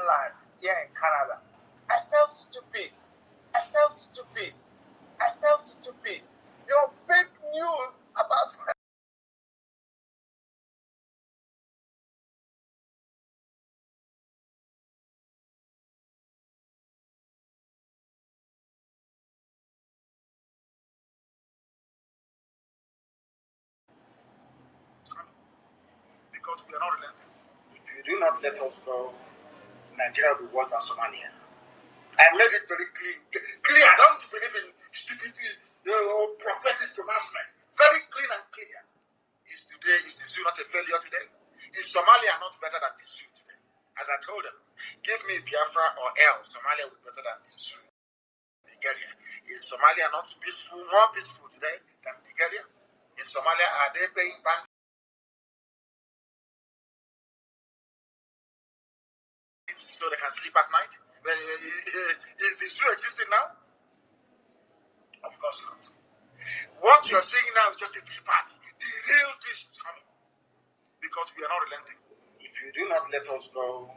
life here in Canada. I felt stupid. I felt stupid. I felt stupid. Your fake news about because we are not relenting. If you do not let us go, Nigeria will be worse than Somalia. I made it very clear. I don't believe in stupidity, prophetic pronouncement. Very clean and clear. Is the zoo not a failure today? Is Somalia not better than the zoo today? As I told them, give me Biafra or else Somalia will be better than the zoo. Nigeria. Is Somalia not peaceful, more peaceful today than Nigeria? In Somalia, are they paying bandits so they can sleep at night? Is the zoo existing now? Of course not. What you're seeing now is just a tea party. The real dish is coming because we are not relenting. If you do not let us go,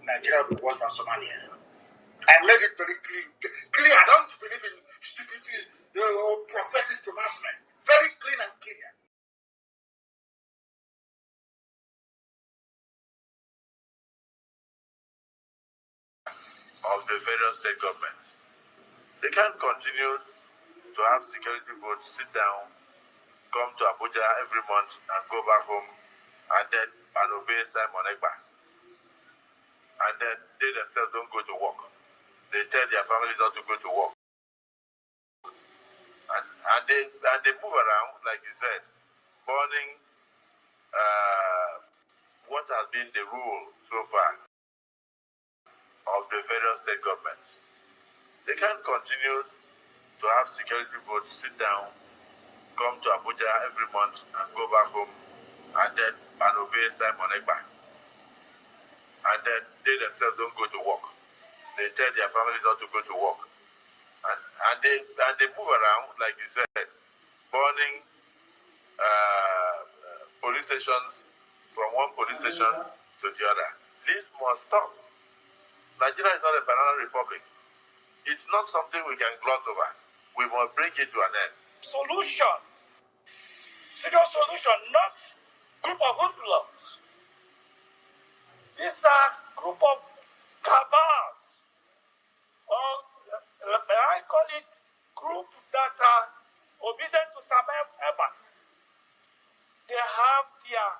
Nigeria will be worse than Somalia. I made it very clear. I don't believe in stupidity, prophetic pronouncement. Very clean and clear. Of the federal state governments. They can't continue to have security votes, sit down, come to Abuja every month and go back home and obey Simon Ekpa. And then they themselves don't go to work. They tell their families not to go to work. And they move around, like you said, burning what has been the rule so far of the federal state governments. They can't continue to have security votes, sit down, come to Abuja every month and go back home and obey Simon Ekpa. And then they themselves don't go to work. They tell their families not to go to work. And they move around, like you said, burning police stations from one police station to the other. This must stop. Nigeria is not a banana republic. It's not something we can gloss over. We must bring it to an end. Solution. Serious solution, not group of hoodlums. These are group of cabals. Or may I call it group that are obedient to Sam Eba. They have their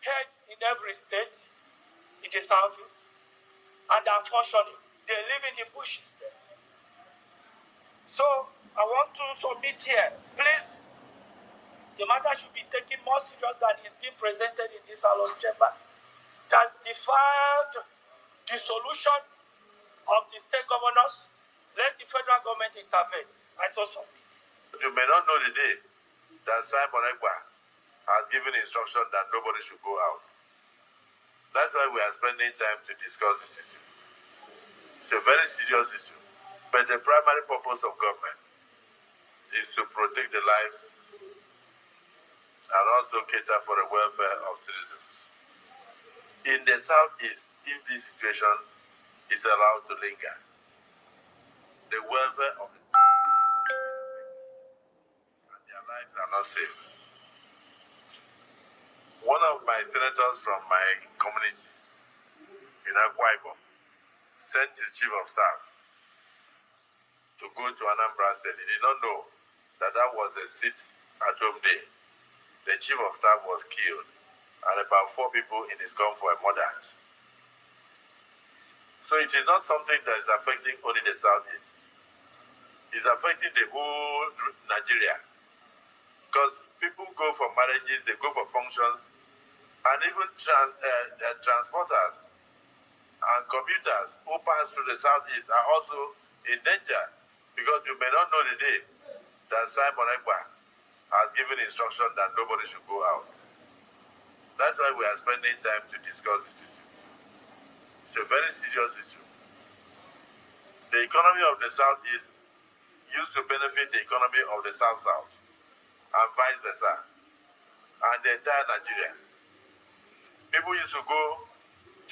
heads in every state in the southeast. And unfortunately, they live in the bushes there. So I want to submit here, please, the matter should be taken more serious than is being presented in this salon chamber. It has defied the solution of the state governors. Let the federal government intervene. I so submit. You may not know the day that Simon Ekpa has given instruction that nobody should go out. That's why we are spending time to discuss this issue. It's a very serious issue. But the primary purpose of government is to protect the lives and also cater for the welfare of citizens. In the southeast, if this situation is allowed to linger, the welfare of the and their lives are not safe. One of my senators from my community in Akwa Ibom sent his chief of staff to go to Anambra State. He did not know that that was the sit-at-home day. The chief of staff was killed, and about 4 people in his convoy murdered. So it is not something that is affecting only the southeast. It's affecting the whole Nigeria. Because people go for marriages, they go for functions, and even transporters and commuters who pass through the southeast are also in danger. Because you may not know the day that Simon Ekpa has given instruction that nobody should go out. That's why we are spending time to discuss this issue. It's a very serious issue. The economy of the Southeast used to benefit the economy of the South-South, and vice versa, and the entire Nigeria. People used to go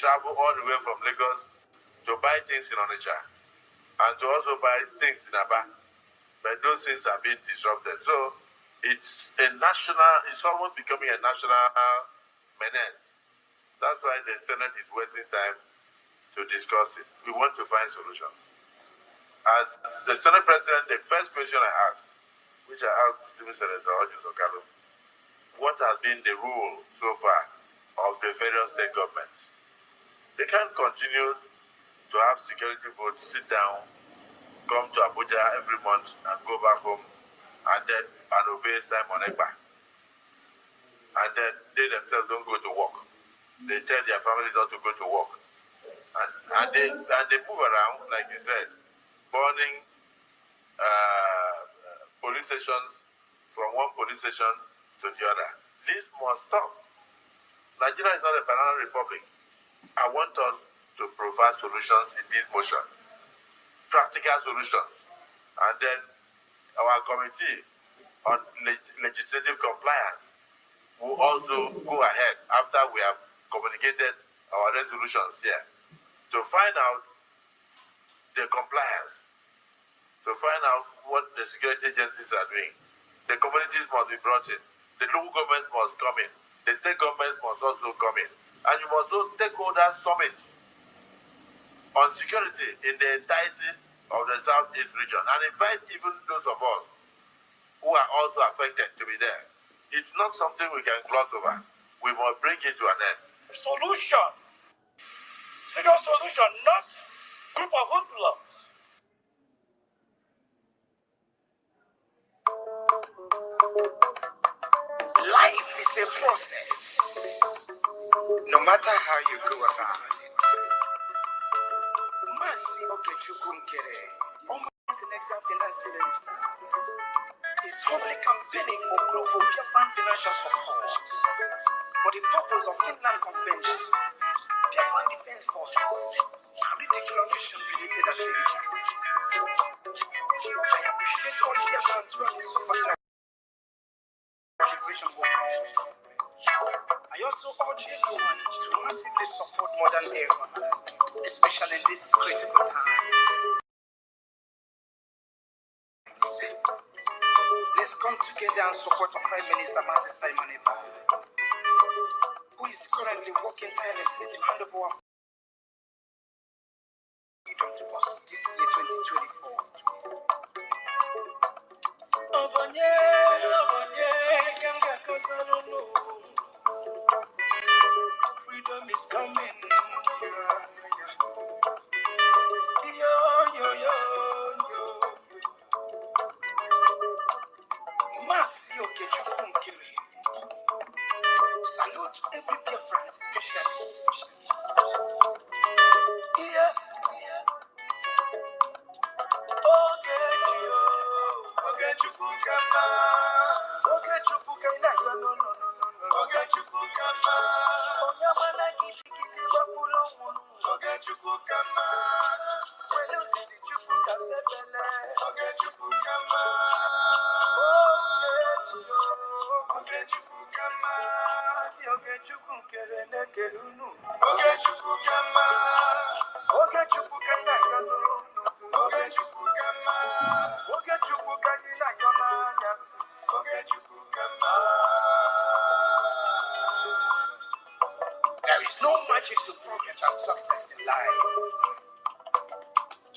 travel all the way from Lagos to buy things in Onitsha and to also buy things in Aba. But those things are being disrupted. So it's almost becoming a national menace. That's why the Senate is wasting time to discuss it. We want to find solutions. As the Senate President, the first question I asked, which I asked Civil Senator Ojus Okalo, what has been the rule so far of the federal state governments? They can't continue to have security votes, sit down, come to Abuja every month and go back home and obey Simon Ekpa. And then they themselves don't go to work. They tell their families not to go to work. And they move around, like you said, burning police stations from one police station to the other. This must stop. Nigeria is not a banana republic. I want us to provide solutions in this motion, practical solutions. And then our committee on legislative compliance will also go ahead after we have communicated our resolutions here to find out the compliance, to find out what the security agencies are doing. The communities must be brought in. The local government must come in. The state government must also come in. And you must also stakeholder summits on security in the entirety of the Southeast region and invite even those of us who are also affected to be there. It's not something we can gloss over. We must bring it to an end. Solution. Serious solution, not group of hoodlums. Life is a process, no matter how you go about it. Mercy Okechukunkere, International Finance Minister, is humbly campaigning for global Biafran financial support for the purpose of Finland Convention, Biafran Defense Forces, and declaration-related activities. I appreciate all Biafrans who are supporting our liberation movement. I also urge everyone to massively support modern era, especially in these critical times. Let's come together and support our Prime Minister Mazi Simon Eba, who is currently working tirelessly to hand over our freedom to us this year 2024. Freedom is coming. Yo, yo, yo, yo. Mercy Okechukunkere. Salute every Biafran, especially. Yeah. Okechukukama. Okechukukama. No. Okechukukama. Onyamana kitikiti bakulo munu. Okechukukama. Welu titi chukukasebele. Okechukukama. Okechukukama. Okechukukere nekelunu. Okechukukama. Okechukukama. Okechukukama. Okechukukama. Okechukukama. There is no magic to progress and success in life.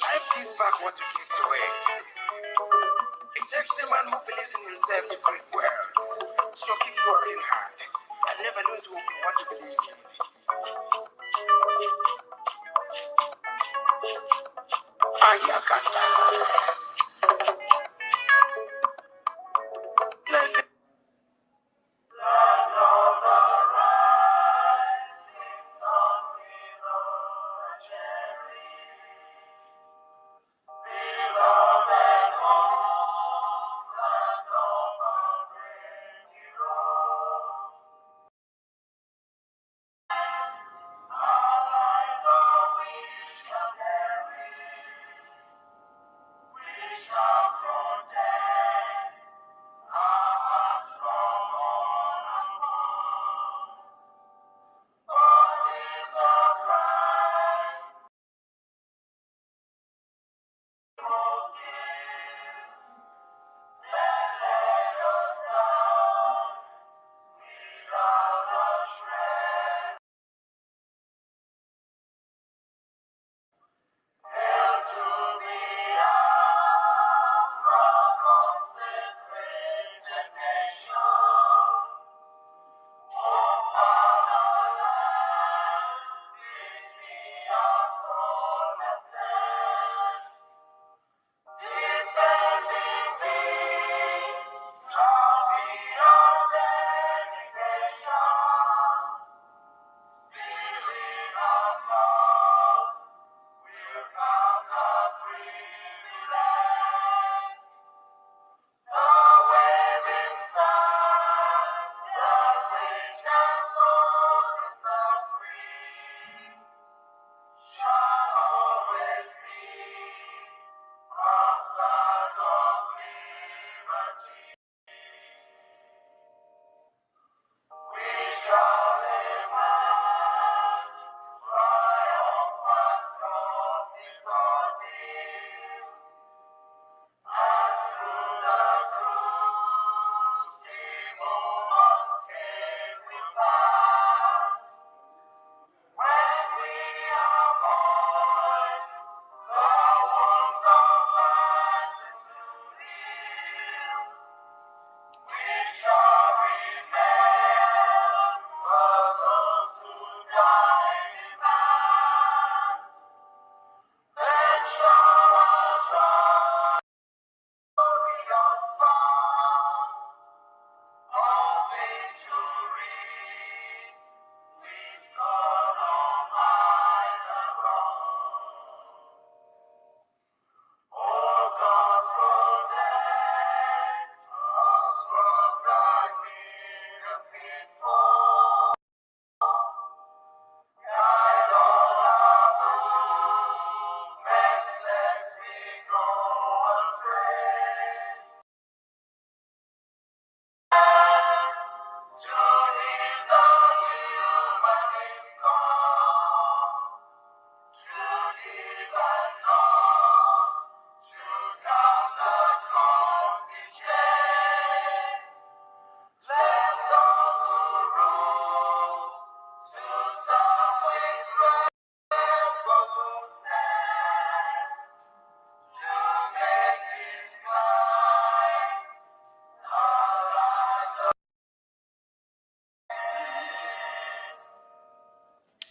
Life gives back what you give to it. It takes the man who believes in himself to create worlds. So keep working hard and never lose hope in what you believe in. Ayakata. Life is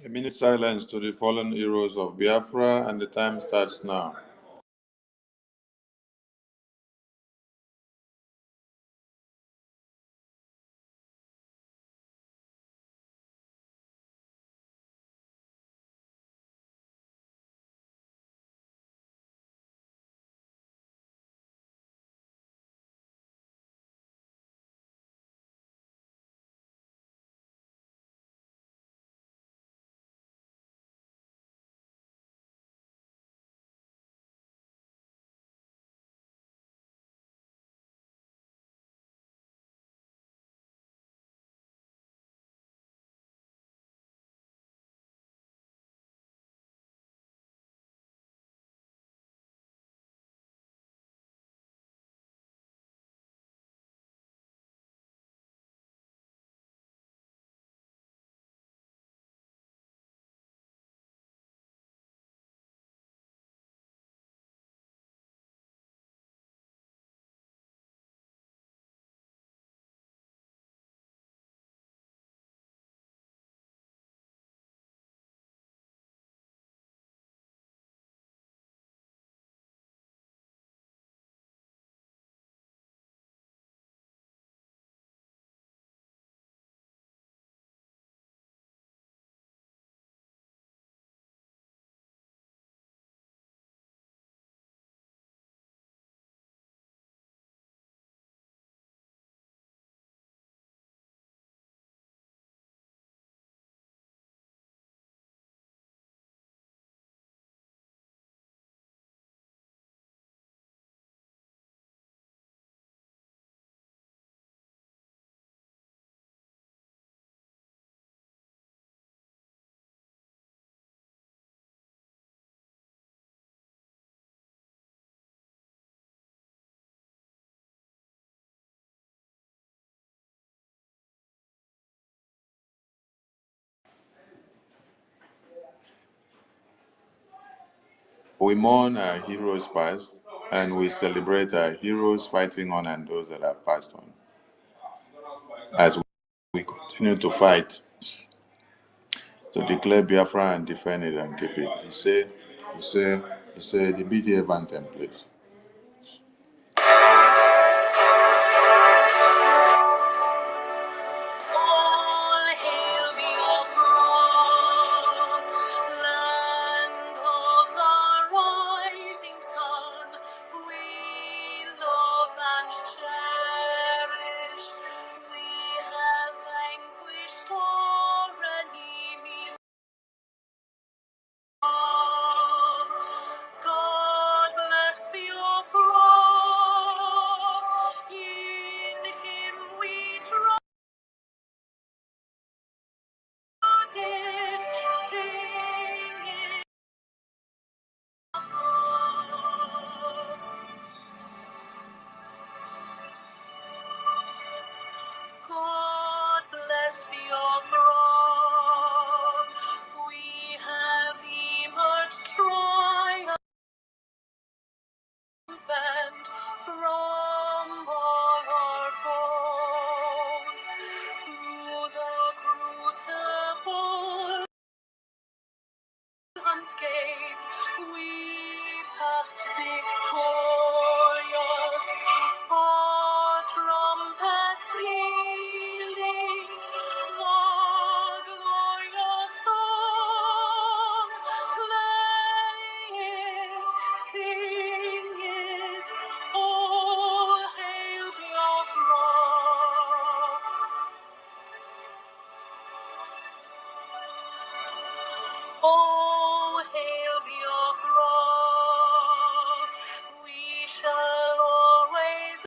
A minute silence to the fallen heroes of Biafra, and the time starts now. We mourn our heroes past, and we celebrate our heroes fighting on and those that have passed on. As we continue to fight to declare Biafra and defend it and keep it. He say the BDF anthem, please. unscathed, we passed victorious, our trumpets pealing, the glorious song, play it, sing it, all hail Biafra. Oh, hail Biafra, we shall always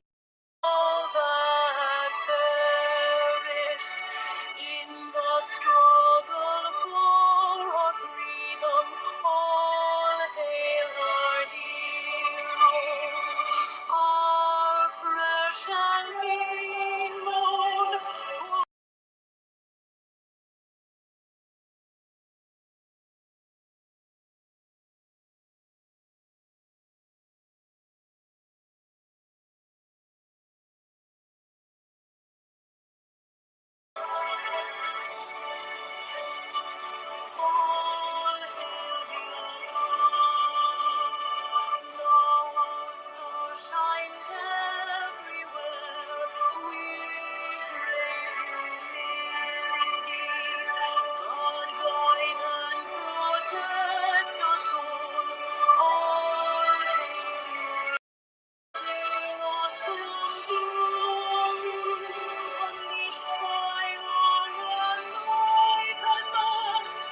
all that perished in the struggle for our freedom. All hail our heroes, our precious hero. All hail Biafra, the star shines everywhere. We crave humility. God guide and protect us all. All hail your Save us from glory, unleashed by our anointed land.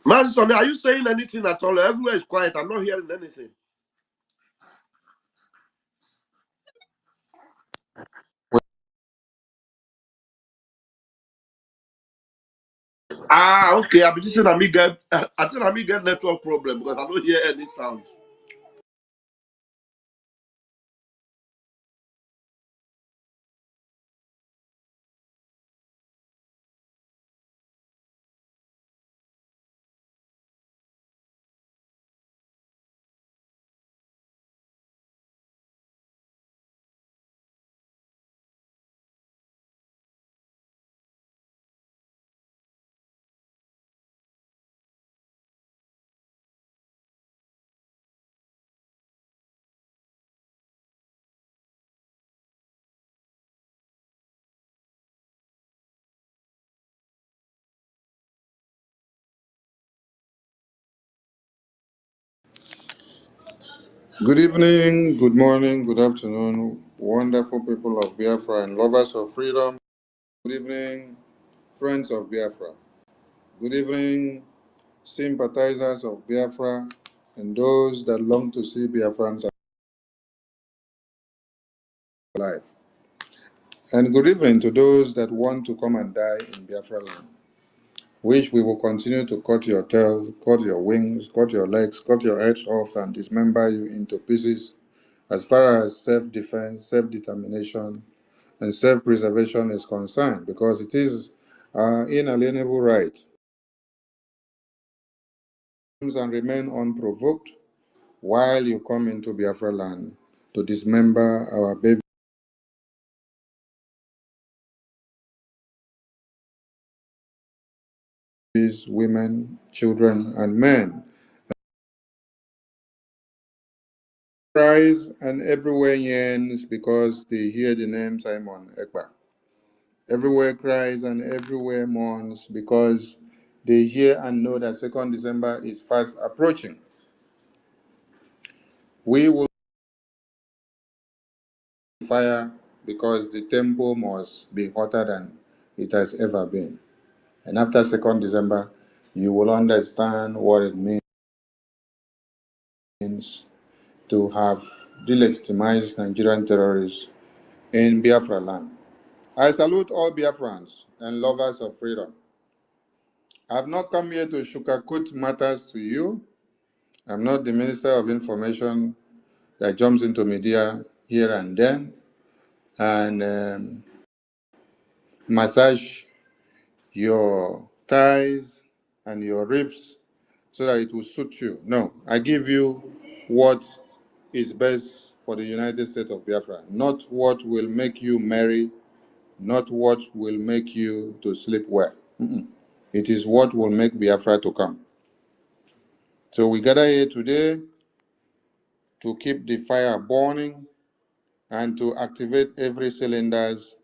Man, Sonny, are you saying anything at all? Everywhere is quiet. I'm not hearing anything. Ah, okay. I'm just saying I think I get network problem because I don't hear any sound. Good evening, good morning, good afternoon, wonderful people of Biafra and lovers of freedom. Good evening, friends of Biafra. Good evening, sympathizers of Biafra and those that long to see Biafrans alive. And good evening to those that want to come and die in Biafra land. Which we will continue to cut your tails, cut your wings, cut your legs, cut your heads off and dismember you into pieces as far as self-defense, self-determination, and self-preservation is concerned, because it is our inalienable right and remain unprovoked while you come into Biafra land to dismember our babies, women, children, and men. Cries and everywhere yearns because they hear the name Simon Ekpa. Everywhere cries and everywhere mourns because they hear and know that 2nd December is fast approaching. We will fire because the tempo must be hotter than it has ever been. And after 2nd December, you will understand what it means to have delegitimized Nigerian terrorists in Biafra land. I salute all Biafrans and lovers of freedom. I have not come here to sugarcoat matters to you. I'm not the Minister of Information that jumps into media here and then and massage your thighs and your ribs so that it will suit you. No, I give you what is best for the United States of Biafra, not what will make you merry, not what will make you to sleep well. It is what will make Biafra to come. So we gather here today to keep the fire burning and to activate every cylinders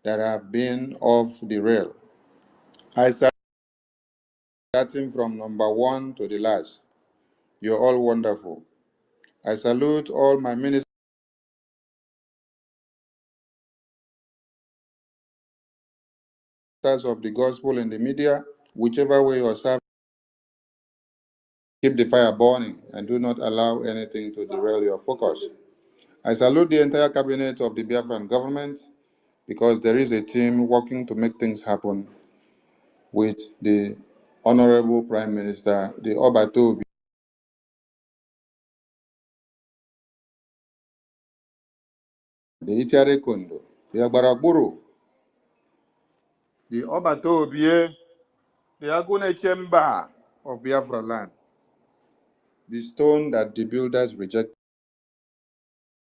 that have been off the rail. I starting from number one to the last. You're all wonderful. I salute all my ministers of the gospel in the media, whichever way you serve. Keep the fire burning and do not allow anything to derail your focus. I salute the entire cabinet of the Biafran government because there is a team working to make things happen with the Honorable Prime Minister, the Obato, the Itiare Kondo, the Agbaragburu, the Obato Obie, the Agune Chemba of Biafra land, the stone that the builders rejected,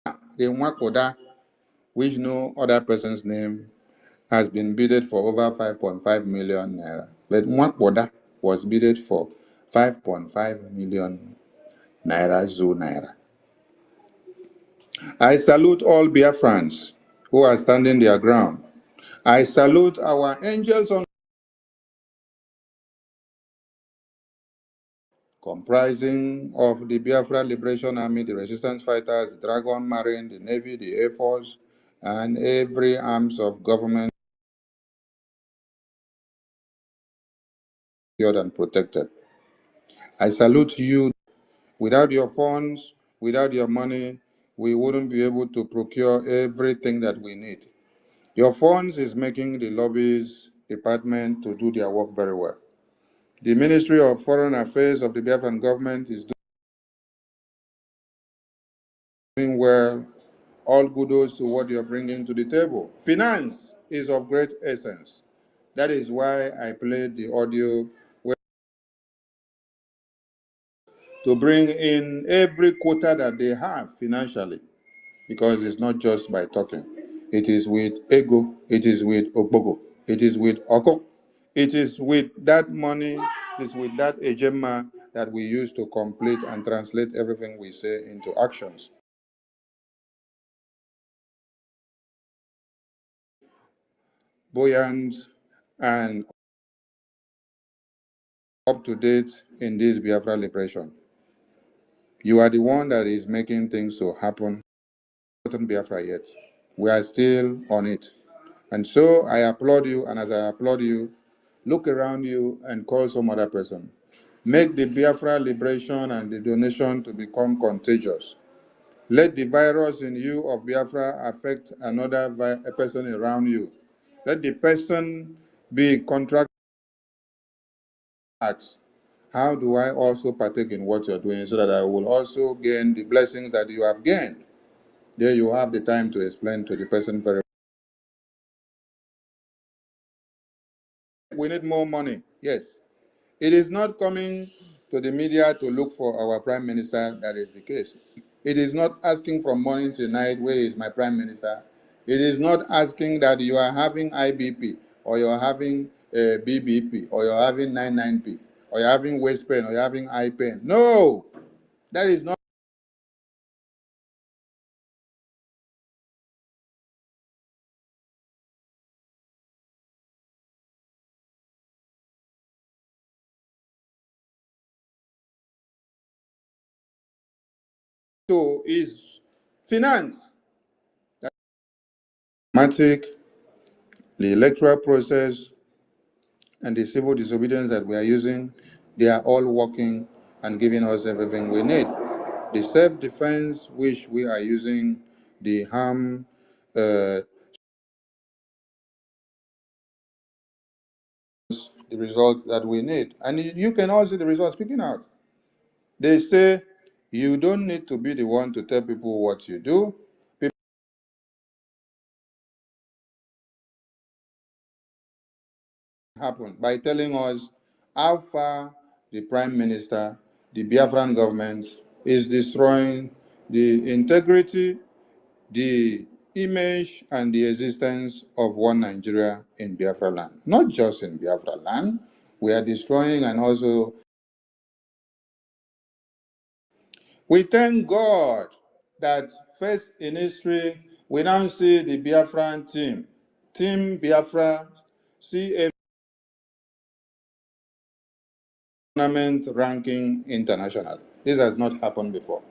the Nwakoda, which no other person's name has been bidded for over 5.5 million naira. But Nwakoda was bidded for 5.5 million naira, zoo naira. I salute all Biafrans who are standing their ground. I salute our angels on comprising of the Biafra Liberation Army, the resistance fighters, the Dragon Marine, the Navy, the Air Force, and every arms of government secured and protected. I salute you. Without your funds, without your money, we wouldn't be able to procure everything that we need. Your funds is making the lobbies department to do their work very well. The Ministry of Foreign Affairs of the Biafran government is doing well. All kudos to what you're bringing to the table. Finance is of great essence. That is why I played the audio to bring in every quota that they have financially, because it's not just by talking. It is with ego, it is with okbogo, it is with oko, it is with that money, it is with that ejema that we use to complete and translate everything we say into actions. Buoyant and up to date in this Biafra liberation. You are the one that is making things to happen. Not Biafra yet. We are still on it. And so I applaud you, and as I applaud you, look around you and call some other person. Make the Biafra liberation and the donation to become contagious. Let the virus in you of Biafra affect another a person around you. Let the person be contract. How do I also partake in what you're doing so that I will also gain the blessings that you have gained? There you have the time to explain to the person very well. We need more money. Yes. It is not coming to the media to look for our prime minister. That is the case. It is not asking from morning till night, where is my prime minister? It is not asking that you are having IBP, or you are having BBP, or you are having 99P, or you are having waist pain, or you are having eye pain. No, that is not. So is finance. The electoral process, and the civil disobedience that we are using, they are all working and giving us everything we need. The self-defense which we are using, the harm, the result that we need. And you can all see the results speaking out. They say you don't need to be the one to tell people what you do. People happen by telling us how far the Prime Minister, the Biafran government is destroying the integrity, the image, and the existence of one Nigeria in Biafra land. Not just in Biafra land, we are destroying. And also, we thank God that first in history, we now see the Biafran Team Biafra, CF tournament ranking international. This has not happened before.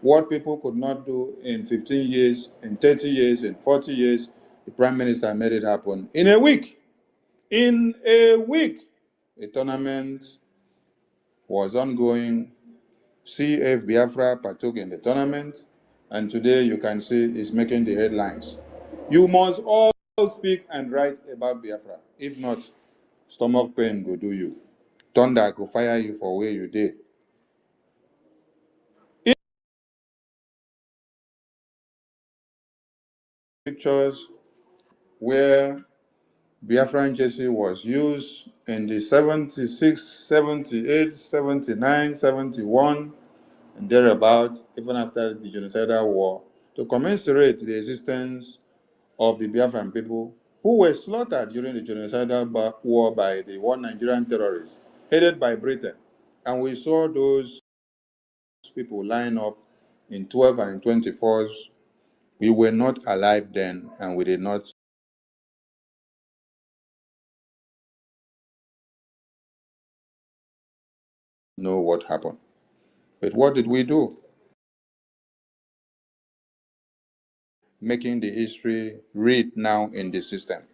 What people could not do in 15 years, in 30 years, in 40 years, the Prime Minister made it happen in a week. In a week, a tournament was ongoing. CF Biafra partook in the tournament, and today you can see it's making the headlines. You must all speak and write about Biafra. If not, stomach pain go do you. Thunder go fire you for where you did. Pictures where Biafran jersey was used in the 76, 78, 79, 71, and thereabout, even after the genocidal war, to commensurate the existence of the Biafran people who were slaughtered during the genocidal war by the one Nigerian terrorists headed by Britain. And we saw those people line up in 12 and in 24s. We were not alive then, and we did not know what happened. But what did we do? Making the history read now in the system.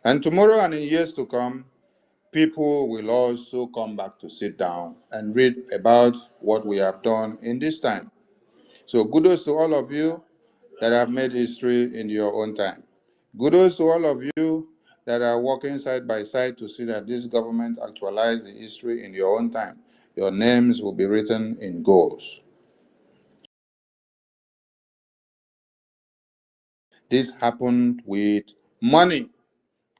And tomorrow and in years to come, people will also come back to sit down and read about what we have done in this time. So kudos to all of you that have made history in your own time. Kudos to all of you that are working side by side to see that this government actualize the history in your own time. Your names will be written in gold. This happened with money.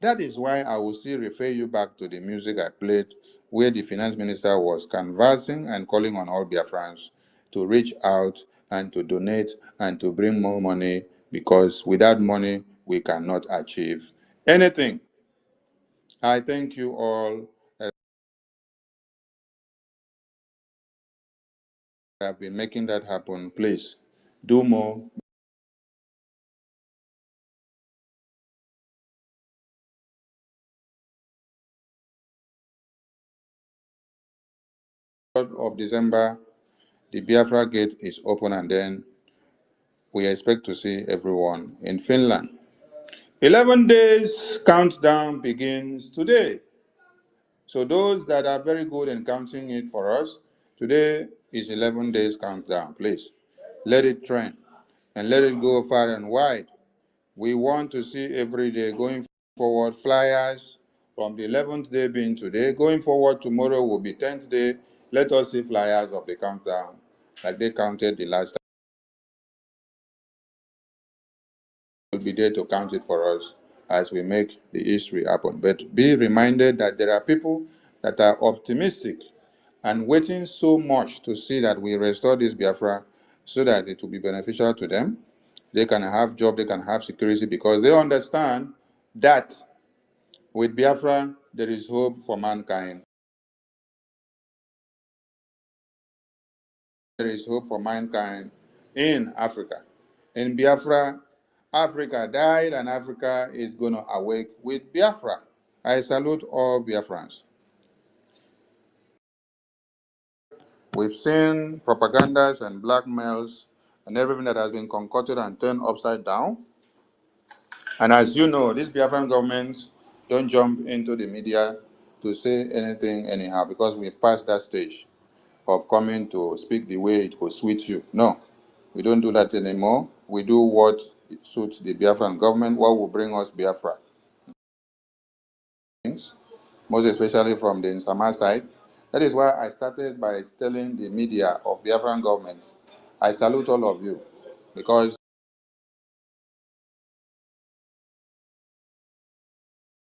That is why I will still refer you back to the music I played, where the finance minister was canvassing and calling on all Biafrans to reach out and to donate and to bring more money, because without money, we cannot achieve anything. I thank you all that have been making that happen. Please do more. Of December, the Biafra gate is open, and then we expect to see everyone in Finland. 11 days countdown begins today. So those that are very good in counting it for us, today is 11 days countdown. Please let it trend and let it go far and wide. We want to see every day going forward flyers from the 11th day being today. Going forward, tomorrow will be 10th day. Let us see flyers of the countdown like they counted the last time. Will be there to count it for us as we make the history happen. But be reminded that there are people that are optimistic and waiting so much to see that we restore this Biafra so that it will be beneficial to them. They can have job, they can have security, because they understand that with Biafra, there is hope for mankind. There is hope for mankind in Africa. In Biafra, Africa died and Africa is going to awake with Biafra. I salute all Biafrans. We've seen propagandas and blackmails and everything that has been concocted and turned upside down. And as you know, these Biafran governments don't jump into the media to say anything anyhow, because we've passed that stage of coming to speak the way it will suit you. No, we don't do that anymore. We do what suits the Biafran government, what will bring us Biafra. Most especially from the Nsama side. That is why I started by telling the media of Biafran government, I salute all of you, because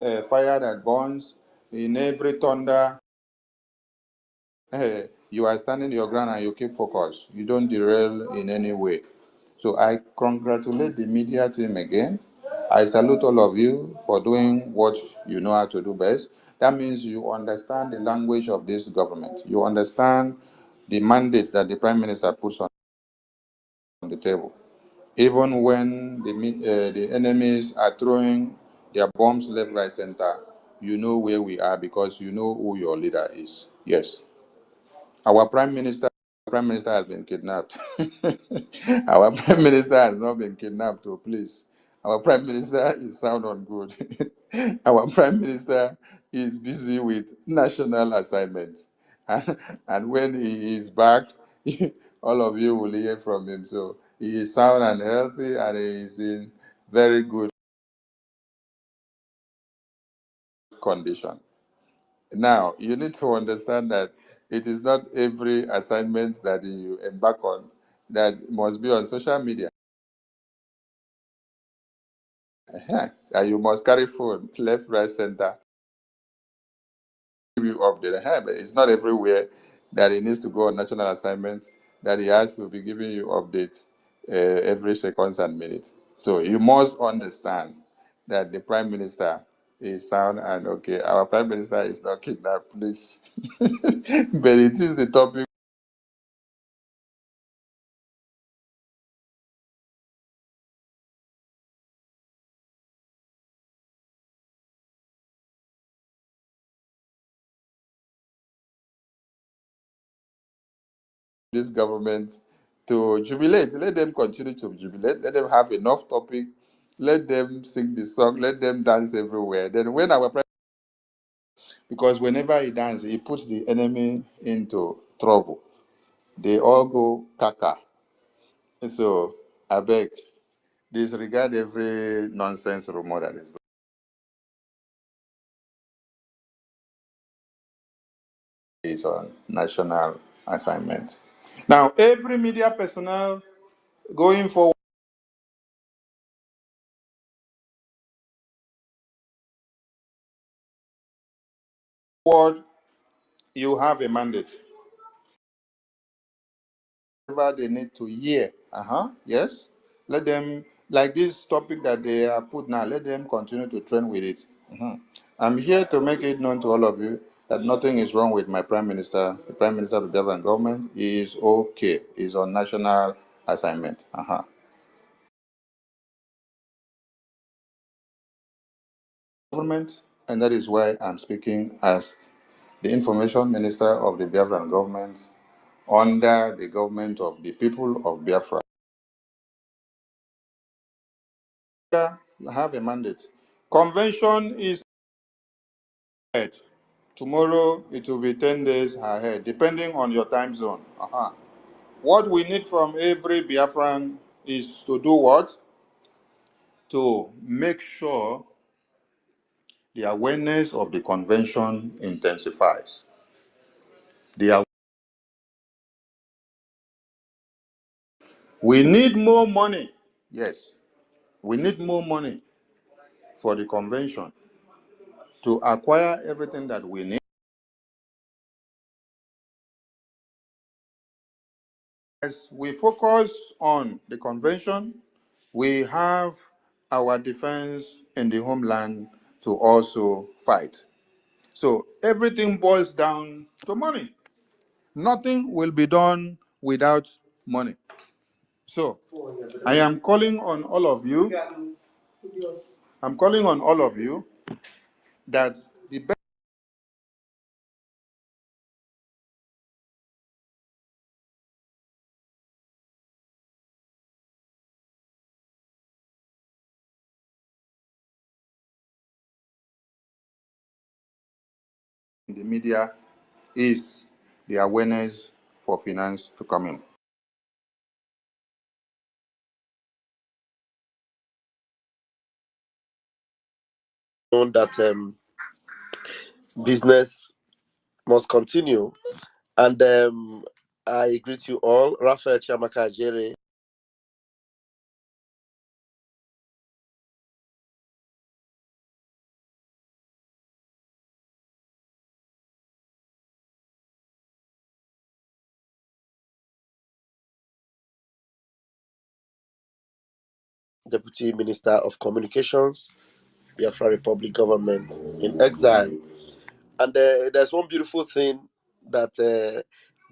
a fire that burns in every thunder, you are standing your ground and you keep focus. You don't derail in any way. So I congratulate the media team again. I salute all of you for doing what you know how to do best. That means you understand the language of this government. You understand the mandate that the Prime Minister puts on the table. Even when the enemies are throwing their bombs left, right, center, you know where we are, because you know who your leader is. Yes. Our Prime Minister has been kidnapped. Our Prime Minister has not been kidnapped, oh please. Our Prime Minister is sound on good. Our Prime Minister is busy with national assignments. And when he is back, all of you will hear from him. So he is sound and healthy, and he is in very good condition. Now, you need to understand that it is not every assignment that you embark on that must be on social media. And you must carry phone left, right, center. Give you update. But it's not everywhere that he needs to go on national assignments that he has to be giving you updates every seconds and minutes. So you must understand that the Prime Minister is sound and okay. Our Prime Minister is not kidnapped, please. But it is the topic. This government to jubilate. Let them continue to jubilate. Let them have enough topic. Let them sing the song. Let them dance everywhere. Then when our because whenever he dances, he puts the enemy into trouble. They all go kaka. So I beg, disregard every nonsense rumor that is on national assignment. Now, every media personnel going forward, you have a mandate. Whatever they need to hear, yes, let them, like this topic that they have put now, let them continue to train with it. I'm here to make it known to all of you that nothing is wrong with my prime minister. The prime minister of the Biafran government is okay. He's on national assignment. Government, and that is why I'm speaking as the information minister of the Biafran government under the government of the people of Biafra. You have a mandate. Convention is ahead. Tomorrow it will be 10 days ahead, depending on your time zone. What we need from every Biafran is to do what? To make sure the awareness of the convention intensifies. We need more money. Yes, we need more money for the convention to acquire everything that we need. As we focus on the convention, we have our defense in the homeland to also fight. So everything boils down to money. Nothing will be done without money. So I am calling on all of you. I'm calling on all of you that the best in the media is the awareness for finance to come in. That business must continue. And I greet you all. Raphael Chamaka Jere. Deputy Minister of Communications, Biafra Republic Government in exile. And there's one beautiful thing that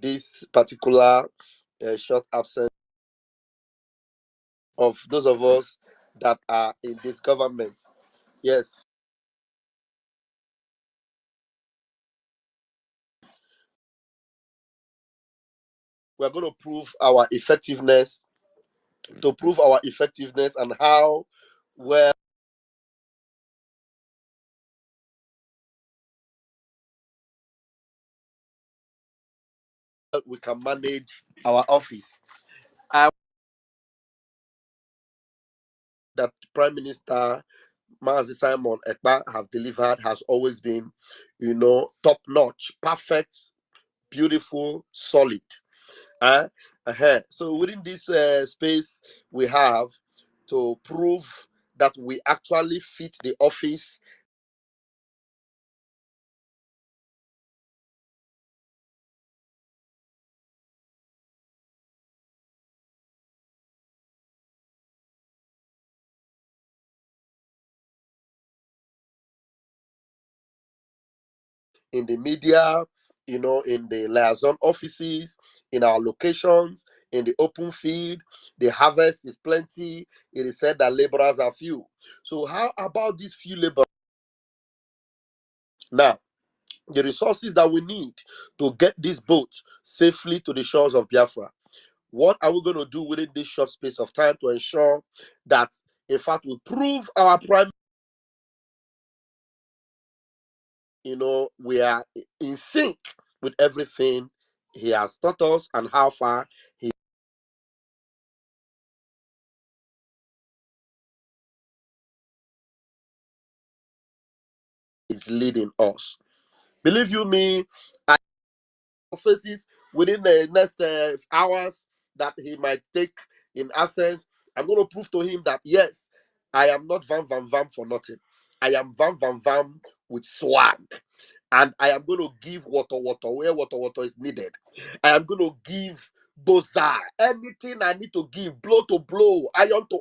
this particular short absence of those of us that are in this government. Yes, we're going to prove our effectiveness, and how well we can manage our office. That Prime Minister Mazi Simon Ekpa have delivered has always been, top notch, perfect, beautiful, solid. So within this space, we have to prove that we actually fit the office in the media, in the liaison offices, in our locations, in the open field. The harvest is plenty. It is said that laborers are few. So how about these few laborers? Now, the resources that we need to get this boat safely to the shores of Biafra. What are we going to do within this short space of time to ensure that, in fact, we prove our prime we are in sync with everything he has taught us and how far he is leading us. Believe you me, I faces within the next hours that he might take in absence. I'm going to prove to him that yes, I am not Vam Vam Vam for nothing. I am Vam Vam Vam with swag. And I am going to give water where water is needed. I am going to give doza, anything I need to give, blow to blow, iron to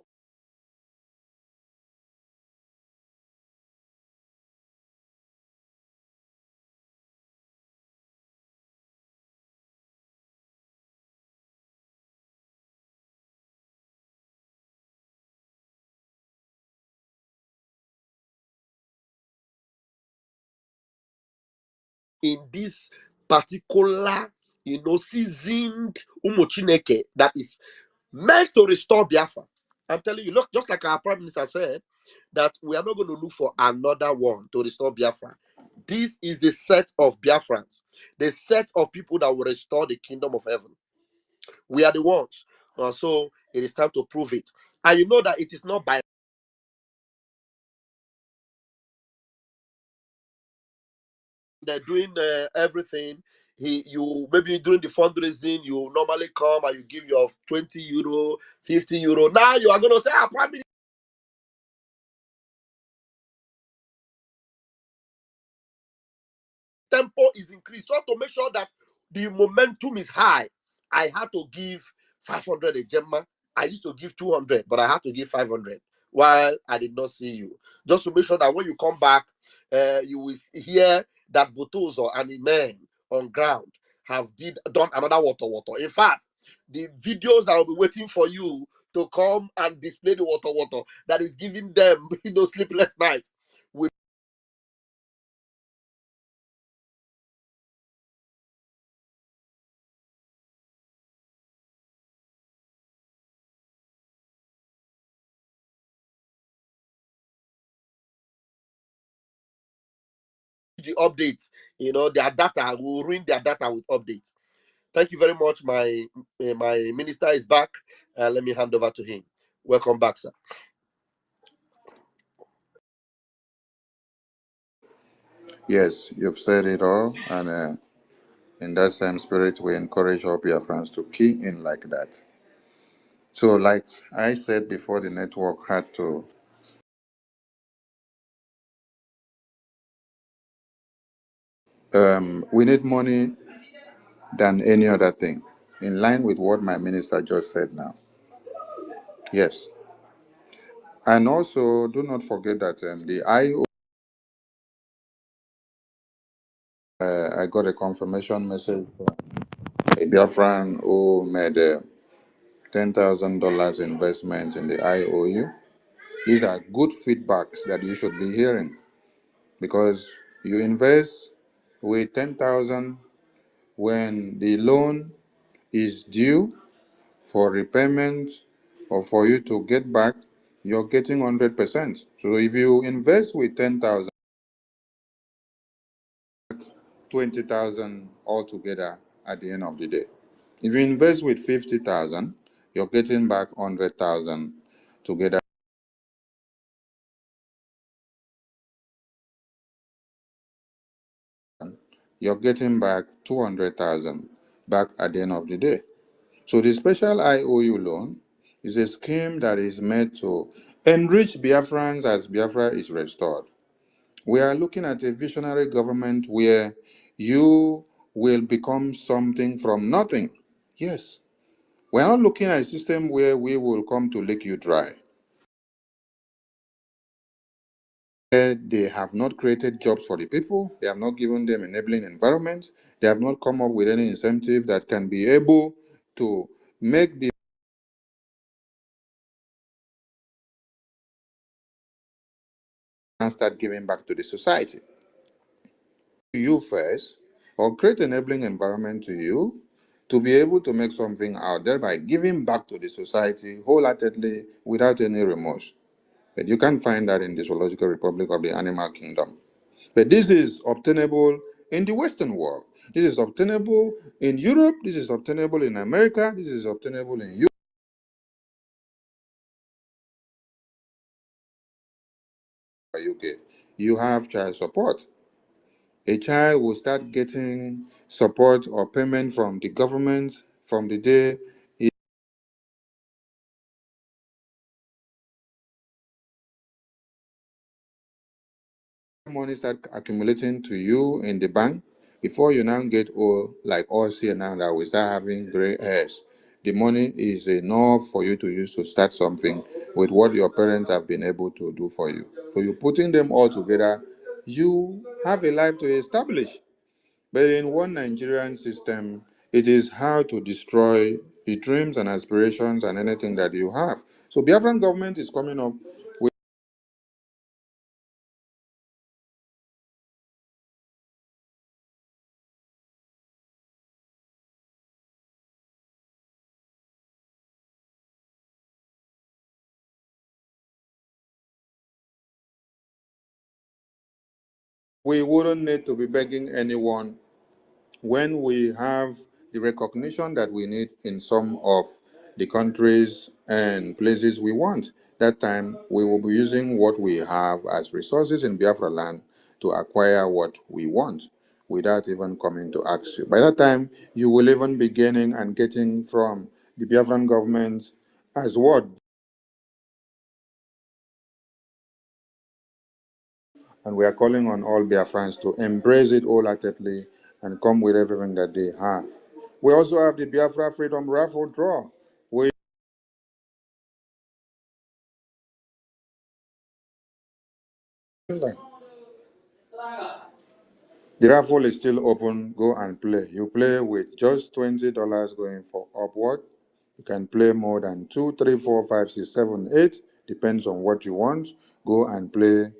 in this particular, seasoned Umochineke that is meant to restore Biafra. I'm telling you, look, just like our Prime Minister said, that we are not going to look for another one to restore Biafra. This is the set of Biafrans, the set of people that will restore the kingdom of heaven. We are the ones. So it is time to prove it. And you know that it is not by doing everything. You maybe during the fundraising, you normally come and you give your 20 euro, 50 euro. Now you are going to say, Prime Minister, tempo is increased. So to make sure that the momentum is high, I had to give 500 a Gemma. I used to give 200, but I had to give 500 while I did not see you. Just to make sure that when you come back, you will hear that Botozo and the men on ground have done another water. In fact, the videos that will be waiting for you to come and display the water that is giving them sleepless nights. The updates, their data will ruin their data with updates. Thank you very much. My minister is back. Let me hand over to him. Welcome back, sir. Yes, you've said it all, and in that same spirit, we encourage all Biafrans to key in like that. So, like I said before, the network had to. We need money than any other thing, in line with what my minister just said now. Yes. And also, do not forget that the IO, I got a confirmation message from a Biafran who made a $10,000 investment in the IOU. These are good feedbacks that you should be hearing, because you invest with 10,000 when the loan is due for repayment or for you to get back, you're getting 100%. So if you invest with 10,000, 20,000 altogether at the end of the day. If you invest with 50,000, you're getting back 100,000 together. You're getting back 200,000 back at the end of the day. So the special IOU loan is a scheme that is made to enrich Biafrans as Biafra is restored. We are looking at a visionary government where you will become something from nothing. Yes. We're not looking at a system where we will come to lick you dry. They have not created jobs for the people. They have not given them enabling environment. They have not come up with any incentive that can be able to make the and start giving back to the society. You first, or create enabling environment to you to be able to make something out there by giving back to the society wholeheartedly without any remorse. But you can't find that in the zoological republic of the animal kingdom. But this is obtainable in the Western world. This is obtainable in Europe. This is obtainable in America. This is obtainable in UK. You have child support. A child will start getting support or payment from the government from the day money start accumulating to you in the bank before you now get old like us here now that we start having gray hairs. The money is enough for you to use to start something with what your parents have been able to do for you. So you're putting them all together, you have a life to establish. But in one Nigerian system, it is hard to destroy the dreams and aspirations and anything that you have. So Biafran government is coming up with we wouldn't need to be begging anyone when we have the recognition that we need in some of the countries and places we want. That time we will be using what we have as resources in Biafra land to acquire what we want without even coming to ask you. By that time, you will even be gaining and getting from the Biafran government as what. And we are calling on all Biafrans to embrace it wholeheartedly and come with everything that they have. We also have the Biafra Freedom Raffle Draw. We The raffle is still open. Go and play. You play with just $20 going for upward. You can play more than 2, 3, 4, 5, 6, 7, 8. Depends on what you want. Go and play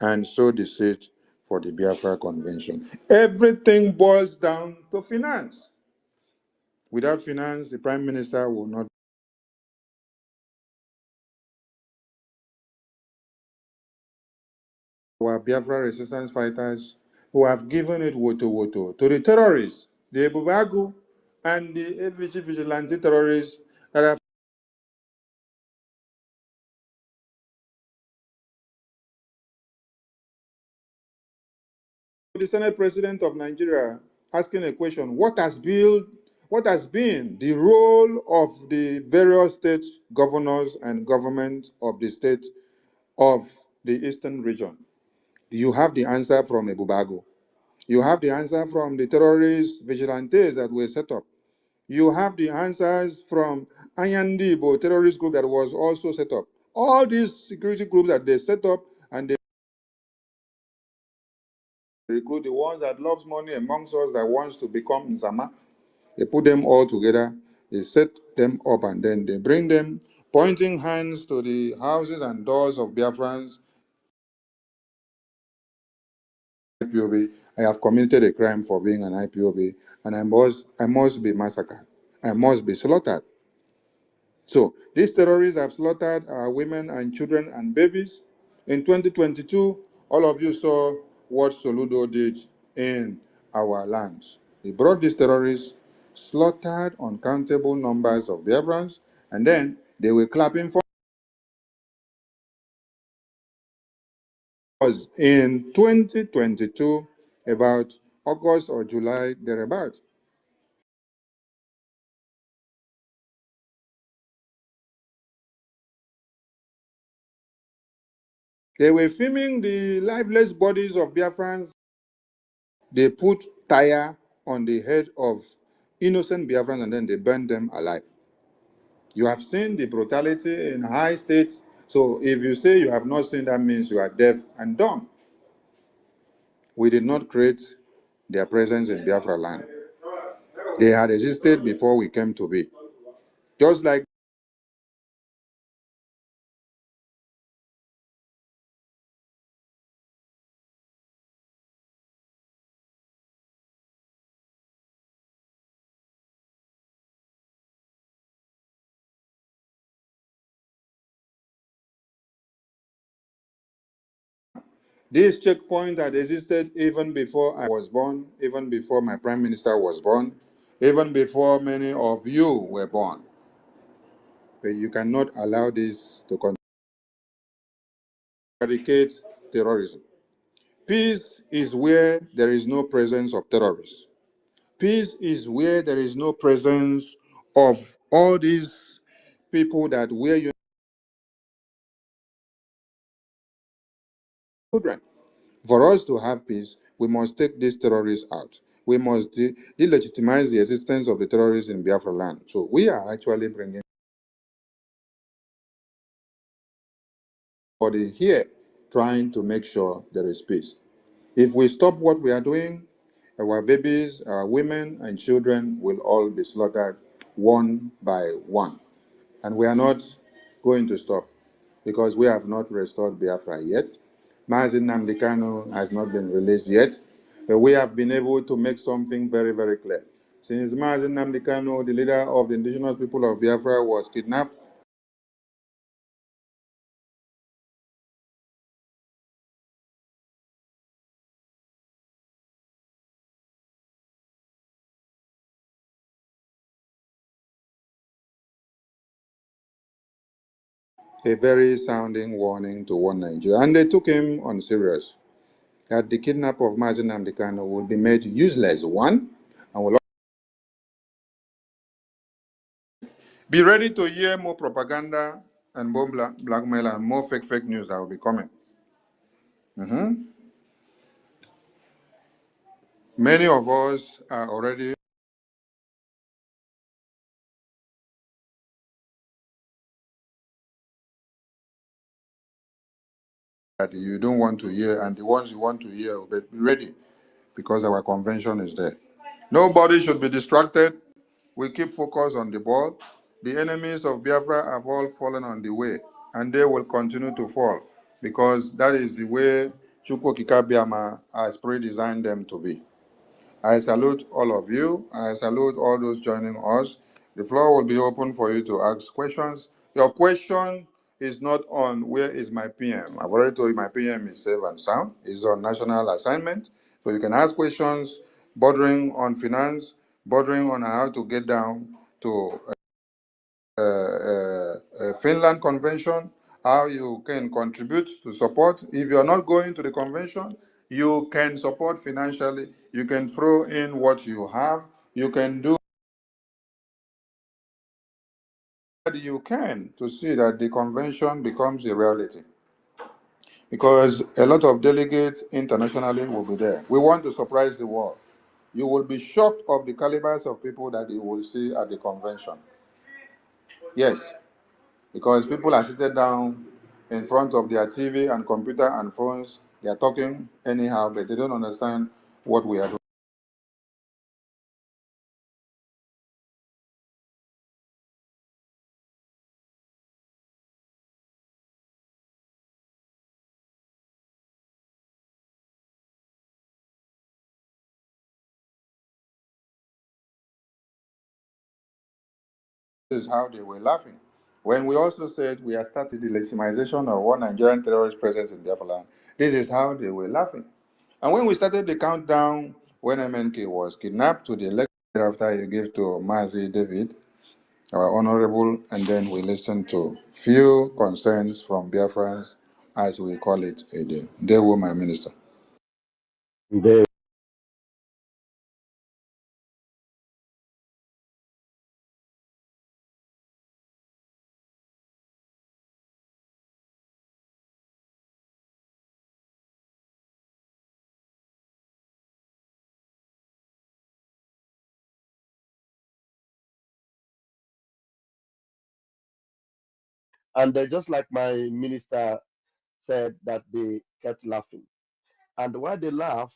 and sow the seed for the Biafra Convention. Everything boils down to finance. Without finance, the Prime Minister will not. Our Biafra resistance fighters who have given it woto to the terrorists, the Ebubagu and the AVG vigilante terrorists that have the Senate President of Nigeria asking a question: what has been the role of the various state governors and government of the state of the eastern region? You have the answer from Ebubago. You have the answer from the terrorist vigilantes that were set up. You have the answers from Anyandibo terrorist group that was also set up. All these security groups that they set up and they recruit the ones that loves money amongst us that wants to become Nzama. They put them all together, they set them up, and then they bring them pointing hands to the houses and doors of Biafrans. IPOB, I have committed a crime for being an IPOB, and I must be massacred. I must be slaughtered. So these terrorists have slaughtered our women and children and babies. In 2022, all of you saw what Soludo did in our lands. He brought these terrorists, slaughtered uncountable numbers of Biafrans, and then they were clapping for us in 2022, about August or July, thereabout. They were filming the lifeless bodies of Biafrans. They put tire on the head of innocent Biafrans and then they burned them alive. You have seen the brutality in high states. So if you say you have not seen, that means you are deaf and dumb. We did not create their presence in Biafra land. They had existed before we came to be. Just like This checkpoint had existed even before I was born, even before my prime minister was born, even before many of you were born. But you cannot allow this to eradicate terrorism. Peace is where there is no presence of terrorists. Peace is where there is no presence of all these people that wear children. For us to have peace, we must take these terrorists out. We must delegitimize the existence of the terrorists in Biafra land. So we are actually bringing body here, trying to make sure there is peace. If we stop what we are doing, our babies, our women, and children will all be slaughtered one by one. And we are not going to stop because we have not restored Biafra yet. Mazi Nnamdi Kanu has not been released yet, but we have been able to make something very, very clear. Since Mazi Nnamdi Kanu, the leader of the indigenous people of Biafra, was kidnapped, a very sounding warning to one Nigeria, and they took him on serious. That the kidnap of Mazi Nnamdi Kanu will be made useless, one, and will be ready to hear more propaganda and more blackmail and more fake news that will be coming. Many of us are already that you don't want to hear, and the ones you want to hear, but be ready because our convention is there. Nobody should be distracted. We keep focus on the ball. The enemies of Biafra have all fallen on the way, and they will continue to fall because that is the way Chukwu Kikabiama has pre-designed them to be. I salute all of you. I salute all those joining us. The floor will be open for you to ask questions. Your question is not on where is my PM. I've already told you my PM is safe and sound. It's on national assignment. So you can ask questions bordering on finance, bordering on how to get down to Finland Convention, how you can contribute to support. If you're not going to the convention, you can support financially. You can throw in what you have. You can do what you can to see that the convention becomes a reality. Because a lot of delegates internationally will be there. We want to surprise the world. You will be shocked of the calibers of people that you will see at the convention. Yes, because people are seated down in front of their TV and computer and phones. They are talking anyhow, but they don't understand what we are doing. This is how they were laughing. When we also said we are starting the legitimization of one Nigerian terrorist presence in Biafra land, this is how they were laughing. And when we started the countdown, when MNK was kidnapped to the election, after you gave to Mazi David, our honorable, and then we listened to few concerns from Biafrans, as we call it a day. They were my minister. They and just like my minister said that they kept laughing. And while they laugh,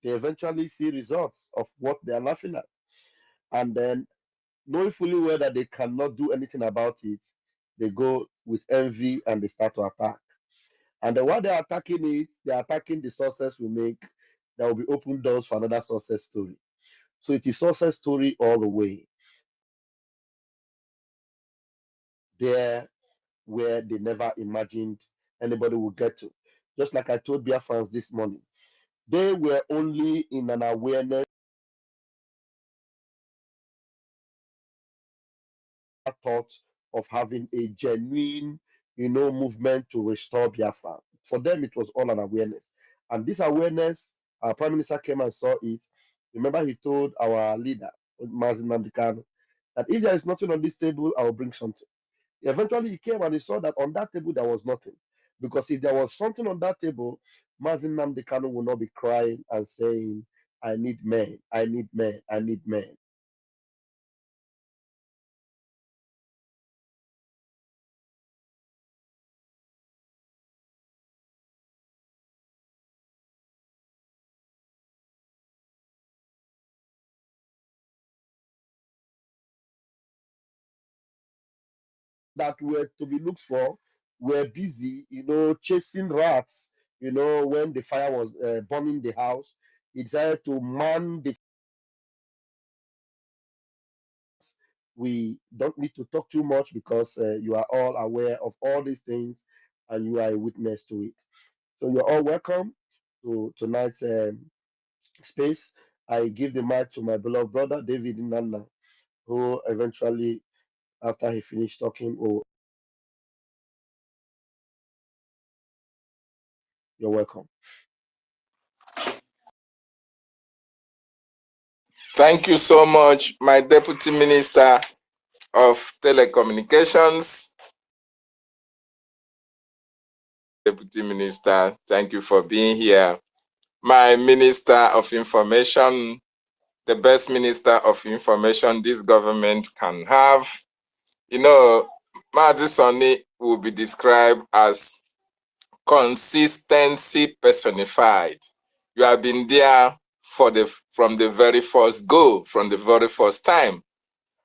they eventually see results of what they are laughing at. And then, knowing fully well that they cannot do anything about it, they go with envy and they start to attack. And then while they're attacking it, they're attacking the success we make. There will be open doors for another success story. So it is success story all the way. There where they never imagined anybody would get to. just like I told Biafrans this morning. They were only in an awareness thought of having a genuine, movement to restore Biafra. For them, it was all an awareness. And this awareness, our Prime Minister came and saw it. Remember, he told our leader, Mazin Namdekano, that if there is nothing on this table, I will bring something. Eventually, he came and he saw that on that table there was nothing. Because if there was something on that table, Mazin Namdekano will not be crying and saying, I need men, I need men, I need men. That were to be looked for were busy, chasing rats. When the fire was burning the house, he decided to man the. We don't need to talk too much because you are all aware of all these things and you are a witness to it. So you're all welcome to tonight's space. I give the mic to my beloved brother David Nana, who eventually, after he finished talking, you're welcome. Thank you so much, my Deputy Minister of Telecommunications. Deputy Minister, thank you for being here. My Minister of Information, the best Minister of Information this government can have. Mazi Sonny will be described as consistency personified. You have been there from the very first go, from the very first time,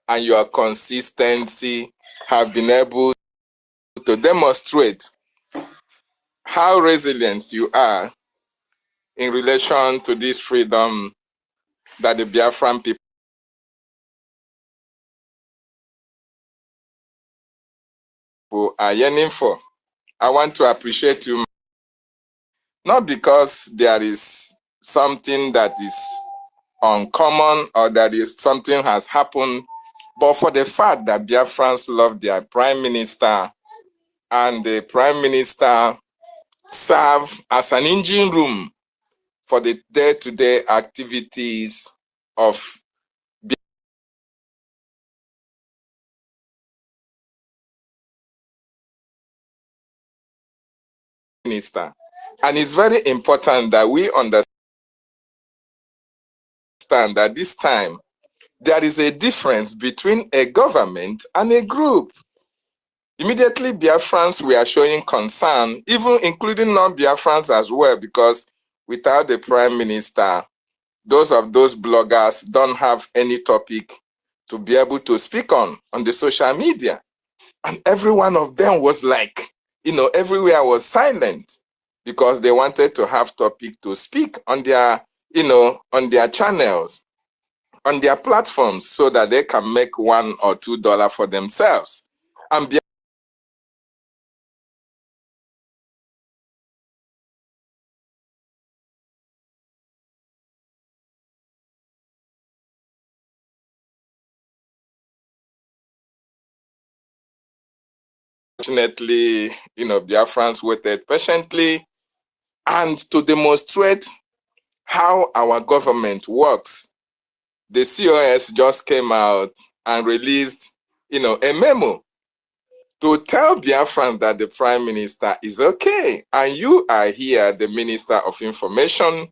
and your consistency have been able to demonstrate how resilient you are in relation to this freedom that the Biafran people are yearning for. I want to appreciate you, not because there is something that is uncommon or that is something has happened, but for the fact that Biafrans love their Prime Minister, and the Prime Minister serve as an engine room for the day-to-day activities of Minister. And it's very important that we understand that this time there is a difference between a government and a group. Immediately, Biafrans were showing concern, even including non-Biafrans as well, because without the Prime Minister, those bloggers don't have any topic to be able to speak on the social media. And every one of them was like, everywhere was silent because they wanted to have topic to speak on their, on their channels, on their platforms, so that they can make $1 or $2 for themselves. And fortunately, Biafrans waited patiently, and to demonstrate how our government works, the COS just came out and released, a memo to tell Biafran that the Prime Minister is okay. And you are here, the Minister of Information,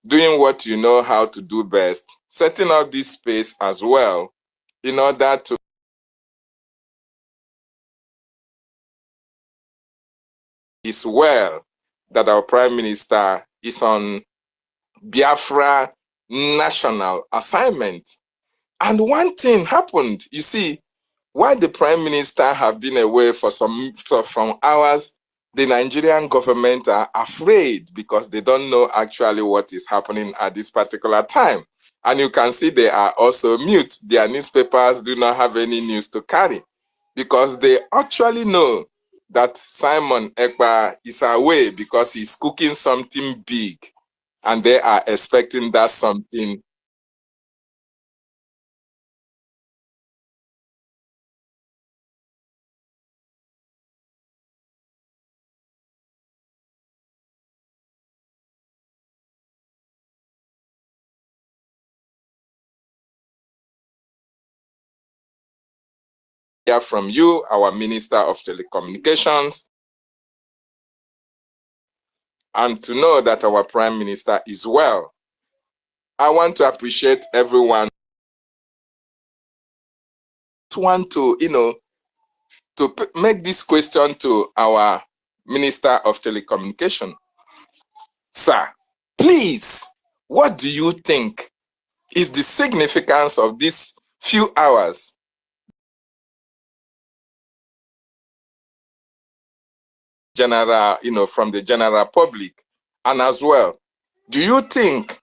doing what you know how to do best, setting up this space as well in order to is well that our Prime Minister is on Biafra national assignment. And one thing happened, you see, while the Prime Minister have been away for from hours, the Nigerian government are afraid because they don't know actually what is happening at this particular time. And you can see they are also mute. Their newspapers do not have any news to carry because they actually know that Simon Ekpa is away because he's cooking something big and they are expecting that something. Hear from you, our Minister of Telecommunications, and to know that our Prime Minister is well. I want to appreciate everyone. I want to, make this question to our Minister of Telecommunication. Sir, please, what do you think is the significance of these few hours general, from the general public? And as well, do you think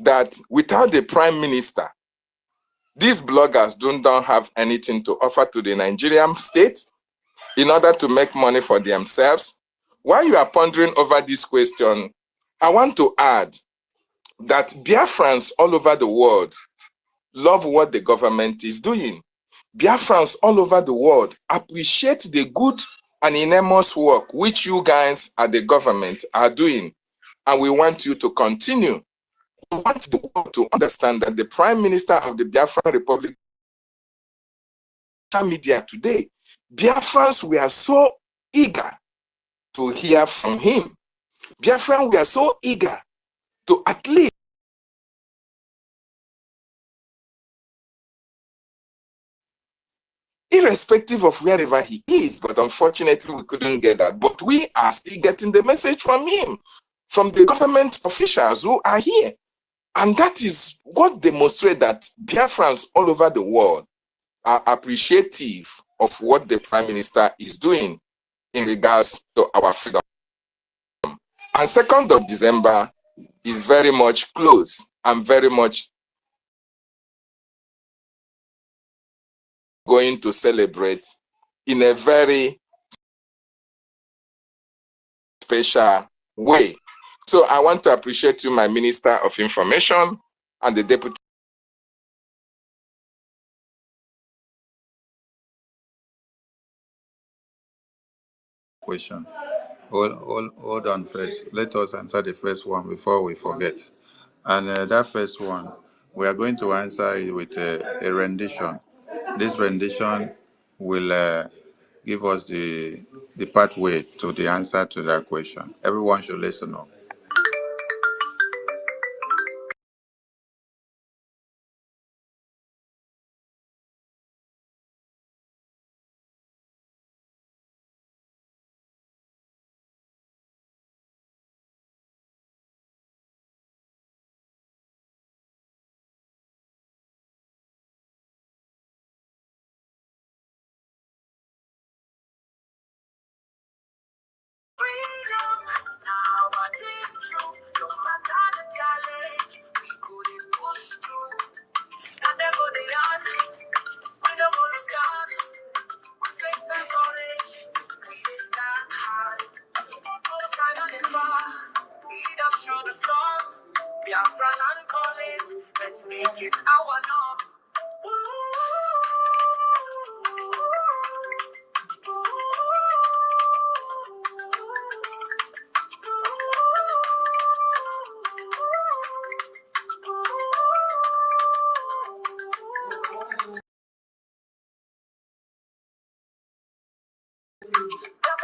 that without the Prime Minister, these bloggers don't have anything to offer to the Nigerian state in order to make money for themselves? While you are pondering over this question, I want to add that Biafrans all over the world love what the government is doing. Biafrans all over the world appreciate the good and enormous work which you guys at the government are doing. And we want you to continue. We want the world to understand that the Prime Minister of the Biafran Republic media today, Biafrans were so eager to hear from him. Biafrans were so eager to at least irrespective of wherever he is, but unfortunately we couldn't get that. But we are still getting the message from him, from the government officials who are here. And that is what demonstrates that Biafrans all over the world are appreciative of what the Prime Minister is doing in regards to our freedom. And 2nd of December is very much close and very much going to celebrate in a very special way. So I want to appreciate you, my Minister of Information and the Deputy. Question. Hold on first. Let us answer the first one before we forget. And that first one, we are going to answer it with a rendition. This rendition will give us the pathway to the answer to that question. Everyone should listen up. Freedom, now I take you. No matter the challenge, we couldn't push through. And then go the yard, we don't go to start. We take the courage, we did stand hard. No sign on the bar, lead us through the storm. Biafra land calling, let's make it our norm.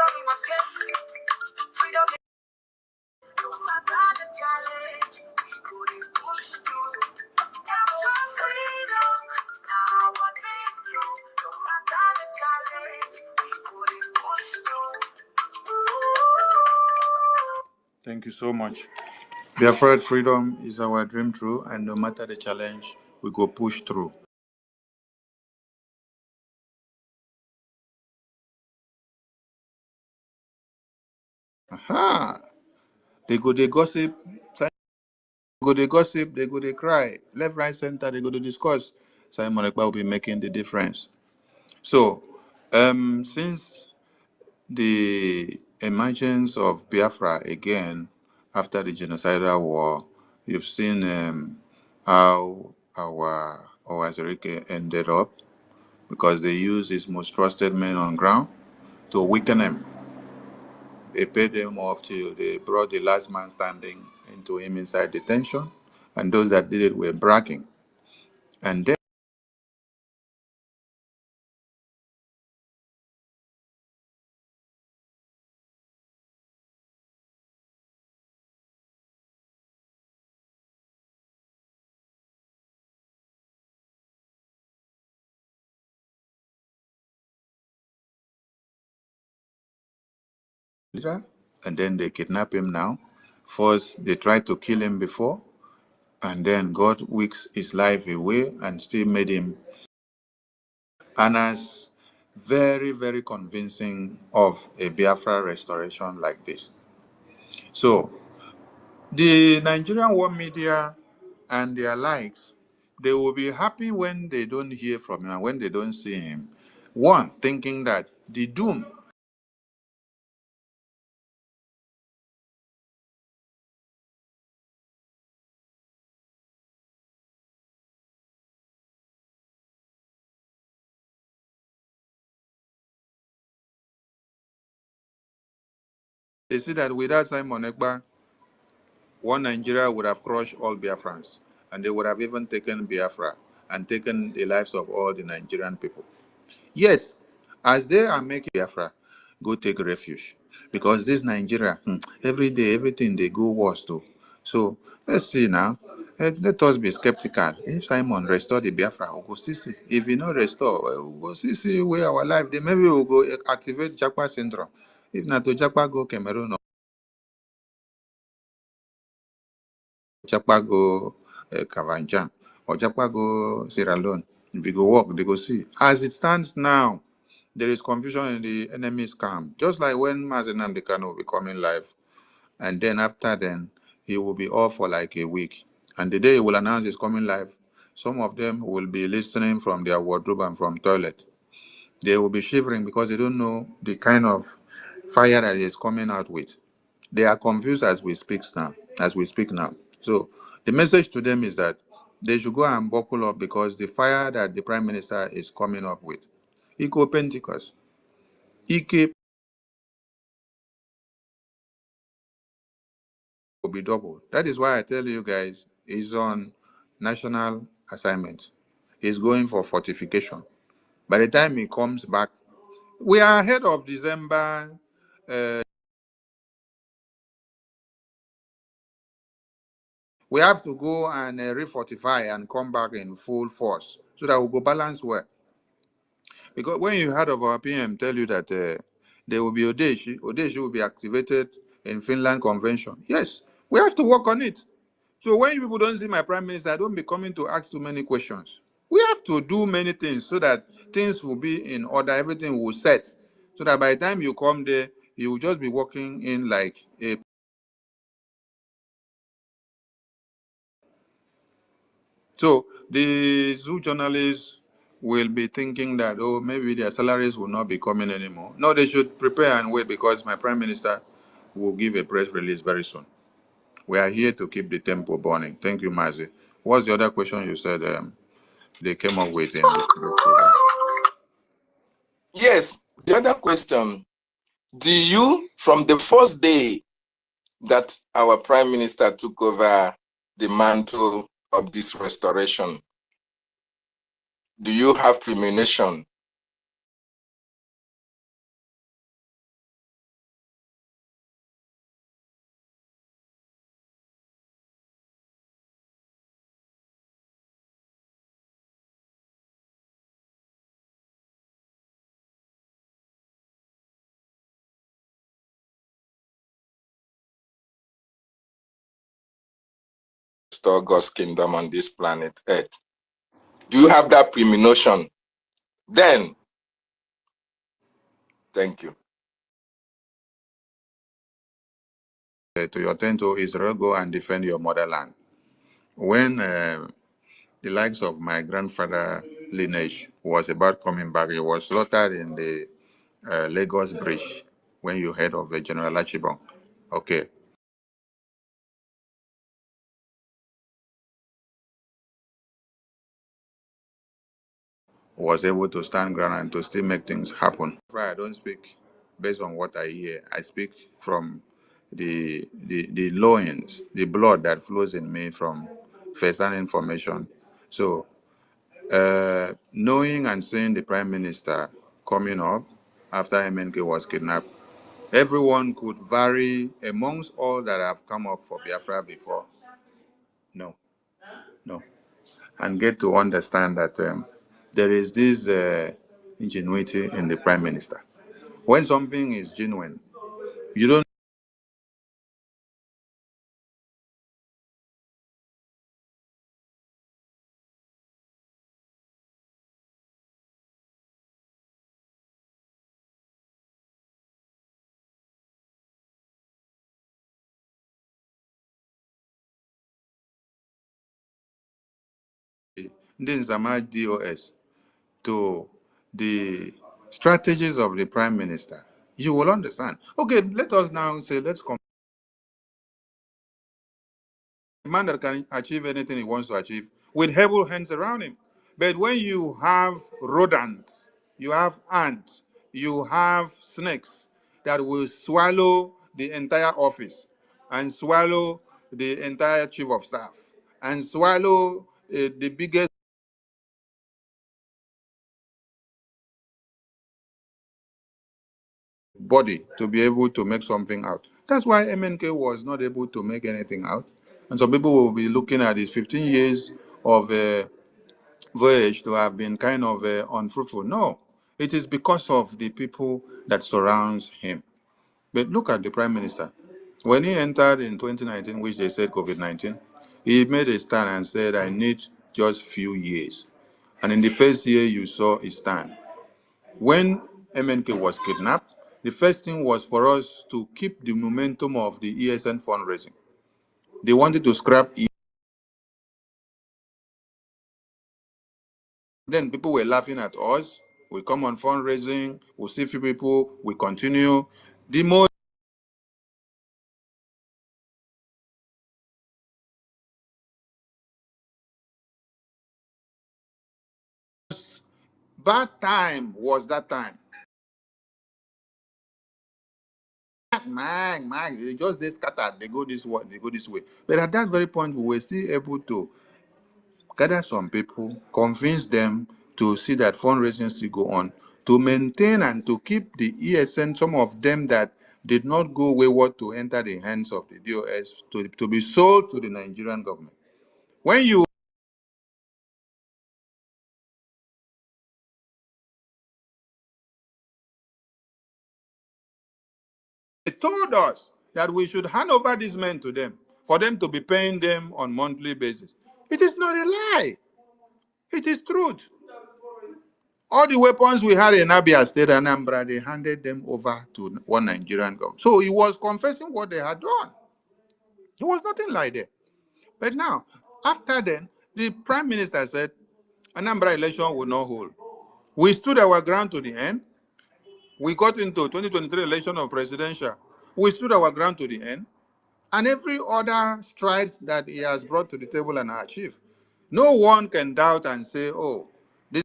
We must get freedom. No matter the challenge, we couldn't push through. Our freedom, now I think through. No matter the challenge, we couldn't push through. Thank you so much. Biafra freedom is our dream true, and no matter the challenge, we go push through. Aha! They gossip, they go they cry. Left, right, center, they go to discuss. Simon Ekpa will be making the difference. So, since the emergence of Biafra again after the genocidal war, you've seen how our Owazirike ended up because they used his most trusted men on ground to weaken him. They paid him off till they brought the last man standing into him inside detention, and those that did it were bragging. And then they kidnap him now. First, they tried to kill him before, and then God wicks his life away and still made him Anna's very, very convincing of a Biafra restoration like this. So, the Nigerian war media and their likes, they will be happy when they don't hear from him and when they don't see him. One, thinking that the doom they see that without Simon Ekpa, one Nigeria would have crushed all Biafrans, and they would have even taken Biafra and taken the lives of all the Nigerian people. Yet, as they are making Biafra, go take refuge. Because this Nigeria, every day, everything they go worse too. So let's see now. Let us be skeptical. If Simon restore the Biafra, we'll go see. If he not restore, we'll go see where our life. Then maybe we'll go activate Japa syndrome. If not to Japa go Cameroon or Japa go Kavanjan or Japa go Sierra Leone, if we go walk, they go see. As it stands now, there is confusion in the enemy's camp. Just like when Mazenam Dekano will be coming live, and then after then, he will be off for like a week. And the day he will announce he's coming live, some of them will be listening from their wardrobe and from toilet. They will be shivering because they don't know the kind of fire that he is coming out with. They are confused as we speak now. So the message to them is that they should go and buckle up because the fire that the prime minister is coming up with, Eco Pentecost, Ike will be double. That is why I tell you guys, he's on national assignment. He's going for fortification. By the time he comes back, we are ahead of December. We have to go and refortify and come back in full force so that we'll go balance well. Because when you heard of our PM tell you that there will be Odeshi will be activated in Finland Convention. Yes, we have to work on it. So when you people don't see my prime minister, I don't be coming to ask too many questions. We have to do many things so that things will be in order, everything will set. So that by the time you come there, you will just be working in like a. So the zoo journalists will be thinking that, oh, maybe their salaries will not be coming anymore. No, they should prepare and wait because my prime minister will give a press release very soon. We are here to keep the tempo burning. Thank you, Mazi. What's the other question you said they came up with in the program? Yes, the other question, do you, from the first day that our prime minister took over the mantle of this restoration, do you have premonition? Restore God's kingdom on this planet Earth. Do you have that premonition? Then, thank you. To your tent, to Israel, go and defend your motherland. When the likes of my grandfather lineage was about coming back, he was slaughtered in the Lagos Bridge. when you heard of General Achibong. Okay. Was able to stand ground and to still make things happen. I don't speak based on what I hear. I speak from the loins, the blood that flows in me from first-hand information. So, knowing and seeing the Prime Minister coming up after MNK was kidnapped, everyone could vary amongst all that have come up for Biafra before. No, no. And get to understand that there is this ingenuity in the Prime Minister. When something is genuine, you don't Nzama DOS to the strategies of the Prime Minister, you will understand. Okay, let us now say, let's compare a man that can achieve anything he wants to achieve with able hands around him. But when you have rodents, you have ants, you have snakes that will swallow the entire office and swallow the entire chief of staff and swallow the biggest body to be able to make something out. That's why MNK was not able to make anything out. And some people will be looking at his 15 years of voyage to have been kind of unfruitful. No, it is because of the people that surrounds him. But look at the Prime Minister. When he entered in 2019, which they said COVID-19, he made a stand and said, I need just few years. And in the first year, you saw his stand. When MNK was kidnapped, the first thing was for us to keep the momentum of the ESN fundraising. They wanted to scrap it. Then people were laughing at us. We come on fundraising, we see few people, we continue. The most bad time was that time. Man, they just they scattered, they go this way, they go this way. But at that very point, we were still able to gather some people, convince them to see that fundraising still go on, to maintain and to keep the ESN, some of them that did not go wayward to enter the hands of the DOS, to be sold to the Nigerian government. When you told us that we should hand over these men to them, for them to be paying them on monthly basis, it is not a lie. It is truth. All the weapons we had in Abia State and Anambra, they handed them over to one Nigerian government. So he was confessing what they had done. There was nothing like that. But now, after then, the Prime Minister said Anambra election will not hold. We stood our ground to the end. We got into 2023 election of presidential. We stood our ground to the end. And every other strides that he has brought to the table and achieved. No one can doubt and say, oh, this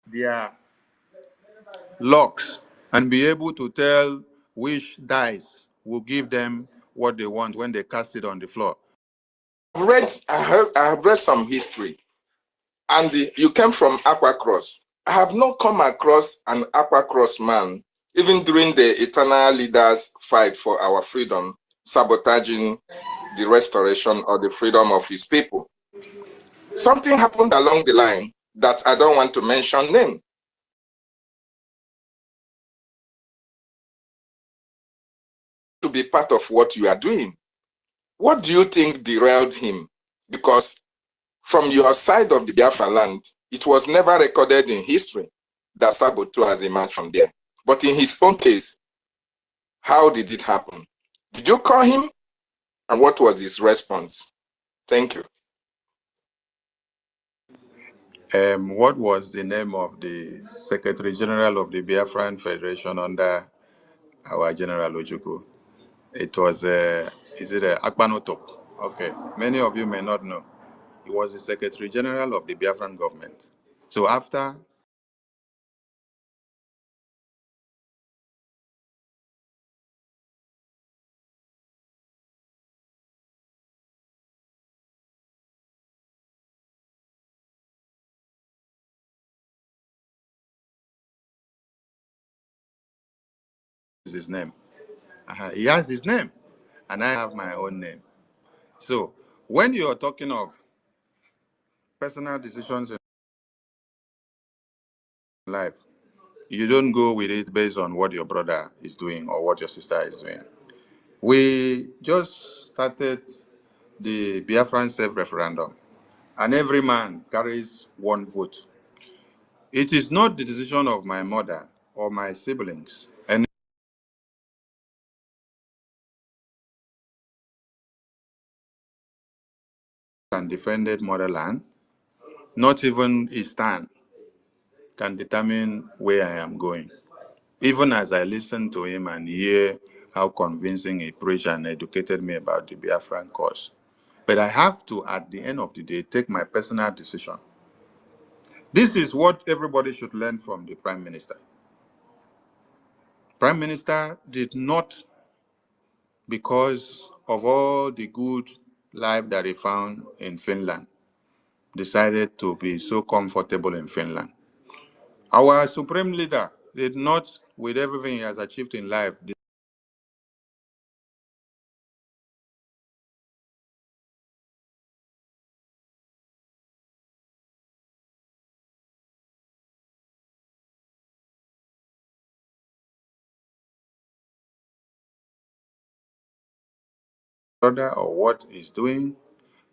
their locks and be able to tell which dice will give them what they want when they cast it on the floor. I have read some history, and you came from Aquacross. I have not come across an Aquacross man, even during the eternal leaders' fight for our freedom, sabotaging the restoration or the freedom of his people. Something happened along the line that I don't want to mention name. To be part of what you are doing. What do you think derailed him? Because from your side of the Biafra land, it was never recorded in history that Saboteur has emerged from there. But in his own case, how did it happen? Did you call him? And what was his response? Thank you. What was the name of the Secretary General of the Biafran Federation under our General Ojukwu? It was, is it Akpanotop? Okay, many of you may not know. He was the Secretary General of the Biafran government. So after his name, he has his name, and I have my own name. So when you are talking of personal decisions in life, you don't go with it based on what your brother is doing or what your sister is doing. We just started the Biafran self-referendum, and every man carries one vote. It is not the decision of my mother or my siblings and defended motherland, not even his stand can determine where I am going. Even as I listen to him and hear how convincing he preached and educated me about the Biafran cause. But I have to, at the end of the day, take my personal decision. This is what everybody should learn from the Prime Minister. Prime Minister did not, because of all the good life that he found in Finland, decided to be so comfortable in Finland. Our supreme leader did not, with everything he has achieved in life, or what he's doing,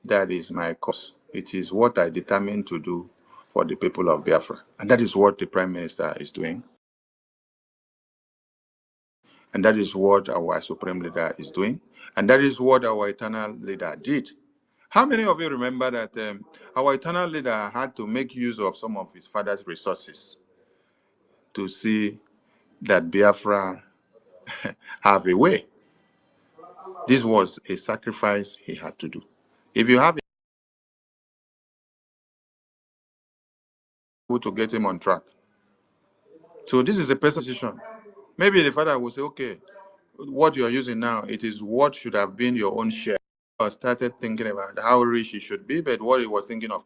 that is my cause. It is what I determined to do for the people of Biafra. And that is what the Prime Minister is doing. And that is what our Supreme Leader is doing. And that is what our eternal leader did. How many of you remember that our eternal leader had to make use of some of his father's resources to see that Biafra have a way? This was a sacrifice he had to do. If you have to get him on track. So this is a personal decision. Maybe the father will say, okay, what you are using now, it is what should have been your own share. I started thinking about how rich he should be, but what he was thinking of,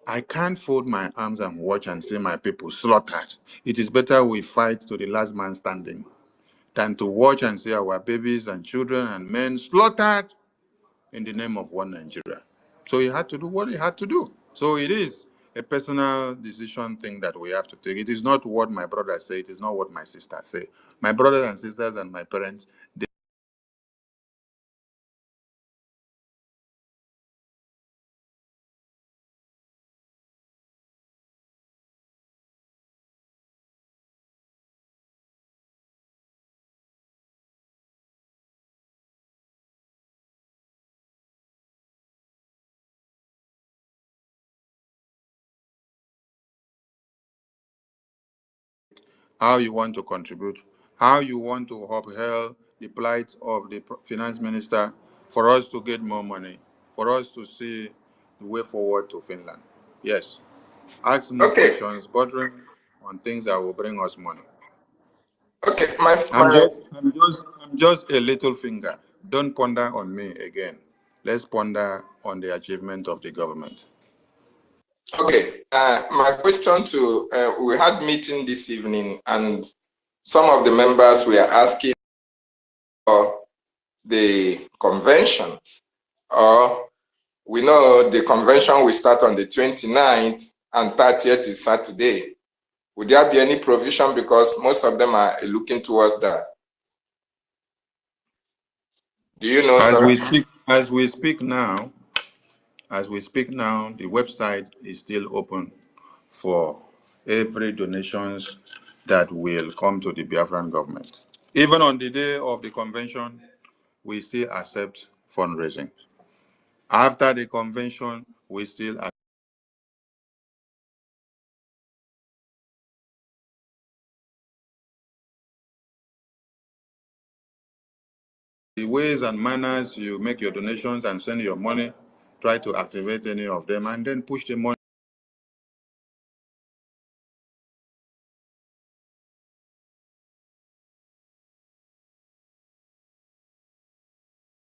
I can't fold my arms and watch and see my people slaughtered. It is better we fight to the last man standing than to watch and see our babies and children and men slaughtered in the name of one Nigeria. So he had to do what he had to do. So it is a personal decision thing that we have to take. It is not what my brothers say. It is not what my sisters say. My brothers and sisters and my parents, they how you want to contribute, how you want to upheld the plight of the finance minister for us to get more money, for us to see the way forward to Finland. Yes. Ask more Okay. questions, bordering on things that will bring us money. Okay. I'm just a little finger. Don't ponder on me again. Let's ponder on the achievement of the government. Okay. My question to we had meeting this evening, and some of the members were asking for the convention, or we know the convention will start on the 29th and 30th is Saturday. Would there be any provision, because most of them are looking towards that? Do you know, As sir? we speak now, the website is still open for every donations that will come to the Biafran government. Even on the day of the convention, we still accept fundraising. After the convention, we still accept the ways and manners you make your donations and send your money. Try to activate any of them and then push the money.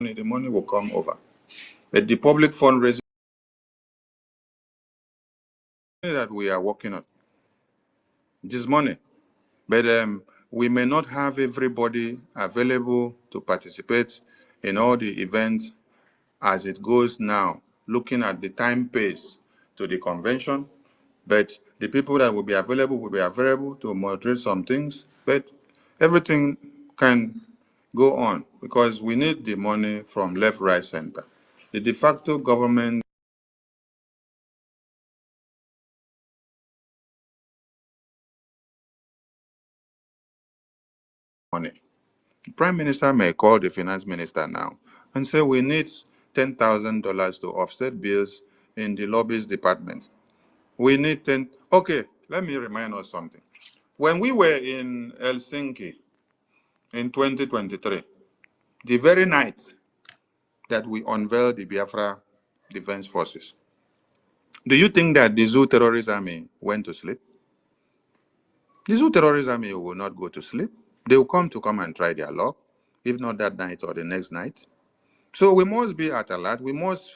The money will come over. But the public fundraising that we are working on, this money. But we may not have everybody available to participate in all the events as it goes now, looking at the time pace to the convention. But the people that will be available to moderate some things. But everything can go on because we need the money from left, right, center. The de facto government money. The Prime Minister may call the Finance Minister now and say we need $10,000 to offset bills in the lobbies department. We need 10. Okay, let me remind us something. When we were in Helsinki in 2023, the very night that we unveiled the Biafra Defense Forces, do you think that the Zoo terrorist army went to sleep? The Zoo terrorist army will not go to sleep. They will come and try their luck, if not that night or the next night. So we must be at alert. We must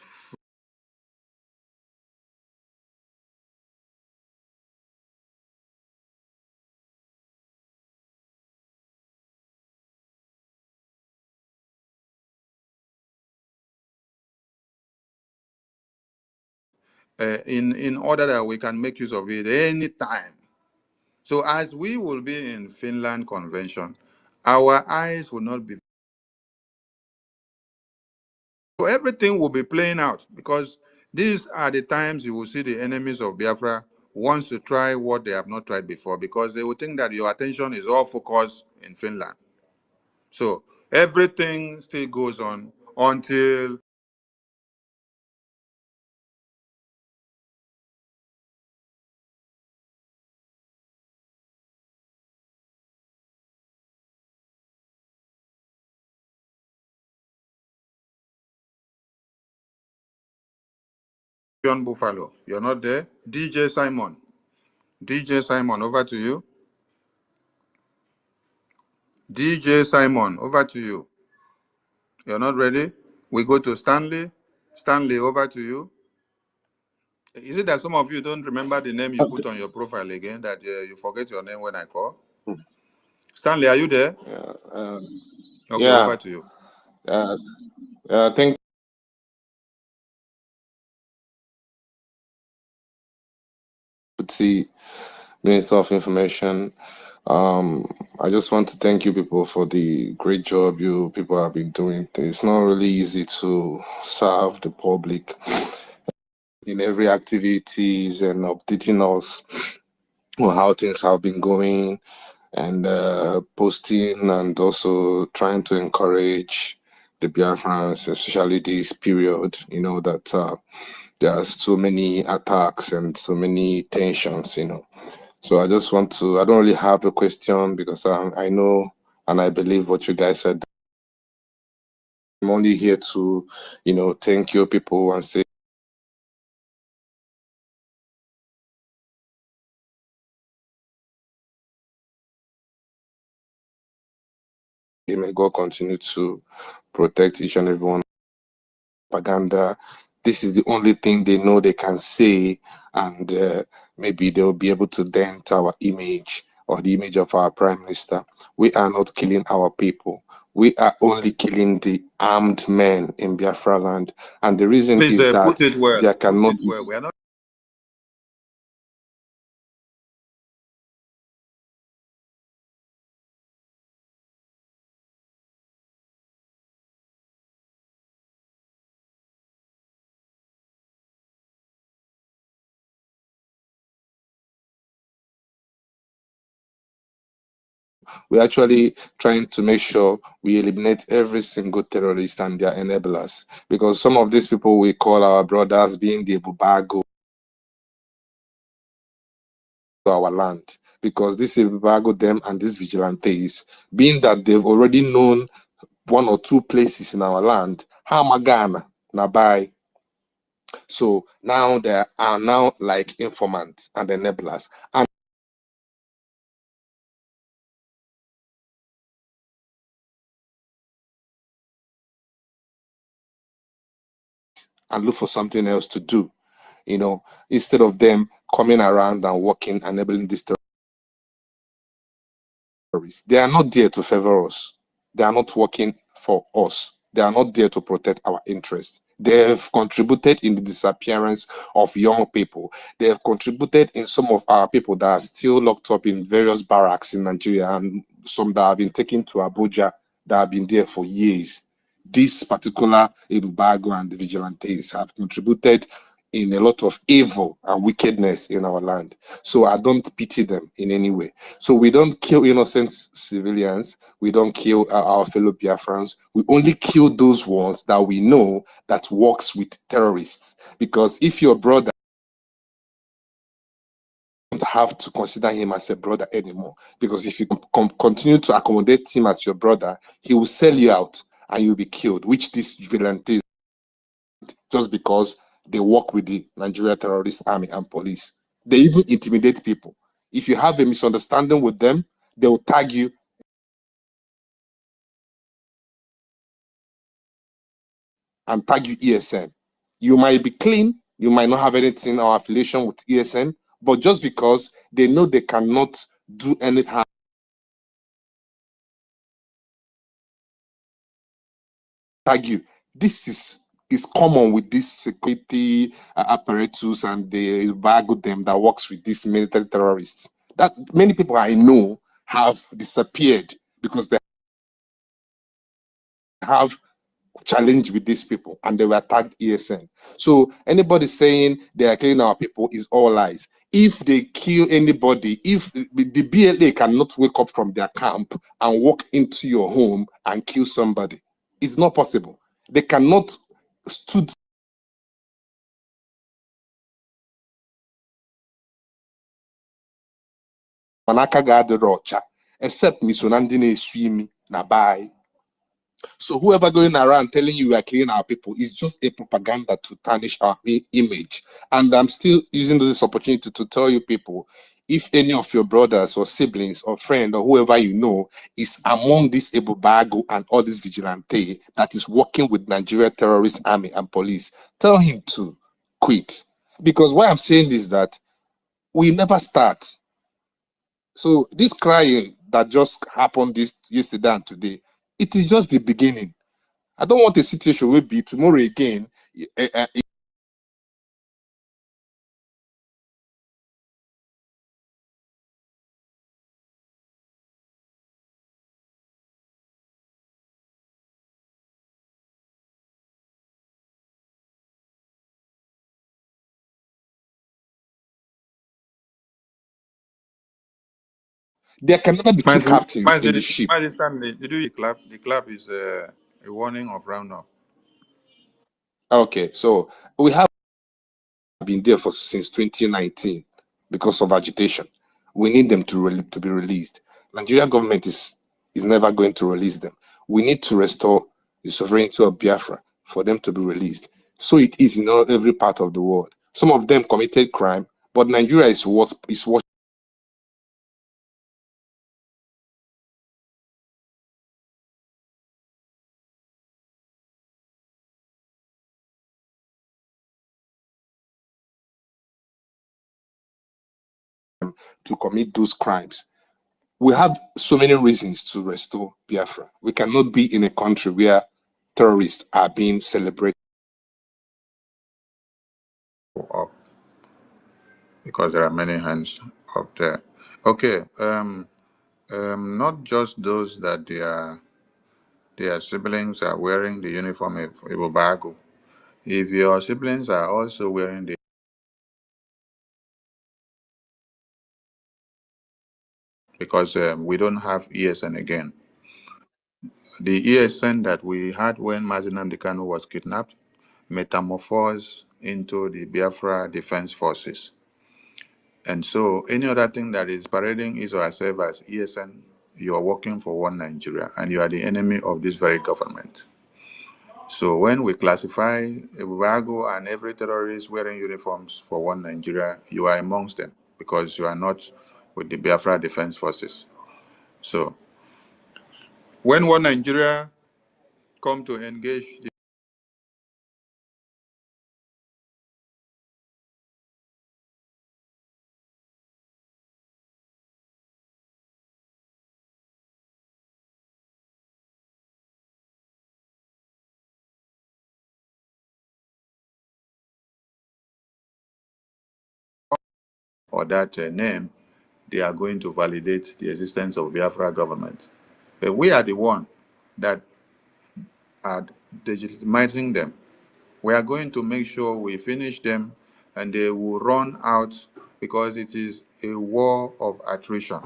in order that we can make use of it anytime. So as we will be in Finland convention, our eyes will not be. So everything will be playing out because these are the times you will see the enemies of Biafra wants to try what they have not tried before because they will think that your attention is all focused in Finland. So everything still goes on until John Buffalo. You're not there? DJ Simon. DJ Simon, over to you. DJ Simon, over to you. You're not ready? We go to Stanley. Stanley, over to you. Is it that some of you don't remember the name you put on your profile again, that you forget your name when I call? Stanley, are you there? Yeah. Okay, Yeah. over to you. Thank you, Minister of Information. I just want to thank you people for the great job you people have been doing. It's not really easy to serve the public in every activities and updating us on how things have been going and posting and also trying to encourage the Biafrans, especially this period, that there are so many attacks and so many tensions, So I just want to, I don't really have a question because I know and I believe what you guys said. I'm only here to, thank you people and say, may God continue to protect each and every one. Propaganda. This is the only thing they know they can say, and maybe they'll be able to dent our image or the image of our prime minister. We are not killing our people. We are only killing the armed men in Biafra land. And the reason Please is put that it well. there cannot Put it well. We are not. we're actually trying to make sure we eliminate every single terrorist and their enablers, because some of these people we call our brothers being the Bubago to our land, because this Bubago them and these vigilantes, being that they've already known one or two places in our land, Hamagana, Nabai. So now they are now like informants and enablers. And look for something else to do, instead of them coming around and working, enabling these terrorists. They are not there to favor us. They are not working for us. They are not there to protect our interests. They have contributed in the disappearance of young people. They have contributed in some of our people that are still locked up in various barracks in Nigeria, and some that have been taken to Abuja that have been there for years. This particular Ebubago and the vigilantes have contributed in a lot of evil and wickedness in our land. So I don't pity them in any way. So we don't kill innocent civilians. We don't kill our fellow Biafrans. We only kill those ones that we know that works with terrorists. Because if your brother, you don't have to consider him as a brother anymore. Because if you continue to accommodate him as your brother, he will sell you out and you'll be killed, which these vigilantes, just because they work with the Nigeria terrorist army and police. They even intimidate people. If you have a misunderstanding with them, they will tag you and tag you ESN. You might be clean, you might not have anything or affiliation with ESN, but just because they know they cannot do any harm, tag you. This is common with this security apparatus and the embargo them that works with these military terrorists. That many people I know have disappeared because they have challenge with these people and they were tagged ESN. So anybody saying they are killing our people is all lies. If they kill anybody, if the BLA cannot wake up from their camp and walk into your home and kill somebody, it's not possible. They cannot stood manaka ga rocha except misonandi na eswimi na bai. So whoever going around telling you we are killing our people is just a propaganda to tarnish our image. And I'm still using this opportunity to tell you people, if any of your brothers or siblings or friend or whoever you know is among this Ebubago and all this vigilante that is working with Nigeria terrorist army and police, tell him to quit. Because why I'm saying is that we never start. So this crying that just happened this yesterday and today, it is just the beginning. I don't want a situation where be tomorrow again. There can never be two captains in the ship. This time they do the clap. The clap is a warning of roundup. Okay, so we have been there for since 2019 because of agitation. We need them to be released. Nigeria government is never going to release them. We need to restore the sovereignty of Biafra for them to be released. So it is in every part of the world. Some of them committed crime, but Nigeria is what to commit those crimes. We have so many reasons to restore Biafra. We cannot be in a country where terrorists are being celebrated. Up because there are many hands up there. Okay. Not just those that their siblings are wearing the uniform of Ibobago. If your siblings are also wearing the because we don't have ESN again. The ESN that we had when Mazinam Kanu was kidnapped metamorphosed into the Biafra Defense Forces. And so any other thing that is parading is or herself as ESN, you are working for one Nigeria and you are the enemy of this very government. So when we classify Ebubago and every terrorist wearing uniforms for one Nigeria, you are amongst them because you are not with the Biafra Defense Forces. So when one Nigeria come to engage the or that name, they are going to validate the existence of Biafra government. But we are the one that are legitimizing them. We are going to make sure we finish them and they will run out because it is a war of attrition.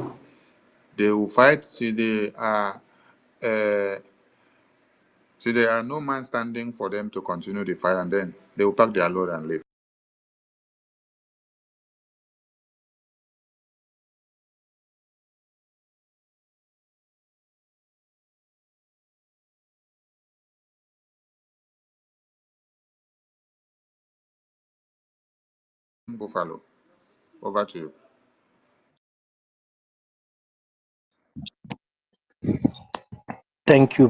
They will fight till they are till there are no man standing for them to continue the fight, and then they will pack their load and leave. Buffalo, over to you. Thank you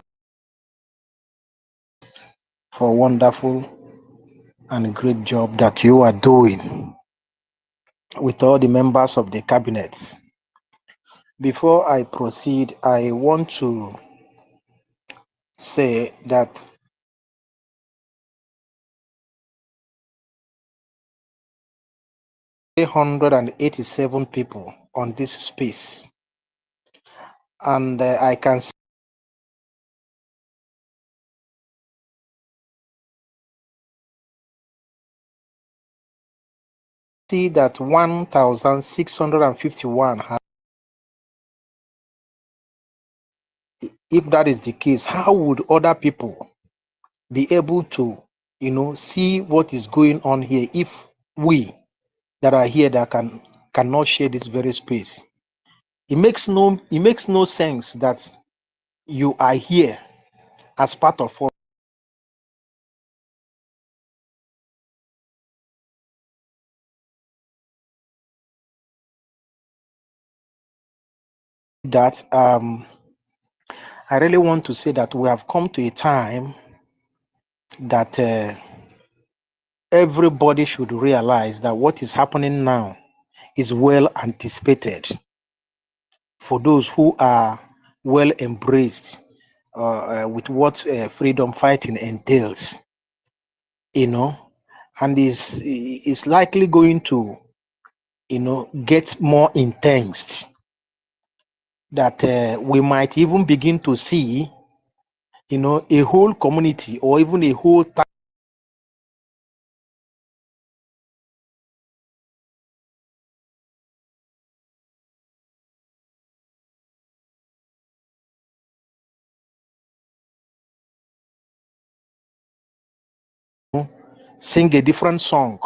for a wonderful and great job that you are doing with all the members of the cabinet. Before I proceed, I want to say that 387 people on this space, and I can see that 1,651 have. If that is the case, how would other people be able to, see what is going on here if we that are here that cannot share this very space? It makes no sense that you are here as part of us. That I really want to say that we have come to a time that everybody should realize that what is happening now is well anticipated for those who are well embraced with what freedom fighting entails, and is likely going to, get more intense. That we might even begin to see, a whole community or even a whole town sing a different song,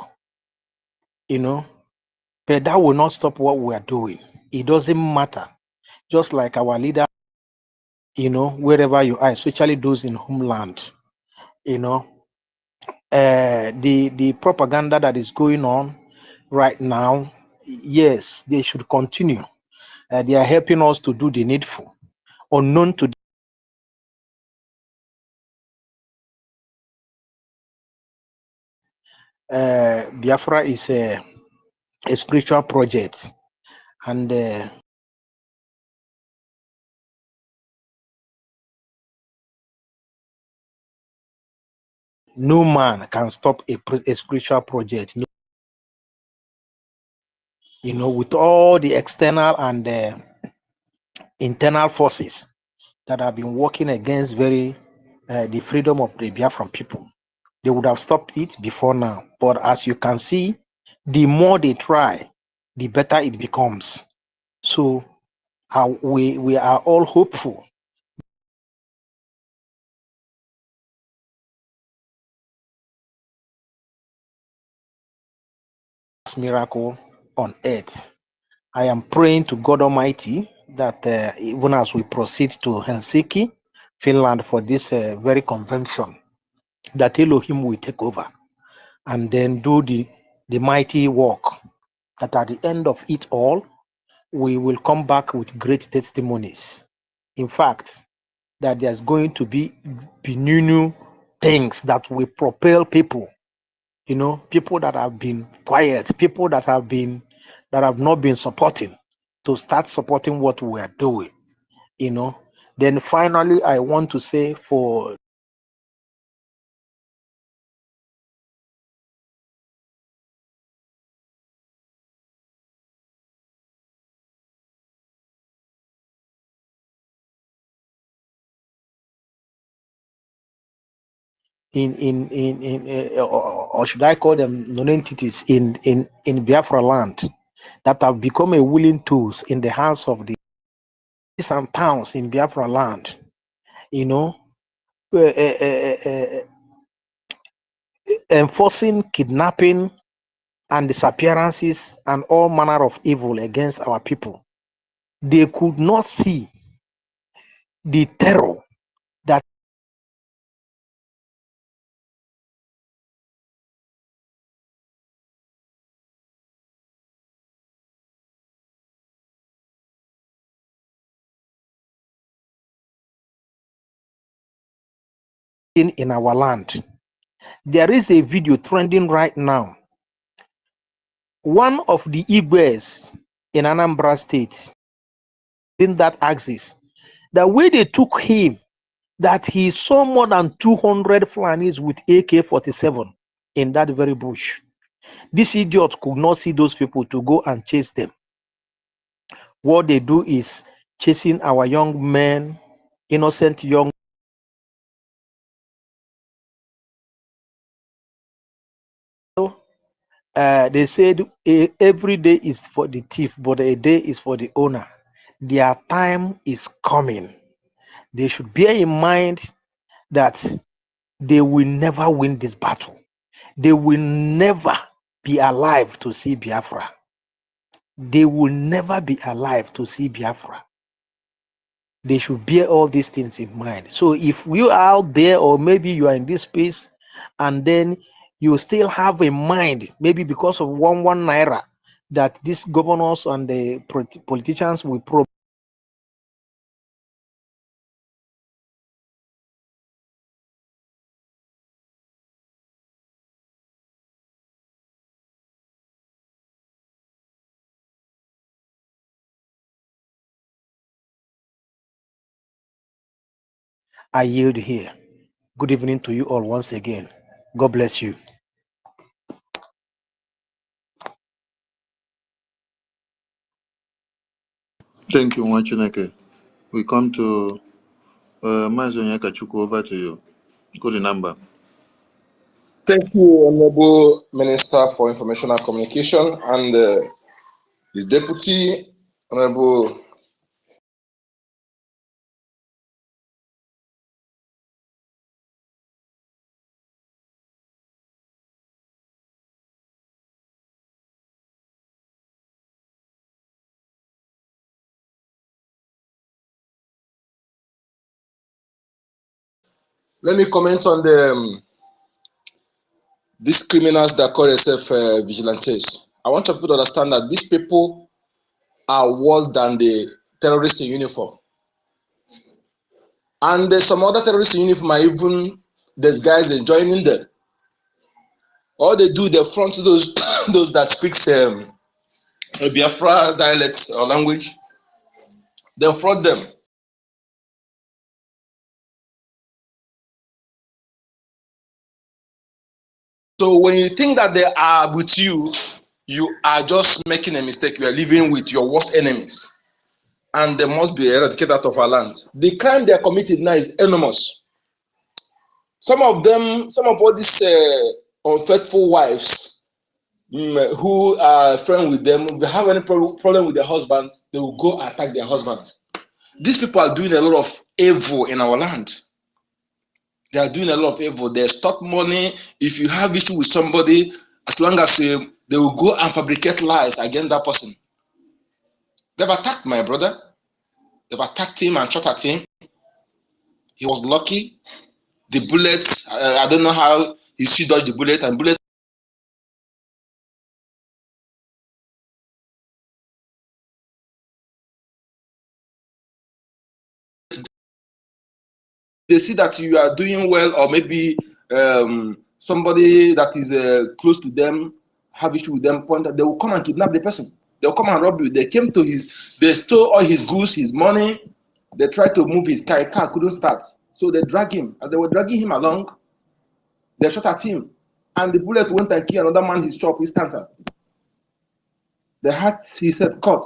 but that will not stop what we are doing. It doesn't matter. Just like our leader, wherever you are, especially those in homeland, the propaganda that is going on right now, yes, they should continue. They are helping us to do the needful. Unknown to Biafra is a spiritual project, and no man can stop a spiritual project. No, with all the external and internal forces that have been working against the freedom of the Biafran people, they would have stopped it before now. But as you can see, the more they try, the better it becomes. So we are all hopeful. Miracle on earth. I am praying to God Almighty that even as we proceed to Helsinki, Finland, for this very convention, that Elohim will take over and then do the mighty work, that at the end of it all, we will come back with great testimonies. In fact, that there's going to be new things that will propel people, people that have been quiet, people that have not been supporting, to start supporting what we are doing. Then finally, I want to say, for or should I call them non-entities in Biafra land, that have become a willing tools in the hands of the cities and towns in Biafra land, enforcing kidnapping and disappearances and all manner of evil against our people. They could not see the terror that in our land. There is a video trending right now. One of the Igbes in Anambra State, in that axis, the way they took him, that he saw more than 200 Fulanis with AK-47 in that very bush. This idiot could not see those people to go and chase them. What they do is chasing our young men, innocent young. They said every day is for the thief, but a day is for the owner. Their time is coming. They should bear in mind that they will never win this battle. They will never be alive to see Biafra. They will never be alive to see Biafra. They should bear all these things in mind. So if you are out there, or maybe you are in this space, and then you still have a mind, maybe because of one naira, that these governors and the politicians will probe. I yield here. Good evening to you all once again. God bless you. Thank you, Mwachineke. We come to Mazen Yakachuku, over to you. Go the number. Thank you, Honorable Minister for Information and Communication, and his deputy, Honorable. Let me comment on these criminals that call themselves vigilantes. I want people to understand that these people are worse than the terrorists in uniform. And there's some other terrorists in uniform are even, there's guys joining them. All they do, they front those those that speaks Biafra dialects or language. They front them. So when you think that they are with you, you are just making a mistake. You are living with your worst enemies. And they must be eradicated out of our lands. The crime they are committing now is enormous. Some of them, some of all these unfaithful wives, who are friends with them, if they have any problem with their husbands, they will go attack their husbands. These people are doing a lot of evil in our land. They are doing a lot of evil. They stop money. If you have issue with somebody, as long as they will go and fabricate lies against that person. They've attacked my brother. They've attacked him and shot at him. He was lucky. The bullets, I don't know how she dodged the bullet, and bullet. They see that you are doing well, or maybe somebody that is close to them have issue with them, point that they will come and kidnap the person. They'll come and rob you. They came to they stole all his goods, his money. They tried to move his car. Car couldn't start. So they dragged him. As they were dragging him along, they shot at him. And the bullet went and killed another man, his shop, his counter. They had, he said, cut.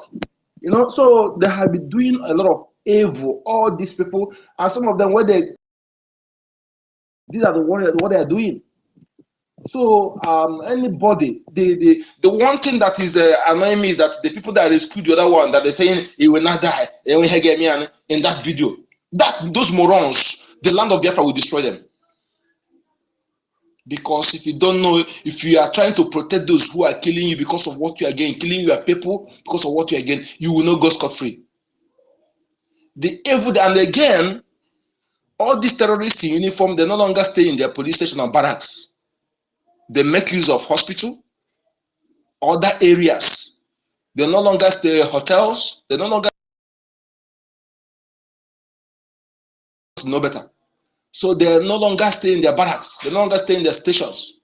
You know, so they have been doing a lot of evil, all these people. And some of them, these are what they are doing. So anybody, the one thing that is annoying me is that the people that rescued the other one, that they're saying he will not die, in that video, those morons, the land of Biafra will destroy them. Because if you don't know, if you are trying to protect those who are killing you because of what you are getting, killing your people because of what you are getting, you will not go scot-free. The evil, and again, all these terrorists in uniform, they no longer stay in their police station or barracks. They make use of hospital, other areas. They no longer stay in hotels. They no longer know better. So they no longer stay in their barracks. They no longer stay in their stations.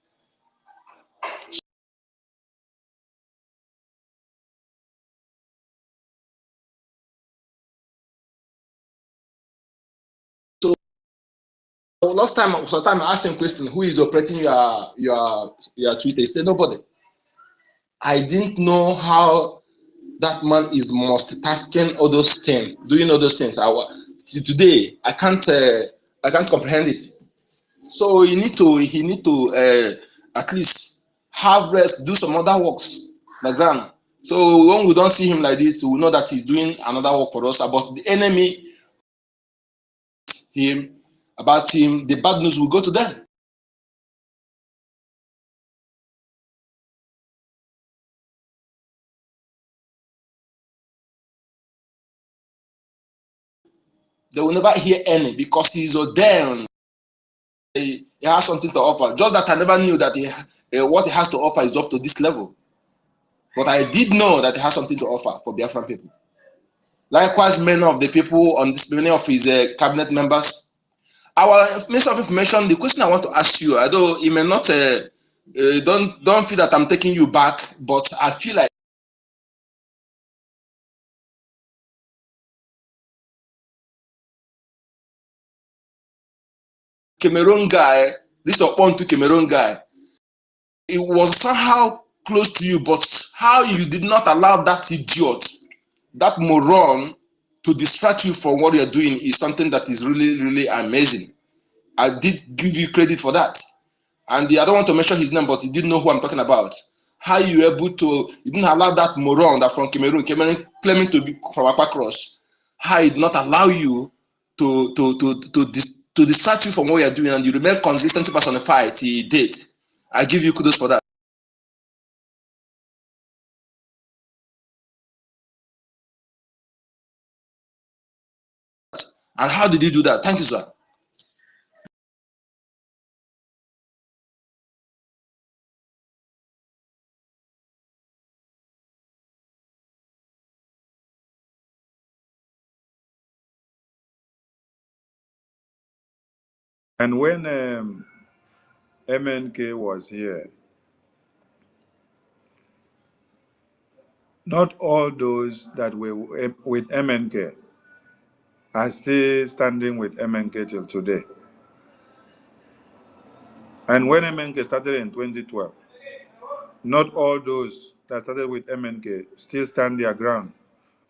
So last time, sometime I asked him question, who is operating your Twitter? He said nobody. I didn't know how that man is multitasking all those things, doing all those things. Today I can't comprehend it. So he need to at least have rest, do some other works background. So when we don't see him like this, we know that he's doing another work for us. About the enemy, about him, the bad news will go to them. They will never hear any because he's ordained. He has something to offer. Just that I never knew that what he has to offer is up to this level. But I did know that he has something to offer for Biafran people. Likewise, many of the people on this, many of his cabinet members. Our Minister of Information, the question I want to ask you, although it may not, don't feel that I'm taking you back, but I feel like Cameroon guy, this Opontu Cameroon guy, it was somehow close to you, but how you did not allow that idiot, that moron, to distract you from what you're doing is something that is really, really amazing. I did give you credit for that. And I don't want to mention his name, but he didn't know who I'm talking about. How you were able to, you didn't allow that moron that from Cameroon claiming to be from Upper Cross, how he did not allow you to distract you from what you're doing, and you remain consistent personified. He did. I give you kudos for that. And how did you do that? Thank you, sir. And when MNK was here, not all those that were with MNK are still standing with MNK till today. And when MNK started in 2012, not all those that started with MNK still stand their ground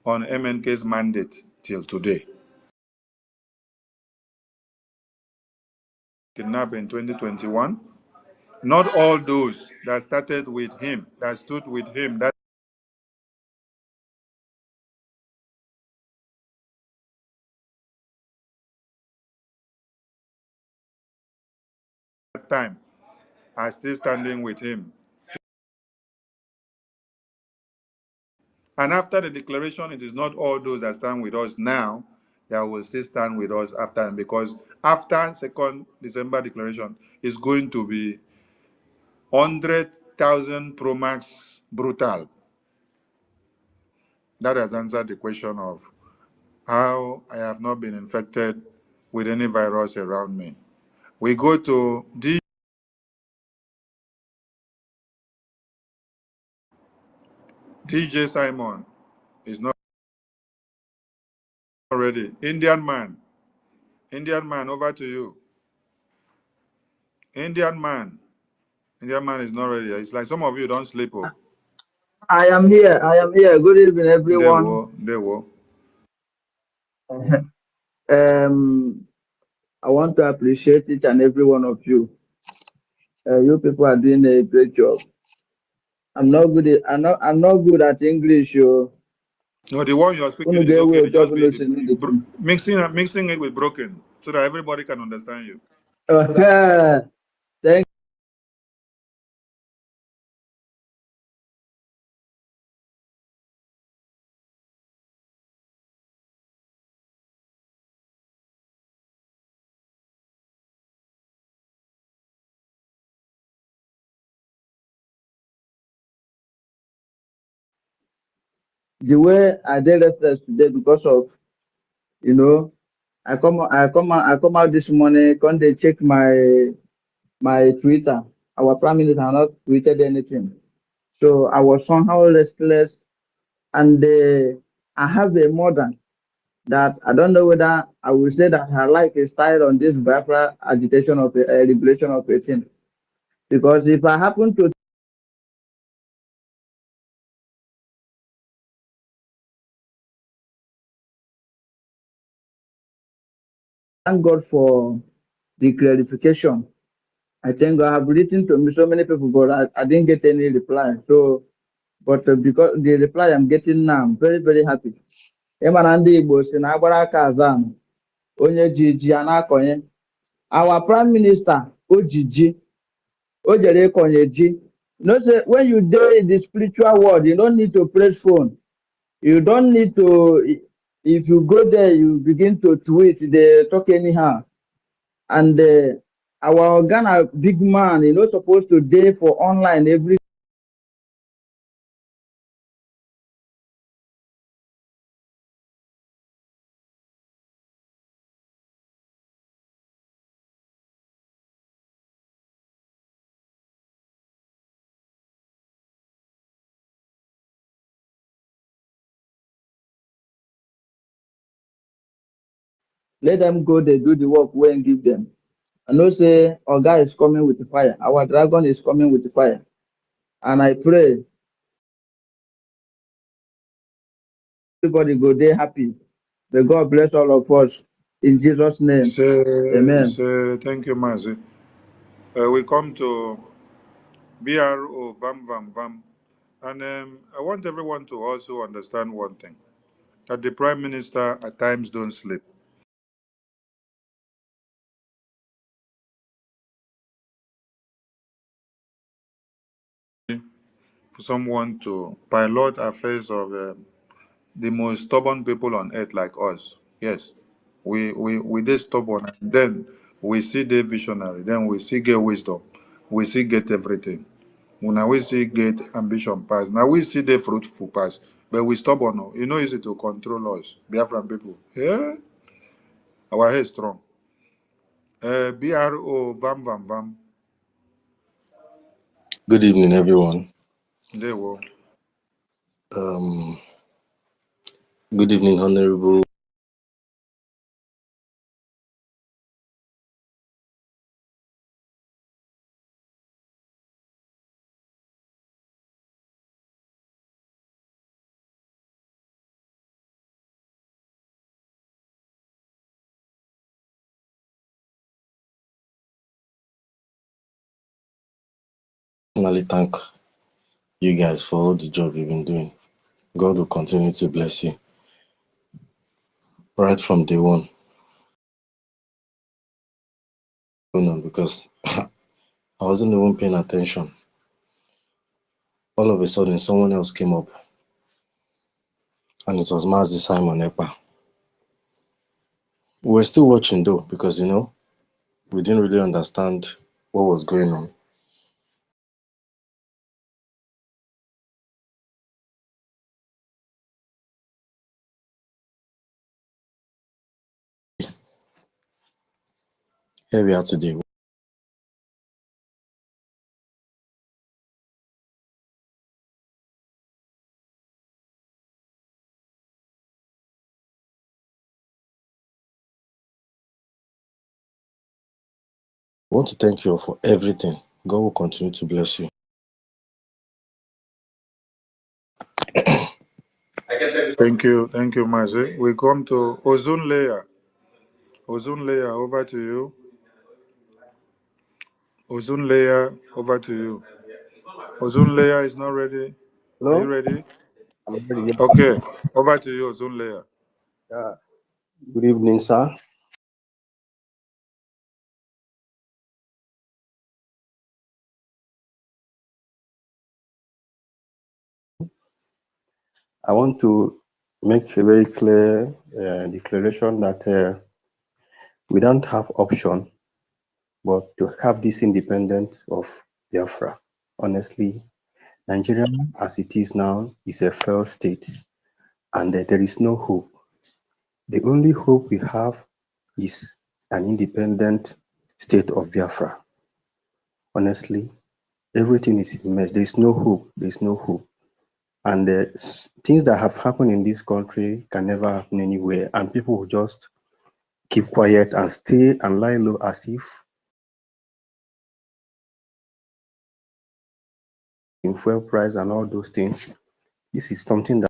on MNK's mandate till today. Kidnapped in 2021, Not all those that started with him, that stood with him that time are still standing with him. And after the declaration, it is not all those that stand with us now that will still stand with us after, because after 2nd December declaration is going to be 100,000 Pro Max brutal. That has answered the question of how I have not been infected with any virus around me. We go to DJ Simon is not ready. Indian man, over to you. Indian man is not ready. It's like some of you don't sleep. Oh, I am here. I am here. Good evening, they everyone. will, they will. um, I want to appreciate each and every one of you. You people are doing a great job. I'm not good at English. You. No, the one you are speaking Unu is okay. ga-ewe They otu just ọbụla be o si n'ụlọ unu. mixing it with broken so that everybody can understand you. Thank the way I did restless today because of you know I come out this morning. Come they check my Twitter. Our prime minister has not tweeted anything. So I was somehow restless, and I have a mother that I don't know whether I will say that her life is tied on this Biafra agitation of liberation of 18. Because if I happen to thank God for the clarification, I think I have written to so many people, but I didn't get any reply. So, but because the reply I'm getting now, I'm very, very happy. Ịma na ndị Igbo si na agbara aka aza anụ, onye ji ji a na-akọnye. Our prime minister, Ojiji, o jere ịkọnye ji. You know, say when you dey in the spiritual world, you don't need to press phone. You don't need to. If you go there, you begin to tweet. They talk anyhow. And our Ghana big man, you know, supposed to day for online every. Let them go. They do the work. When give them. I know say our guy is coming with the fire. Our dragon is coming with the fire. And I pray everybody go there happy. May God bless all of us in Jesus' name. Amen. Thank you, Mazi. We come to BRO Vam Vam Vam. And I want everyone to also understand one thing, that the Prime Minister at times don't sleep. For someone to pilot affairs of the most stubborn people on earth like us. Yes, we did stubborn, and then we see the visionary, then we see get wisdom, we see get everything. Now we see get ambition pass. Now we see the fruitful pass, but we stubborn. No, you know, easy to control us, Biafran people. Yeah, our head strong. BRO Vam Vam Vam. Good evening, everyone. They will. Um, good evening, Honorable. personally thank you guys for all the job you've been doing. God will continue to bless you right from day one. Because I wasn't even paying attention. All of a sudden, someone else came up, and it was Mazi Simon Ekpa. We were still watching though, because we didn't really understand what was going on. Here we are today. I want to thank you all for everything. God will continue to bless you. Thank you, Mazi. We come to Ozun Layer. Ozun Layer, over to you. Ozun Layer, over to you. Ozun Layer is not ready. Are you Hello? ready? I'm ready. Okay, over to you, Ozun Layer. Yeah. Good evening, sir. I want to make a very clear declaration that we don't have option but to have this independence of Biafra. Honestly, Nigeria, as it is now, is a failed state, and there is no hope. The only hope we have is an independent state of Biafra. Honestly, everything is a mess. There is no hope. There is no hope. And things that have happened in this country can never happen anywhere, and people will just keep quiet and stay and lie low as if in fuel price and all those things. This is something that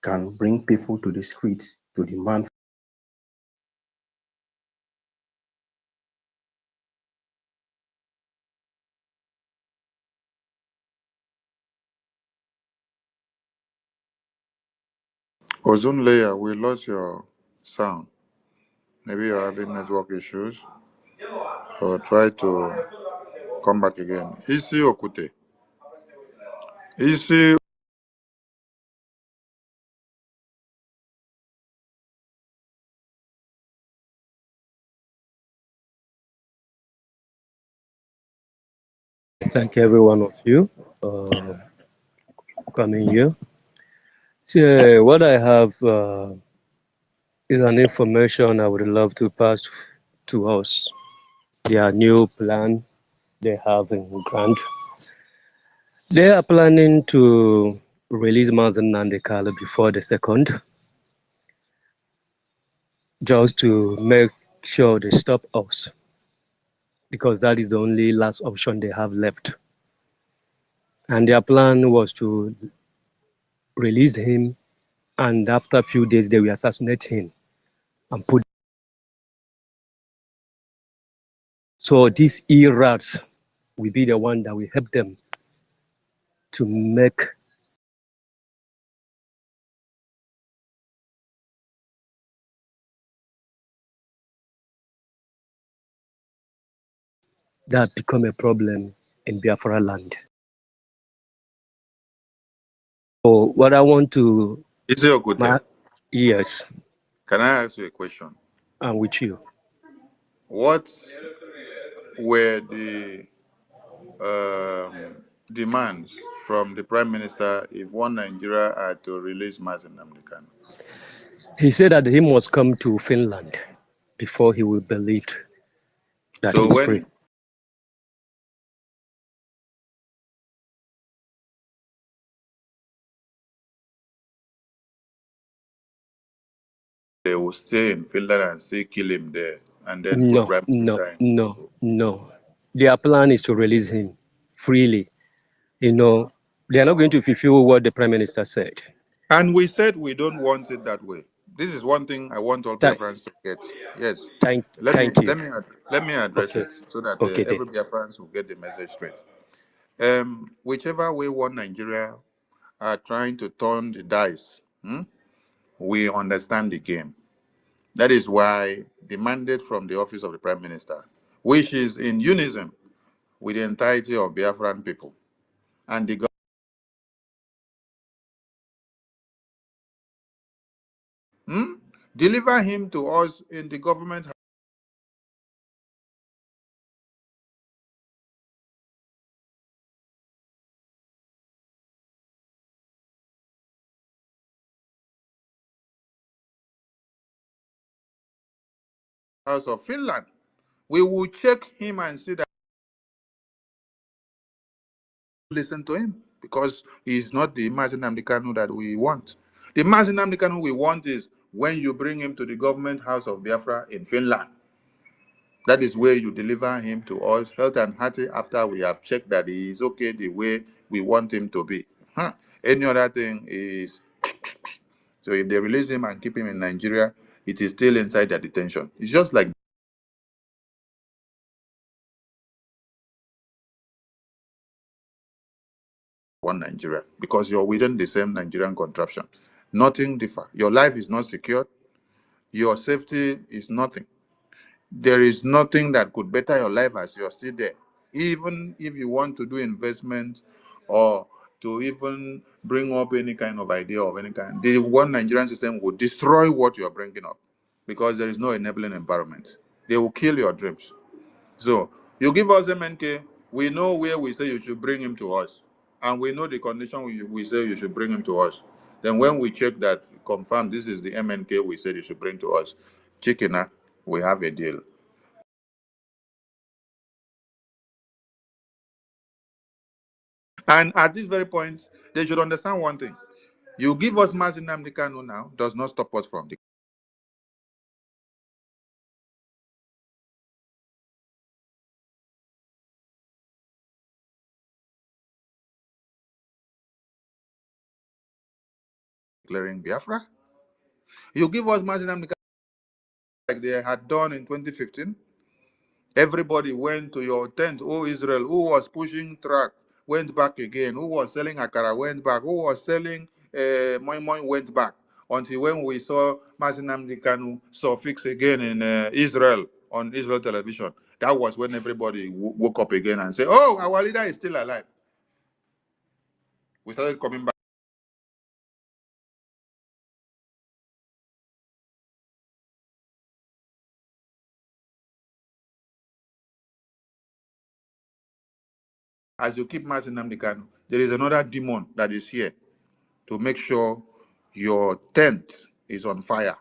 can bring people to the streets to demand. Ozun Layer, we lost your sound. Maybe you're having network issues, or try to come back again. Isi Okute. Isi. Thank every one of you coming here. So, what I have is an information I would love to pass to us. Their new plan they have in Grand. They are planning to release Mazen Nandekala before the 2nd, just to make sure they stop us, because that is the only last option they have left. And their plan was to release him, and after a few days they will assassinate him and put. So these E-rats will be the one that will help them to make that become a problem in Biafra land. So what I want to, Isi Okute. yes, Can I ask you a question? I'm with you. What were the demands from the Prime Minister if one Nigeria had to release Mazen Namdekan? He said that he must come to Finland before he will believe that So he's free. when they will stay in Finland and still kill him there and then put No, Prime no, Minister in? no, no. Their plan is to release him freely. You know, They are not going to fulfill what the Prime Minister said. And we said we don't want it that way. This is one thing I want all Thank, Biafrans to get. Yes. thank, Let me thank you. let me let me address Okay, it so that okay then. every Biafrans will get the message straight. Whichever way one Nigeria are trying to turn the dice, we understand the game. That is why the mandate from the office of the Prime Minister, which is in unison with the entirety of Biafran people, and the deliver him to us in the government house of Finland. We will check him and see that listen to him because he's not the Mazin Amdekanu that we want. The Mazin Amdekanu we want is when you bring him to the government house of Biafra in Finland. That is where you deliver him to us, health and hearty, after we have checked that he is okay the way we want him to be. Any other thing is so if they release him and keep him in Nigeria, it is still inside the detention. It's just like one Nigeria because you're within the same Nigerian contraption. Nothing differ. Your life is not secured. Your safety is nothing. There is nothing that could better your life as you're still there. Even if you want to do investment or to even bring up any kind of idea of any kind, the one Nigerian system will destroy what you're bringing up because there is no enabling environment. They will kill your dreams. So you give us MNK, we know where we say you should bring him to us, and we know the condition we say you should bring him to us. Then when we check that, confirm this is the MNK we said you should bring to us, Chikina, we have a deal. And at this very point, they should understand one thing. You give us Mazin Nnamdi Kanu now, does not stop us from declaring Biafra. You give us Mazin Nnamdi Kanu like they had done in 2015. Everybody went to your tent, oh Israel, who was pushing truck, went back again, who was selling akara, went back, who was selling moi moi, went back. Until when we saw Mazin Nnamdi Kanu suffix again in Israel, on Israel television, that was when everybody woke up again and said, oh, our leader is still alive. We started coming back. As you keep Mazin Nnamdi Kanu, there is another demon that is here to make sure your tent is on fire.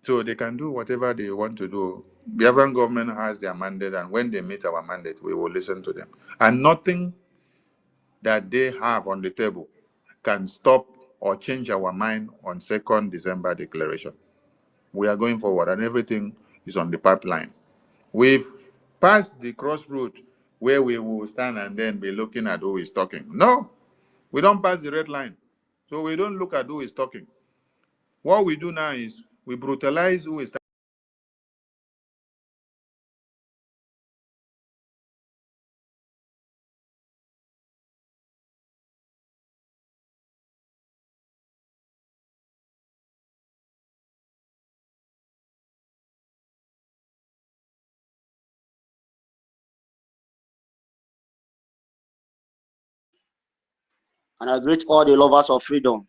So they can do whatever they want to do. The Biafran government has their mandate, and when they meet our mandate, we will listen to them. And nothing that they have on the table can stop or change our mind on 2nd December declaration. We are going forward, and everything is on the pipeline. We've passed the crossroad where we will stand and then be looking at who is talking. No, we don't pass the red line. So we don't look at who is talking. What we do now is we brutalize who is and I greet all the lovers of freedom.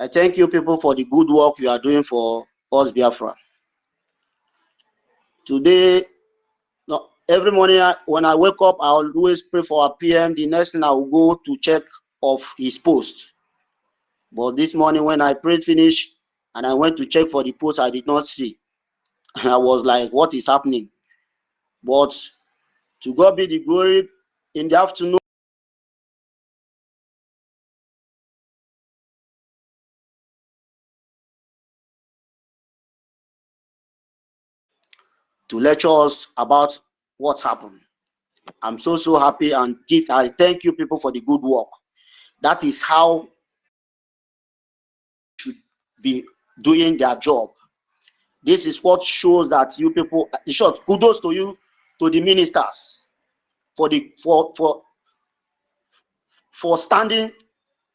I thank you people for the good work you are doing for us, Biafra. Today, no, every morning when I wake up, I always pray for our PM. The next thing I will go to check of his post. But this morning when I prayed finish and I went to check for the post, I did not see. I was like, what is happening? But to God be the glory. In the afternoon, to lecture us about what happened. I'm so happy, and I thank you people for the good work. That is how should be doing their job. This is what shows that you people, in short, kudos to you, to the ministers for standing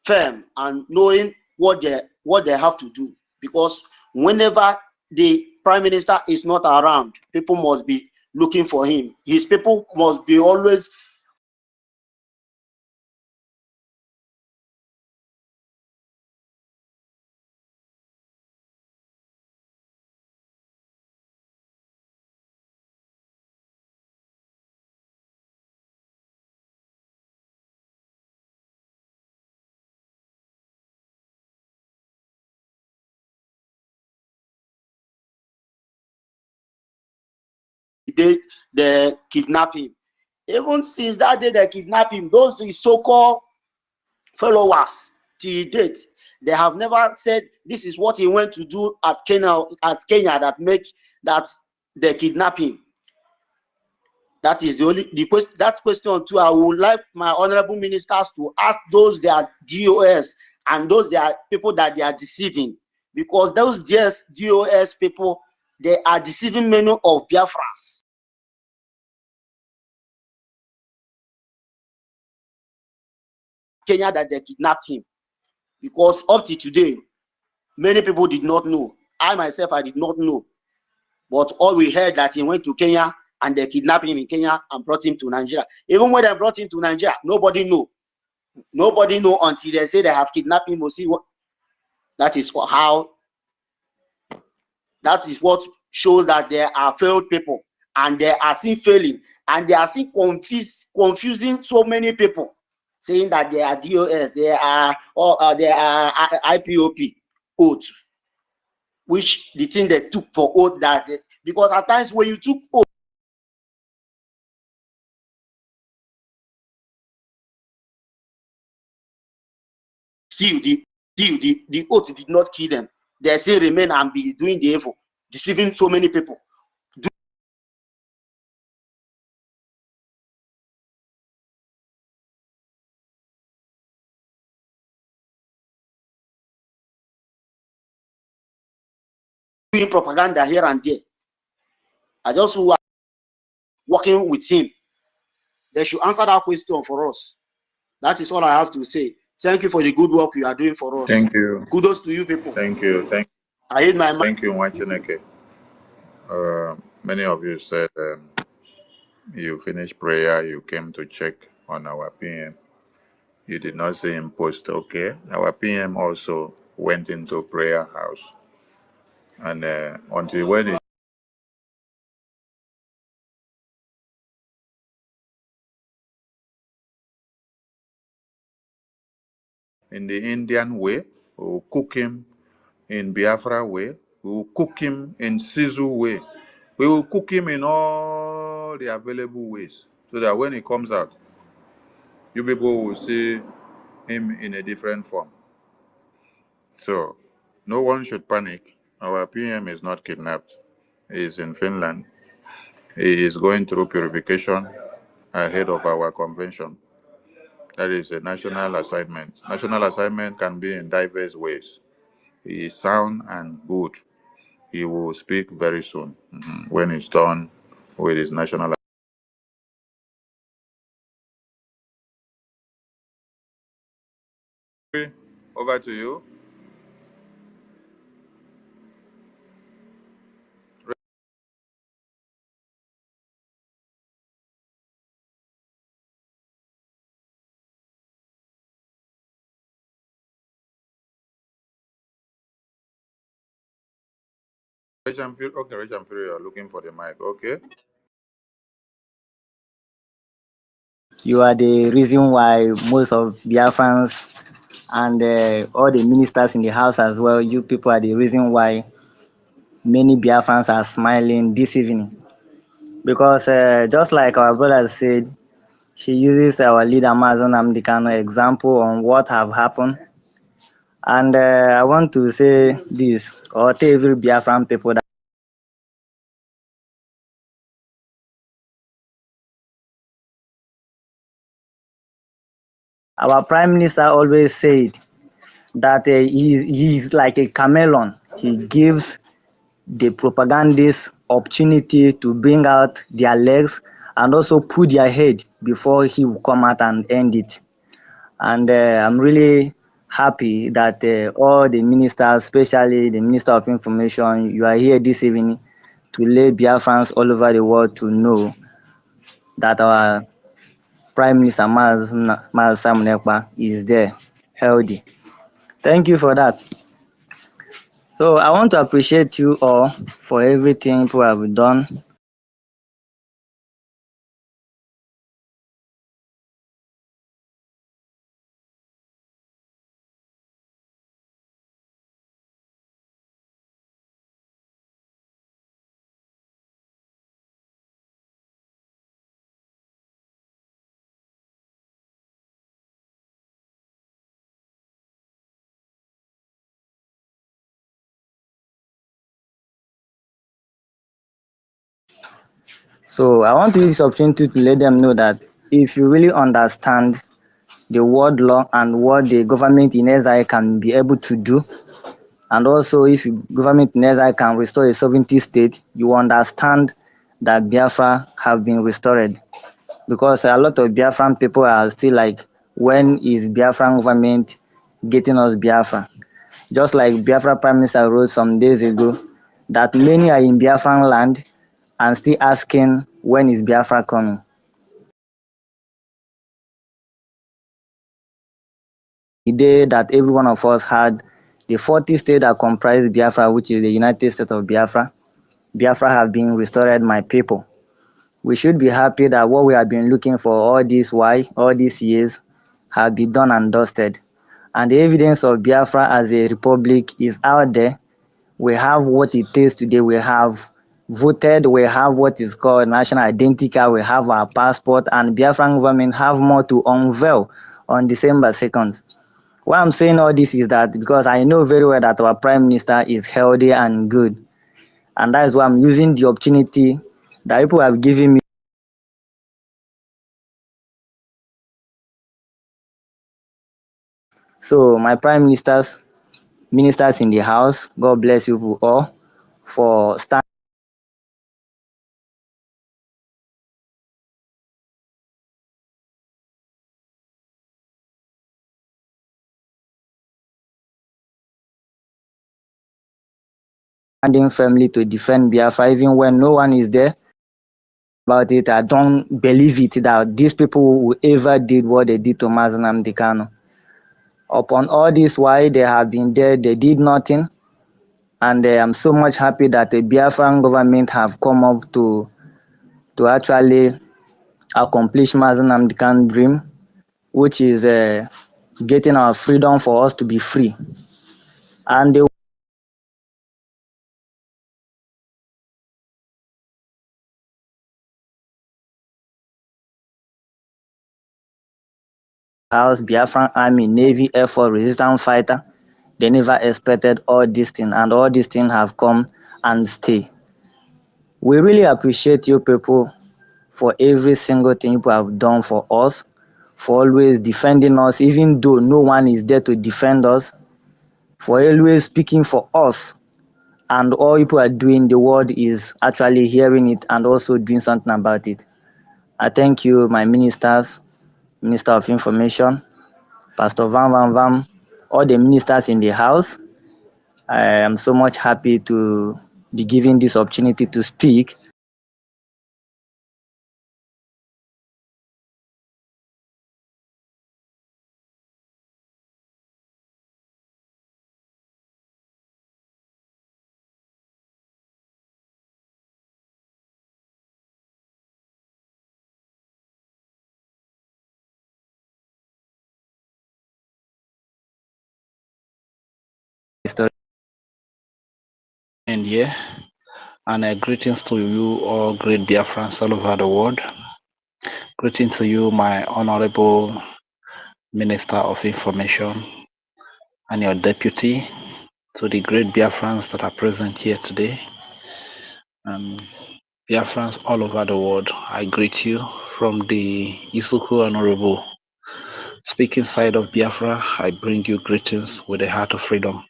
firm and knowing what they have to do. Because whenever the prime minister is not around, people must be looking for him. His people must be always they kidnap him. Even since that day they kidnap him, those so-called followers till date, they have never said this is what he went to do at Kenya that they kidnap him. That is that question too. I would like my honorable ministers to ask those their DOS and those their people that they are deceiving, because those DOS people, they are deceiving many of Biafrans. Kenya that they kidnapped him, because up to today, many people did not know. I myself, I did not know, but all we heard that he went to Kenya and they kidnapped him in Kenya and brought him to Nigeria. Even when they brought him to Nigeria, nobody knew. Nobody know until they say they have kidnapped him. See what that is how. That is what shows that they are failed people, and they are still failing, and they are still confusing so many people, saying that they are DOS, they are IPOP oath, which the thing they took for oath that because at times when you took oath, still the oath did not kill them. They still remain and be doing the evil, deceiving so many people. Doing propaganda here and there. I just working with him. They should answer that question for us. That is all I have to say. Thank you for the good work you are doing for us. Thank you. Kudos to you people. Thank you. I hate my mind. Thank you, Wachineke. Many of you said you finished prayer, you came to check on our PM. You did not see him post, okay? Our PM also went into prayer house. And until when he in the Indian way, we will cook him in Biafra way, we will cook him in Sizu way. We will cook him in all the available ways so that when he comes out, you people will see him in a different form. So no one should panic. Our PM is not kidnapped. He is in Finland. He is going through purification ahead of our convention. That is a national assignment. National assignment can be in diverse ways. He is sound and good. He will speak very soon when he's done with his national. Over to you. Okay, Rich and Fury, you're looking for the mic. Okay. You are the reason why most of Biafrans and all the ministers in the house as well, you people are the reason why many Biafrans are smiling this evening. Because just like our brother said, she uses our leader Mazen Amdekano example on what have happened. And I want to say this, or tell every Biafran people that Our Prime Minister always said that he's like a chameleon. He gives the propagandists opportunity to bring out their legs and also put their head before he will come out and end it. And I'm really happy that all the ministers, especially the Minister of Information, you are here this evening to let Biafrans all over the world to know that our Prime Minister Maz Simon Ekpa is there, healthy. Thank you for that. So I want to appreciate you all for everything you have done. So I want to use this opportunity to let them know that if you really understand the word law and what the government in exile can be able to do, and also if government in exile can restore a sovereignty state, you understand that Biafra have been restored. Because a lot of Biafran people are still like, when is Biafran government getting us Biafra? Just like Biafra Prime Minister wrote some days ago, that many are in Biafran land and still asking when is Biafra coming. The day that every one of us had the 40 states that comprise Biafra, which is the United States of Biafra, Biafra have been restored, my people. We should be happy that what we have been looking for all these years have been done and dusted. And the evidence of Biafra as a republic is out there. We have what it takes today. We have voted. We have what is called national identity card. We have our passport, and Biafran government have more to unveil on December 2nd. Why I'm saying all this is that because I know very well that our Prime Minister is healthy and good. And that is why I'm using the opportunity that people have given me. So my ministers in the house, God bless you all for standing firmly to defend Biafra even when no one is there about it. I don't believe it that these people will ever did what they did to Mazi Nnamdi Kanu. Upon all this, why they have been there, they did nothing. And I'm so much happy that the Biafran government have come up to actually accomplish Mazi Nnamdi Kanu's dream, which is getting our freedom for us to be free. And the house, Biafran army, navy, air force, resistance fighter, they never expected all these things, and all these things have come and stay. We really appreciate you people for every single thing you have done for us, for always defending us, even though no one is there to defend us, for always speaking for us. And all people are doing, the world is actually hearing it and also doing something about it. I thank you, my ministers, Minister of Information, Pastor Van Van Van, all the ministers in the house. I am so much happy to be given this opportunity to speak. And yeah, and greetings to you all great Biafrans all over the world. Greetings to you, my honorable Minister of Information and your deputy, to the great Biafrans that are present here today. Biafrans all over the world, I greet you from the Isuku Honorable Speaking side of Biafra, I bring you greetings with a heart of freedom.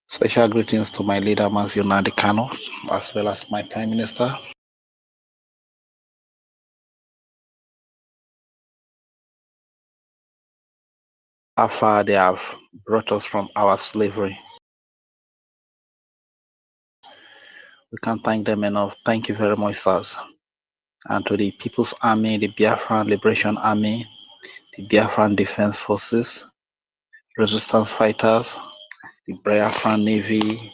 Special greetings to my leader, Mazio Nnamdi Kanu, as well as my Prime Minister. How far they have brought us from our slavery. We can't thank them enough. Thank you very much, sirs. And to the People's Army, the Biafran Liberation Army, the Biafran Defense Forces, resistance fighters, the Biafran Navy,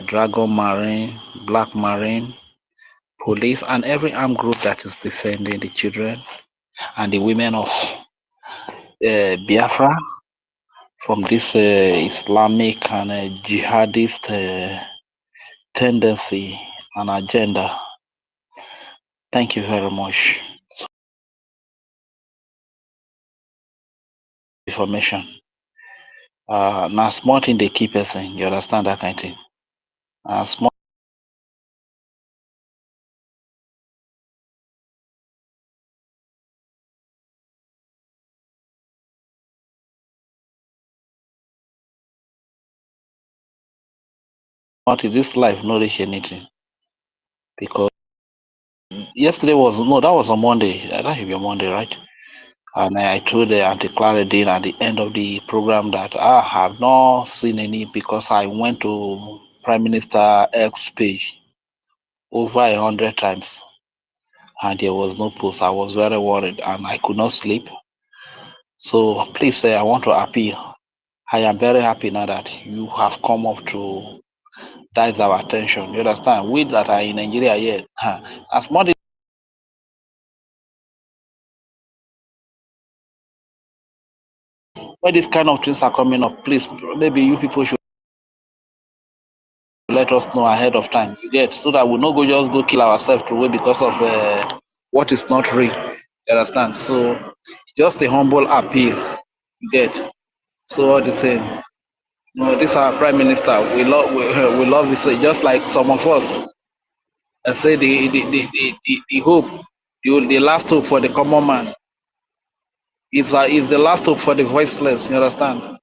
Dragon Marine, Black Marine, police, and every armed group that is defending the children and the women of Biafra from this Islamic and jihadist tendency and agenda. Thank you very much. Information. Now, small thing they keep person. You understand that kind of thing. Small. This life not reach anything because yesterday was no, that was on Monday. That should be on Monday, right? And I told the Auntie Claudine at the end of the program that I have not seen any because I went to Prime Minister X page over 100 times and there was no post. I was very worried and I could not sleep. So please, I want to appeal. I am very happy now that you have come up to direct our attention. You understand? We that are in Nigeria here, as much when these kind of things are coming up, please, maybe you people should let us know ahead of time. You get so that we not go just go kill ourselves away because of what is not real. You understand? So just a humble appeal. You get so all the same. No, this our prime minister. We love this. Just like some of us. I say the hope, the last hope for the common man is the last hope for the voiceless. You understand?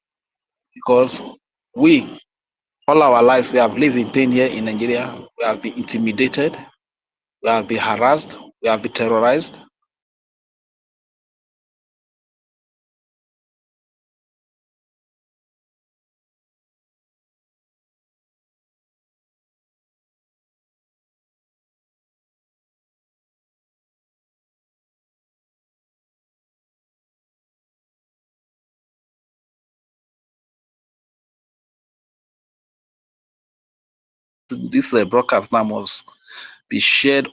Because we all our lives we have lived in pain here in Nigeria. We have been intimidated. We have been harassed. We have been terrorized. This broadcast now must be shared.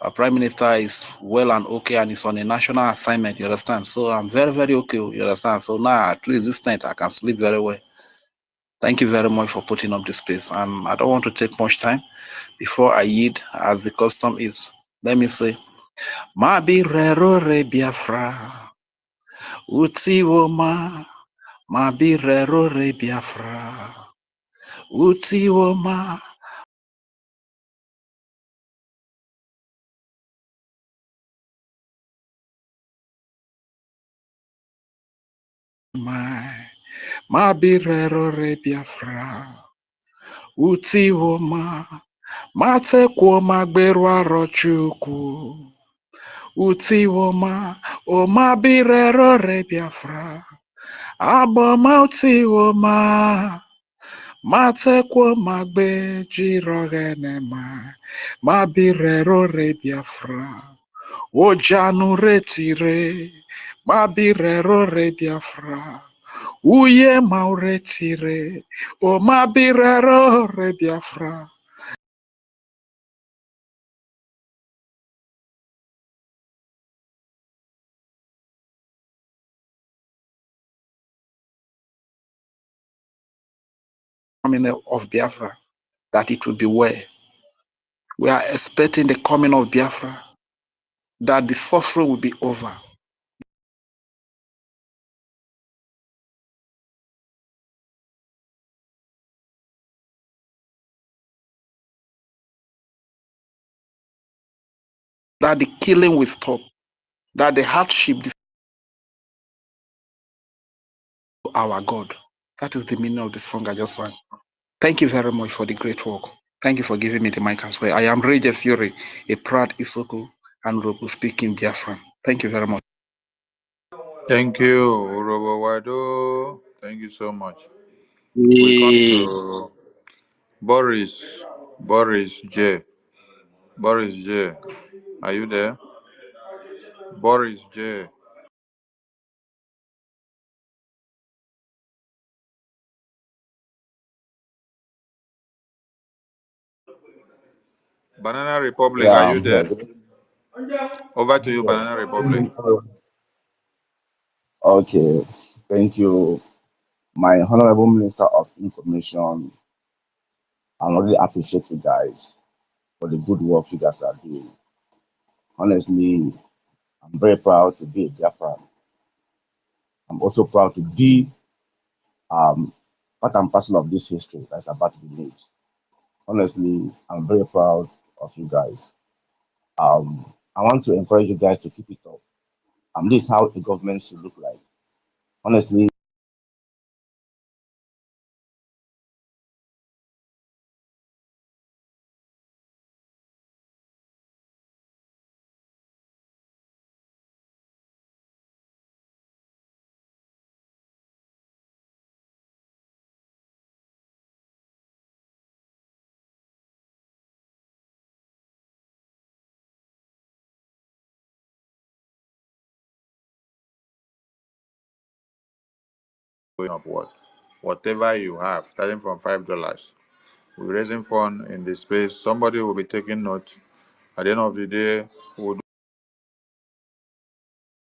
Our prime minister is well and okay and is on a national assignment. You understand? So I'm very, very okay. You understand? So now at least this night I can sleep very well. Thank you very much for putting up this space. And I don't want to take much time before I yield, as the custom is. Let me say, Mabi rero re Biafra, uti woma. Mabi rero re Biafra, uti woma. Mabi rero re Biafra, uti woma. Mate kwa magberu arochukwu. Uti woma, o mabirero re Biafra. Abomauti woma. Mate kwa magbe jirogenema. Mabirero re Biafra. Ojanu retire. Mabirero re Biafra. Uye mauretire. O mabirero re Biafra. Of Biafra, that it will be well. We are expecting the coming of Biafra, that the suffering will be over. That the killing will stop, that the hardship our God. That is the meaning of the song I just sang. Thank you very much for the great work. Thank you for giving me the mic as well. I am Brgie Fury, a proud Isoko and Robo speaking Biafran. Thank you very much. Thank you, Urobo Wado. Thank you so much. We come to Boris. Boris J. Boris J. Are you there? Boris J. Banana Republic, Yeah, are you I'm here. there? Over to you, Yes. Banana Republic. Okay. Thank you, my Honorable Minister of Information. I really appreciate you guys for the good work you guys are doing. Honestly, I'm very proud to be a Biafran. I'm also proud to be part and parcel of this history that's about to be made. Honestly, I'm very proud of you guys. I want to encourage you guys to keep it up. This is how the government should look like. Honestly, Going upward. Whatever you have, starting from $5. We're raising fund in this space. Somebody will be taking note. At the end of the day, we'll do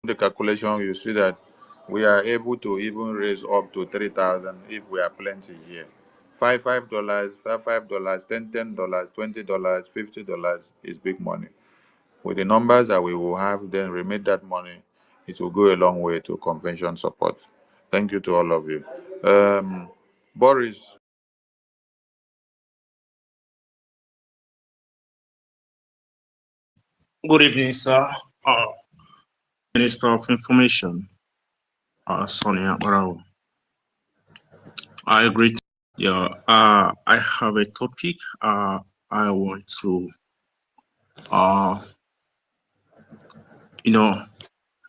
the calculation. You see that we are able to even raise up to 3,000 if we are plenty here. $5, $5, $10, $20, $50 is big money. With the numbers that we will have, then remit that money. It will go a long way to convention support. Thank you to all of you. Boris. Good evening, sir. Minister of Information, Sonia Barao. I agree. Yeah, I have a topic I want to,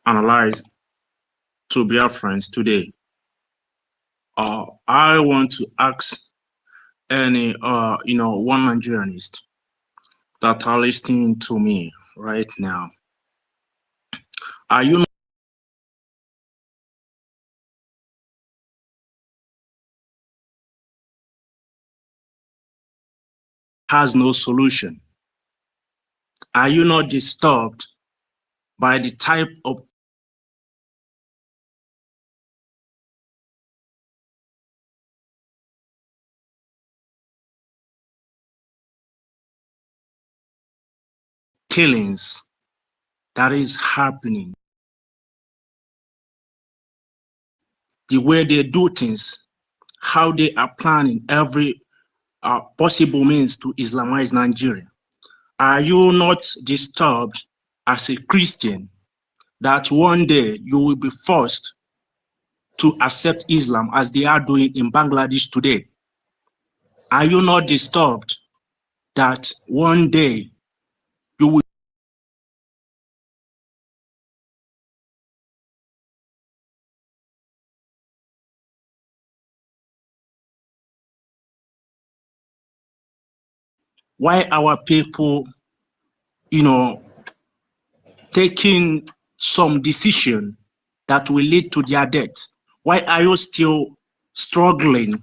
analyze to Biafrans today. I want to ask any, one Nigerianist that are listening to me right now. Are you has no solution? Are you not disturbed by the type of killings that is happening? The way they do things, how they are planning every possible means to Islamize Nigeria. Are you not disturbed as a Christian that one day you will be forced to accept Islam as they are doing in Bangladesh today? Are you not disturbed that one day you will? Why our people, taking some decision that will lead to their death? Why are you still struggling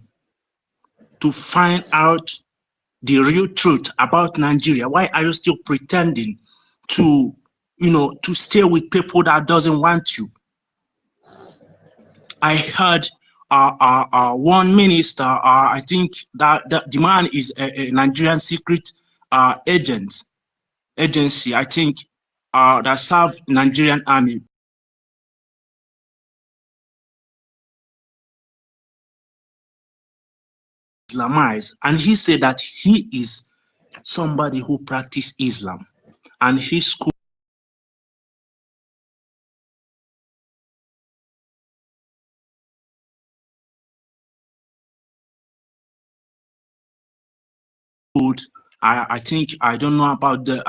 to find out the real truth about Nigeria? Why are you still pretending to, to stay with people that doesn't want you? I heard one minister, I think that the man is a Nigerian secret agency, I think, that serve Nigerian army. Islamized, and he said that he is somebody who practiced Islam, and his school I think I don't know about the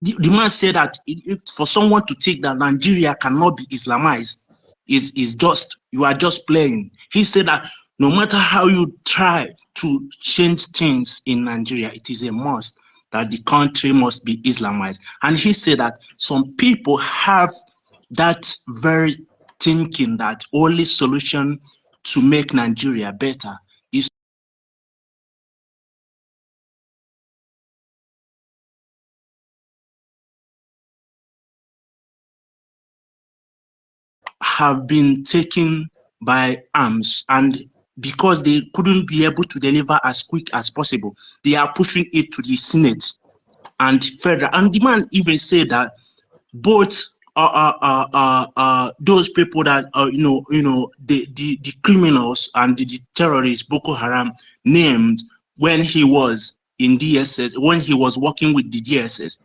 the man said that if for someone to think that Nigeria cannot be Islamized is just, you are just playing. He said that no matter how you try to change things in Nigeria, it is a must that the country must be Islamized. And he said that some people have that very thinking that only solution to make Nigeria better is have been taken by arms, and because they couldn't be able to deliver as quick as possible, they are pushing it to the Senate and federal. And the man even said that both those people that the criminals and the terrorists Boko Haram named when he was in DSS, when he was working with the DSS,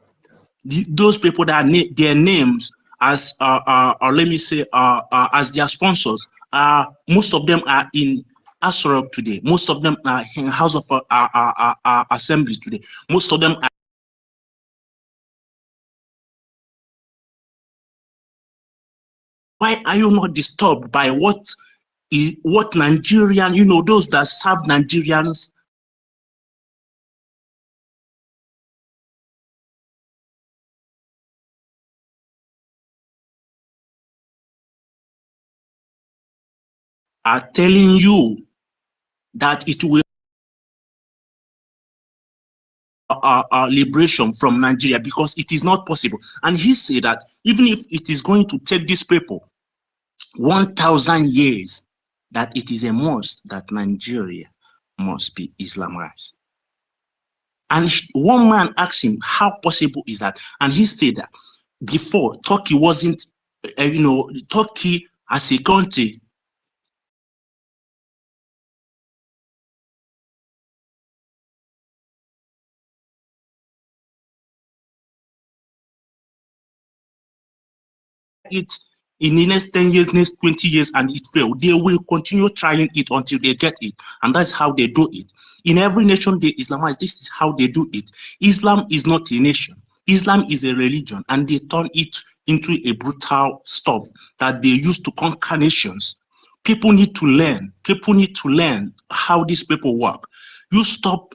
those people that their names as or let me say as their sponsors, most of them are in Asorok today. Most of them are in House of Assembly today. Most of them are. Why are you not disturbed by what Nigerian, those that serve Nigerians are telling you that it will liberation from Nigeria, because it is not possible. And he said that even if it is going to take these people 1,000 years, that it is a must that Nigeria must be Islamized. And one man asked him, how possible is that? And he said that before, Turkey wasn't, Turkey as a country it in the next 10 years, next 20 years, and it failed. They will continue trying it until they get it. And that's how they do it. In every nation they Islamize, this is how they do it. Islam is not a nation. Islam is a religion, and they turn it into a brutal stuff that they use to conquer nations. People need to learn. People need to learn how these people work. You stop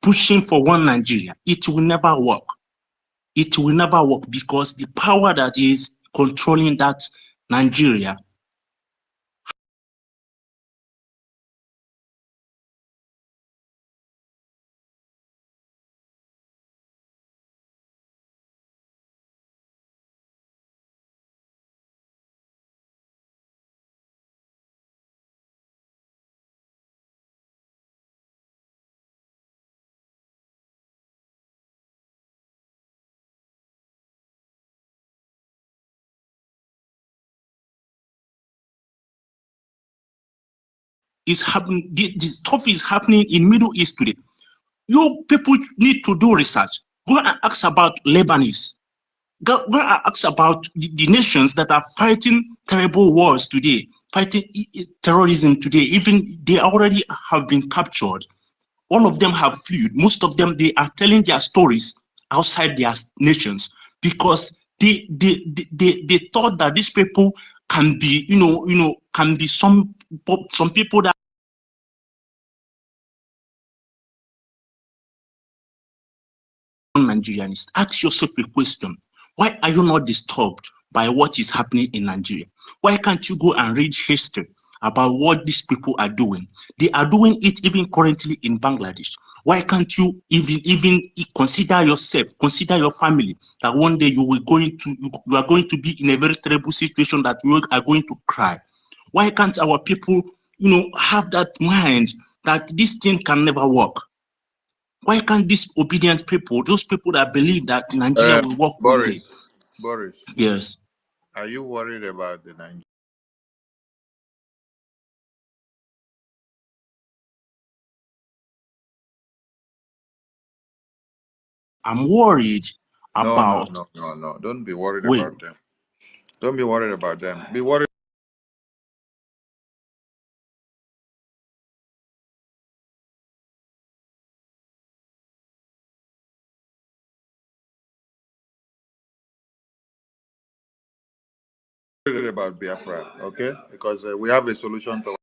pushing for one Nigeria. It will never work. It will never work, because the power that is controlling that Nigeria is happening, the stuff is happening in Middle East today. You people need to do research. Go and ask about Lebanese. Go and ask about the nations that are fighting terrible wars today, fighting terrorism today. Even they already have been captured. All of them have fled. Most of them, they are telling their stories outside their nations, because they thought that these people can be, can be some people that Nigerians. Ask yourself a question. Why are you not disturbed by what is happening in Nigeria? Why can't you go and read history about what these people are doing? They are doing it even currently in Bangladesh. Why can't you even consider yourself, consider your family, that one day you are going to be in a very terrible situation that you are going to cry? Why can't our people, have that mind that this thing can never work? Why can't these obedient people, those people that believe that Nigeria will work one day? Boris, Yes. are you worried about the Nigeria? I'm worried about. No. Don't be worried Wait. about them. Don't be worried about them. Be worried worried about Biafra, okay? Because we have a solution to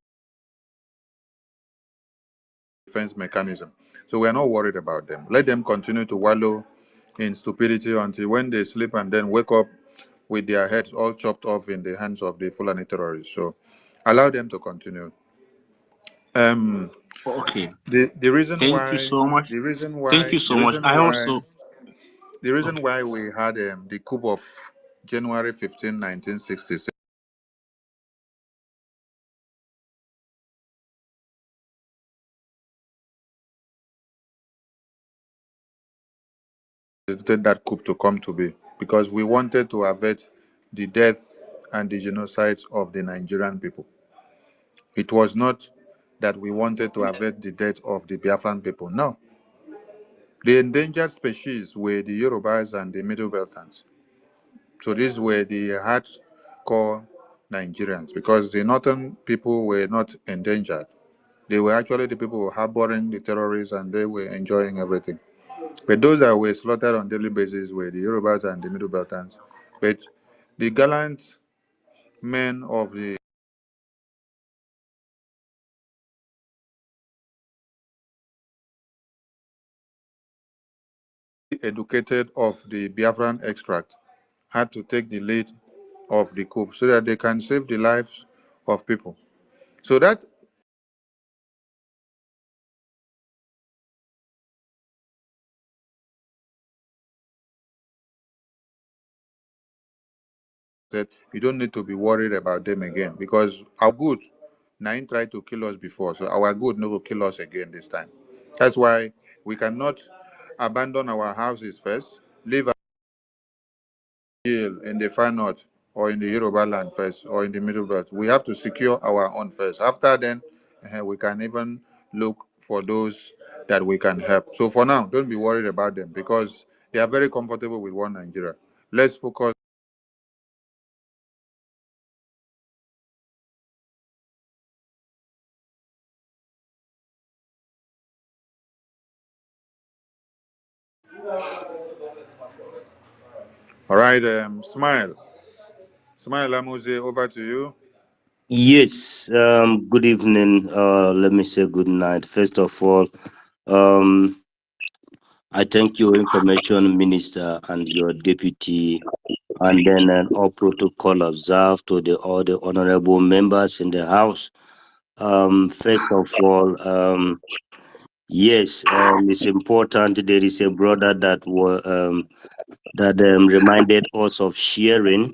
defense mechanism. So we are not worried about them. Let them continue to wallow in stupidity until when they sleep and then wake up with their heads all chopped off in the hands of the Fulani terrorists. So allow them to continue. Okay. The reason Thank you why so much. the reason Thank why you the so much. reason I why also the reason okay. why we had the coup of January 15, 1966 that coup to come to be because we wanted to avert the death and the genocide of the Nigerian people. It was not that we wanted to avert the death of the Biafran people. No. The endangered species were the Yorubas and the Middle Beltans. So these were the hardcore Nigerians because the northern people were not endangered. They were actually the people harboring the terrorists and they were enjoying everything. But those that were slaughtered on daily basis were the Yorubas and the Middle Beltans. But the gallant men of the educated of the Biafran extract had to take the lead of the coup so that they can save the lives of people. So that said you don't need to be worried about them again because our good Nine tried to kill us before, so our good no will kill us again this time. That's why we cannot abandon our houses first, leave in the far north or in the Yoruba land first or in the middle belt. We have to secure our own first. After then, we can even look for those that we can help. So for now, don't be worried about them because they are very comfortable with one Nigeria. Let's focus. All right, Smile. Smile Amuze, over to you. Yes, good evening. Let me say good night. First of all, um, I thank your information minister and your deputy, and then all protocol observed to all the honorable members in the house. First of all, yes, it's important. There is a brother that reminded us of sharing,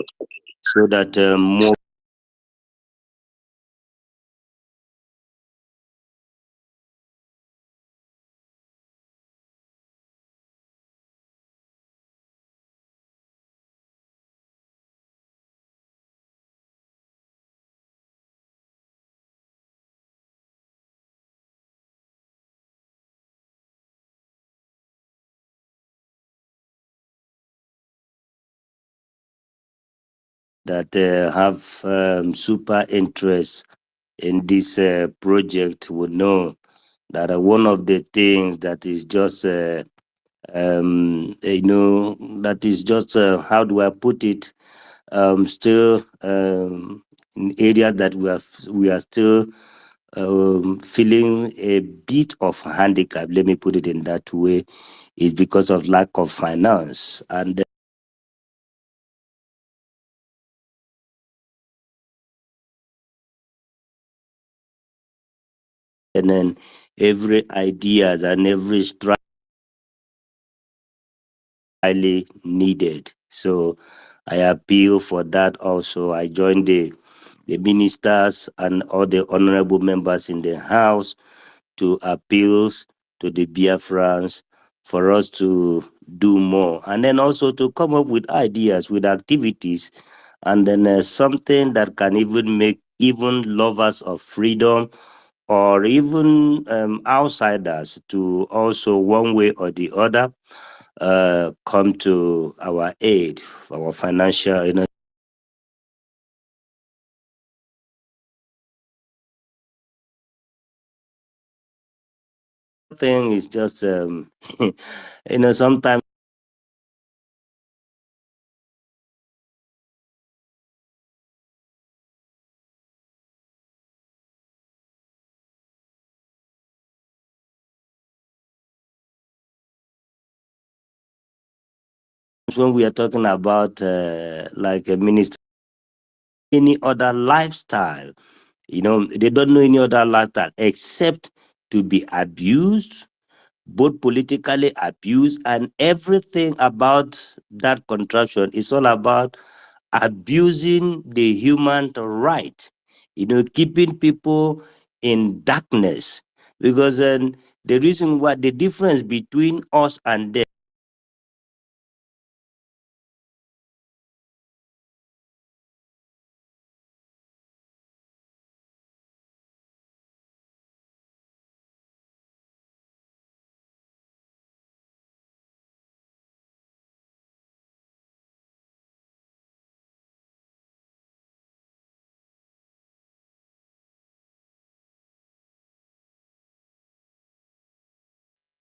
so that more. That have super interest in this project would know that one of the things that is just that is just how do I put it, still in areas that we are still feeling a bit of handicap, let me put it in that way, is because of lack of finance. And then every ideas and every strike highly needed. So I appeal for that also. I join the ministers and all the honorable members in the house to appeals to the Biafrans for us to do more, and then also to come up with ideas, with activities, and then something that can even make even lovers of freedom or even outsiders to also one way or the other come to our aid, our financial, thing is just sometimes when we are talking about like a minister, any other lifestyle, they don't know any other lifestyle except to be abused, both politically abused, and everything about that contraption is all about abusing the human right, keeping people in darkness. Because the reason why the difference between us and them,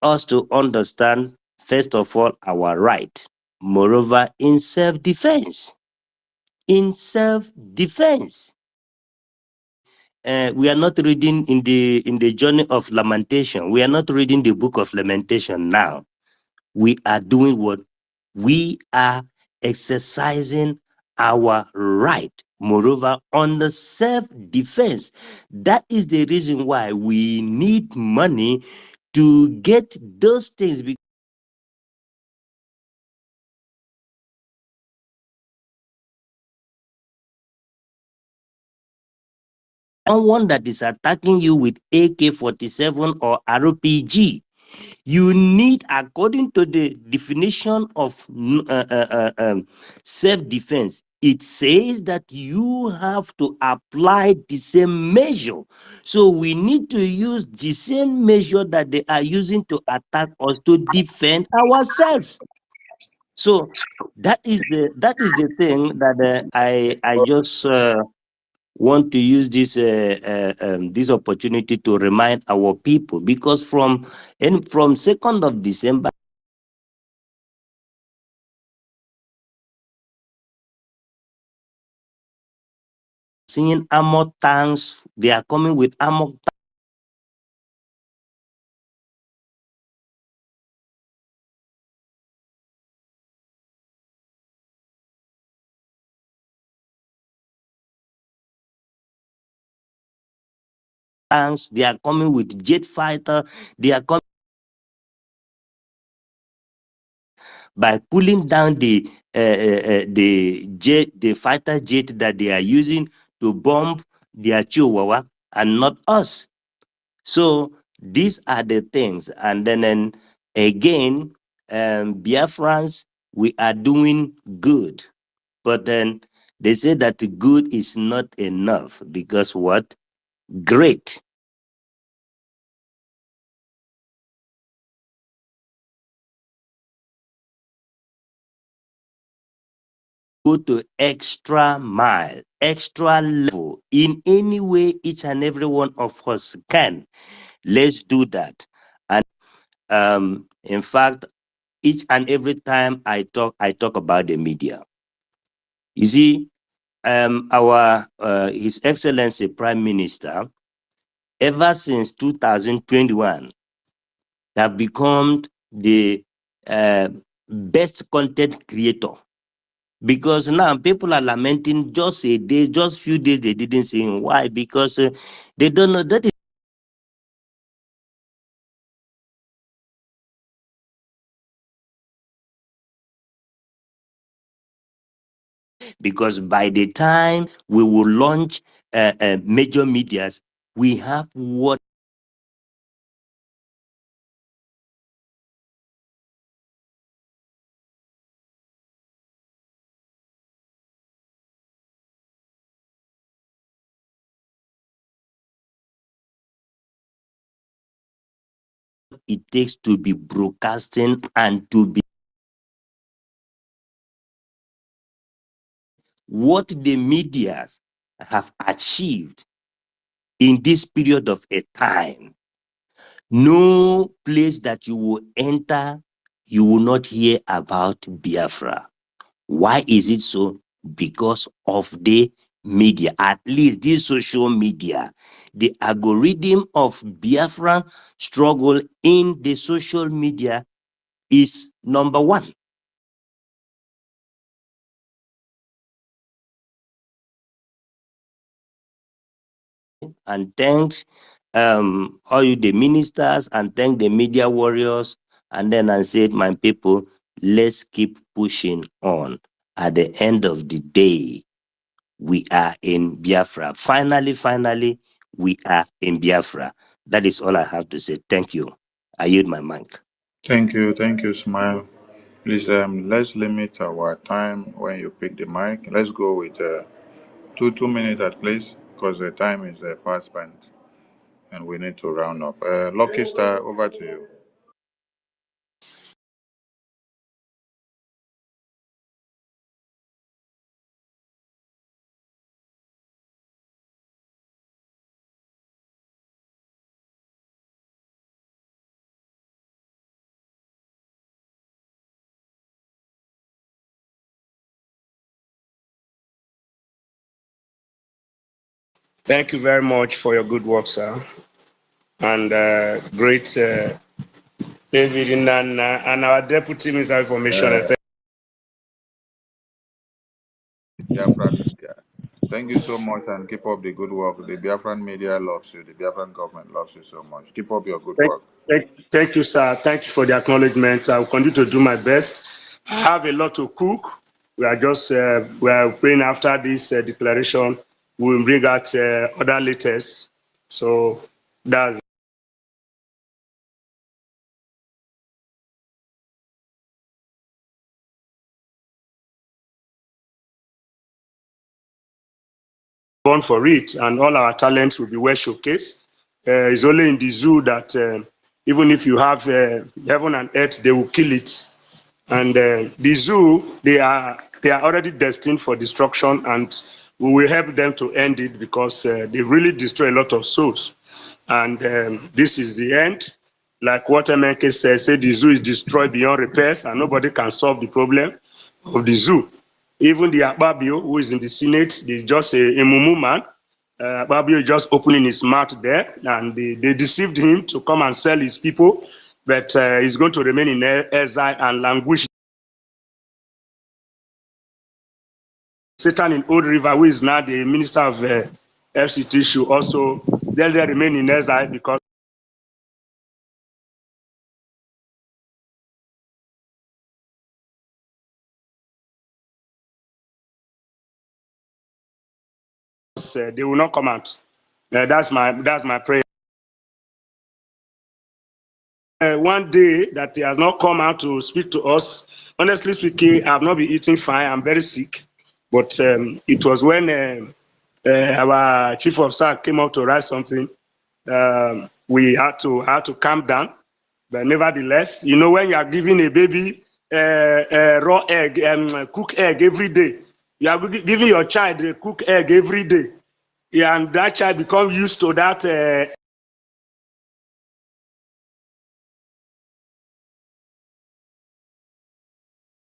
us to understand, first of all, our right. Moreover, in self-defense. In self-defense. We are not reading in the journey of lamentation. We are not reading the book of lamentation now. We are doing what? We are exercising our right. Moreover, on the self-defense. That is the reason why we need money to get those things. Someone that is attacking you with AK-47 or RPG, you need, according to the definition of self-defense, it says that you have to apply the same measure. So we need to use the same measure that they are using to attack us to defend ourselves. So that is the thing that I just want to use this opportunity to remind our people, because from 2nd of December, seeing armored tanks, they are coming with armored tanks, they are coming with jet fighter, they are coming by pulling down the fighter jet that they are using to bomb their Chihuahua and not us. So these are the things. And then again, Biafrans, we are doing good. But then they say that the good is not enough, because what? Great. Go to extra mile, extra level in any way each and every one of us can. Let's do that. And in fact, each and every time I talk about the media. You see, our His Excellency Prime Minister, ever since 2021, have become the best content creator. Because now people are lamenting just a day, just few days they didn't see him. Why? Because they don't know that. Because by the time we will launch major medias, we have what it takes to be broadcasting and to be what the medias have achieved in this period of a time. No place that you will enter, you will not hear about Biafra. Why is it so? Because of the media, at least this social media. The algorithm of Biafra struggle in the social media is number one. and thanks all you the ministers and thank the media warriors. And then I said, my people, let's keep pushing on. At the end of the day, we are in Biafra. Finally, we are in Biafra. That is all I have to say. Thank you. I yield my mic. Thank you, Smile. Please, let's limit our time when you pick the mic. Let's go with 2 minutes at least, because the time is fast spent and we need to round up. Lucky Star, over to you. Thank you very much for your good work, sir. And great David and our Deputy Minister of Information. Biafran Media. Thank you so much and keep up the good work. The Biafran Media loves you. The Biafran government loves you so much. Keep up your good work. Thank you, sir. Thank you for the acknowledgement. I will continue to do my best. I have a lot to cook. We are just we are praying after this declaration. We will bring out other letters. So that's born for it, and all our talents will be well showcased. It's only in the zoo that even if you have heaven and earth, they will kill it. And the zoo, they are already destined for destruction, and we will help them to end it because they really destroy a lot of souls. And this is the end. Like what Emeke says, say the zoo is destroyed beyond repairs, and nobody can solve the problem of the zoo. Even the Akpabio, who is in the Senate, they just a mumu man. Akpabio is just opening his mouth there, and they deceived him to come and sell his people, but he's going to remain in exile and languish. Satan in Old River, who is now the minister of FCT, should also they remain in exile because they will not come out. That's my prayer. One day that he has not come out to speak to us. Honestly speaking, I have not been eating fine. I'm very sick. But it was when our chief of staff came out to write something. We had to calm down. But nevertheless, you know, when you are giving a baby raw egg, cooked egg every day, you are giving your child a cooked egg every day. Yeah, and that child becomes used to that.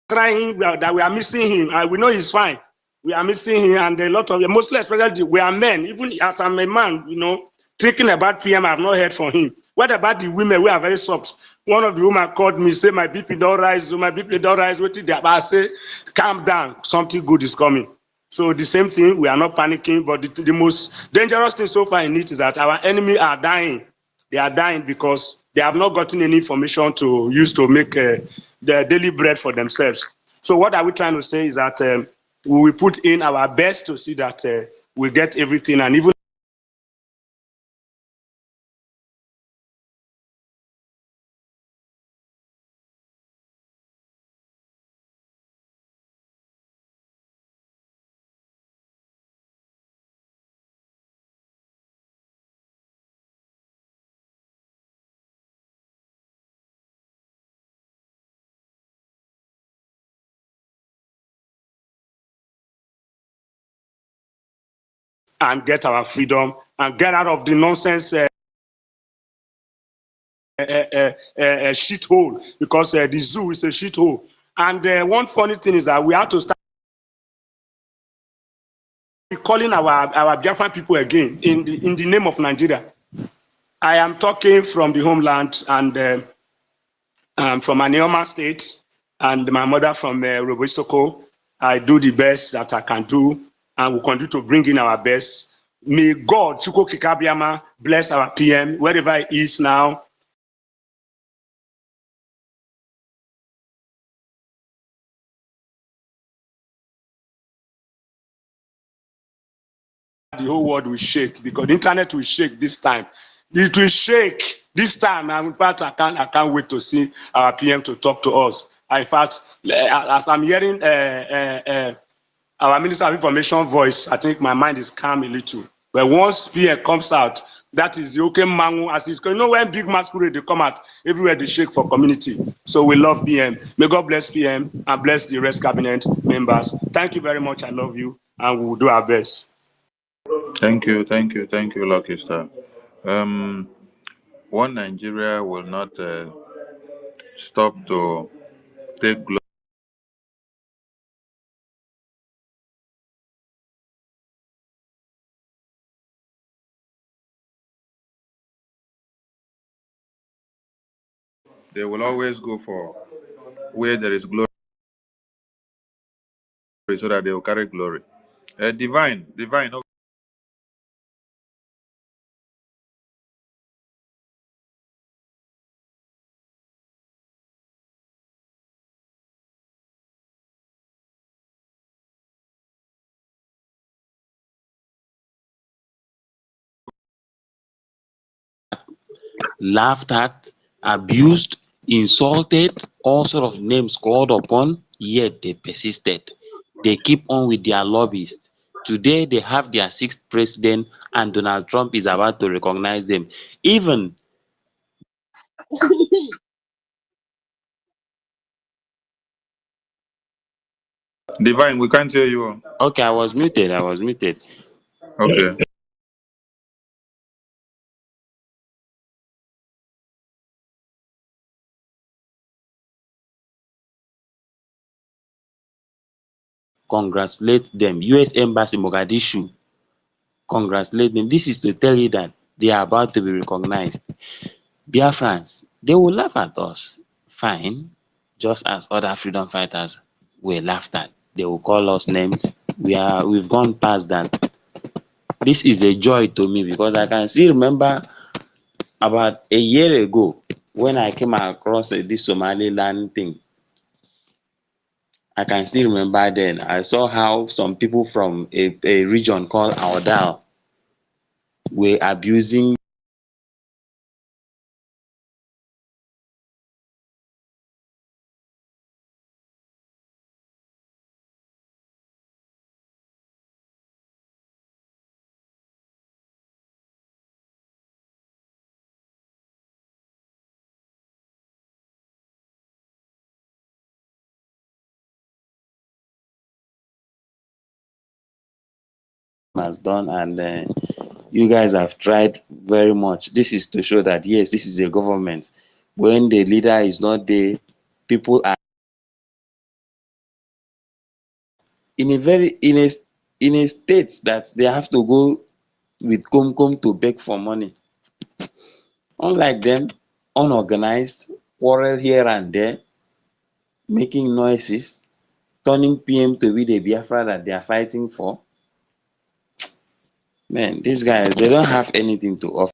Crying that we are missing him, and we know he's fine. We are missing him, and a lot of, mostly especially, we are men. Even as I'm a man, you know, thinking about PM, I have not heard from him. What about the women? We are very soft. One of the women called me, say my BP don't rise, my BP don't rise. What did I say? Calm down, something good is coming. So the same thing, we are not panicking, but the most dangerous thing so far in it is that our enemy are dying. They are dying because they have not gotten any information to use to make their daily bread for themselves. So what are we trying to say is that we will put in our best to see that we get everything, and even and get our freedom and get out of the nonsense shithole, because the zoo is a shithole. And one funny thing is that we have to start calling our Biafran people again in the name of Nigeria. I am talking from the homeland, and from Anioma State, and my mother from Robosoko. I do the best that I can do, and we'll continue to bring in our best. May God, Chuko Kikabiama, bless our PM, wherever he is now. The whole world will shake because the internet will shake this time. It will shake this time. And in fact, I can't wait to see our PM to talk to us. In fact, as I'm hearing our Minister of Information voice, I think my mind is calm a little. But once PM comes out, that is the okay mangu as it's going. You know when big masquerade they come out, everywhere they shake for community. So we love PM. May God bless PM and bless the rest cabinet members. Thank you very much. I love you, and we will do our best. Thank you, Lucky Star. One Nigeria will not stop to take glory. They will always go for where there is glory so that they will carry glory. Divine. Laughed at, abused, insulted, all sort of names called upon, yet they persisted. They keep on with their lobbyists. Today they have their sixth president, and Donald Trump is about to recognize them. Even Divine, we can't hear you. okay, I was muted. Okay. Congratulate them. US Embassy Mogadishu, congratulate them. This is to tell you that they are about to be recognized. Biafrans, they will laugh at us. Fine. Just as other freedom fighters were laughed at. They will call us names. We've gone past that. This is a joy to me because I can still remember about a year ago when I came across this Somaliland thing. I can still remember then. I saw how some people from a region called Aodal were abusing has done, and you guys have tried very much. This is to show that yes, this is a government. When the leader is not there, people are in a very in a state that they have to go with Comcom to beg for money. Unlike them, unorganized, quarrel here and there, making noises, turning PM to be the Biafra that they are fighting for. Man, these guys, they don't have anything to offer.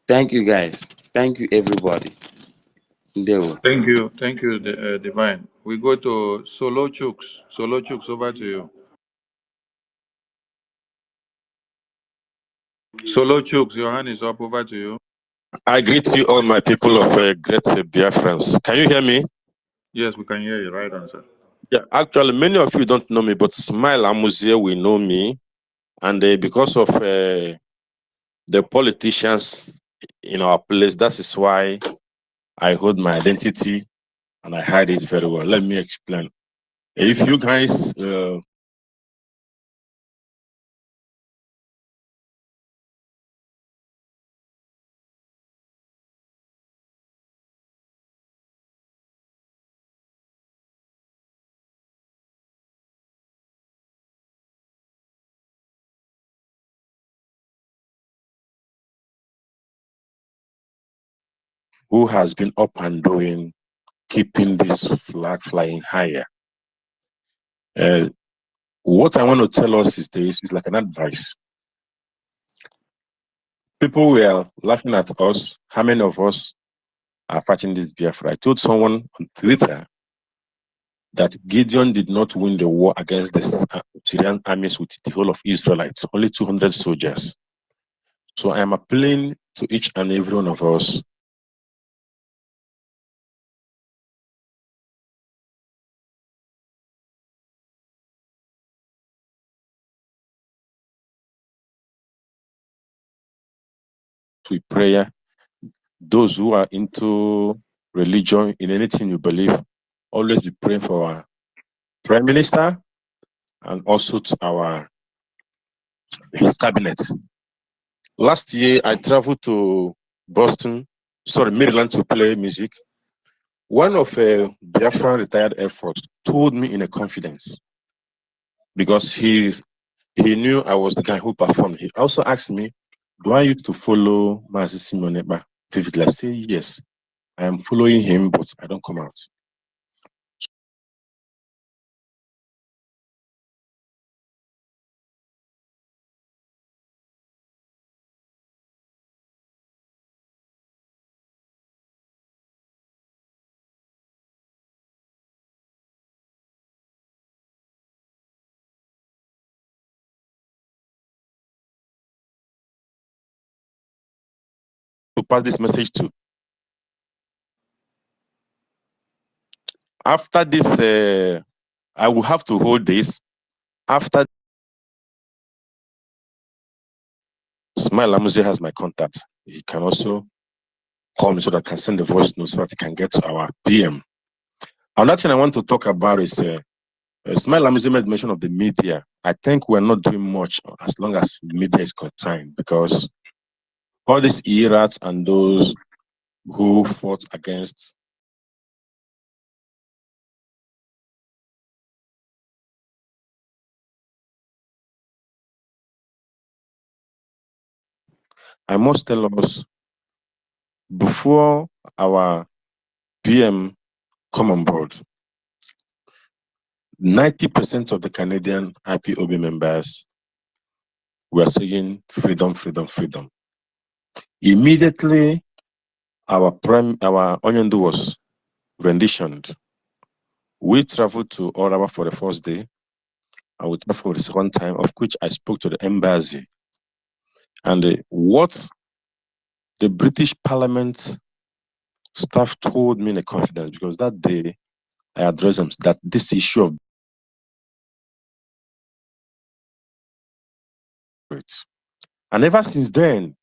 Thank you guys. Thank you everybody. Ndewo. Thank you, Divine. We go to Solo Chooks. Solo Chooks, over to you. Solo Chooks, your hand is up. Over to you. I greet you all my people of great Biafrans. Can you hear me? Yes, we can hear you. Right answer. Yeah, actually, many of you don't know me, but Smile Amuzie will know me. And because of the politicians in our place, that is why I hold my identity and I hide it very well. Let me explain. If you guys... who has been up and doing keeping this flag flying higher. What I want to tell us is this, is like an advice. People were laughing at us. How many of us are fighting this Biafra? I told someone on Twitter that Gideon did not win the war against the Syrian armies with the whole of Israelites, only 200 soldiers. So I am appealing to each and every one of us to prayer. Those who are into religion, in anything you believe, always be praying for our Prime Minister and also to his cabinet. Last year, I traveled to Maryland to play music. One of Biafra retired Air Force told me in a confidence, because he knew I was the guy who performed. He also asked me, do I used to follow Mazi Simoneba vividly? I say, yes, I am following him, but I don't come out. To pass this message to. After this, I will have to hold this. After Smile Amuze has my contact. He can also call me so that I can send the voice note so that he can get to our PM. Another thing I want to talk about is Smile Amuze made mention of the media. I think we're not doing much as long as the media is concerned, because all these errats and those who fought against I must tell us, before our PM come on board, 90% of the Canadian IPOB members were saying freedom, freedom, freedom. Immediately, our Onyendu was renditioned. We traveled to Orawa for the first day, and we traveled for the second time, of which I spoke to the embassy. And what the British Parliament staff told me in a confidence, because that day I addressed them that this issue of it. And ever since then,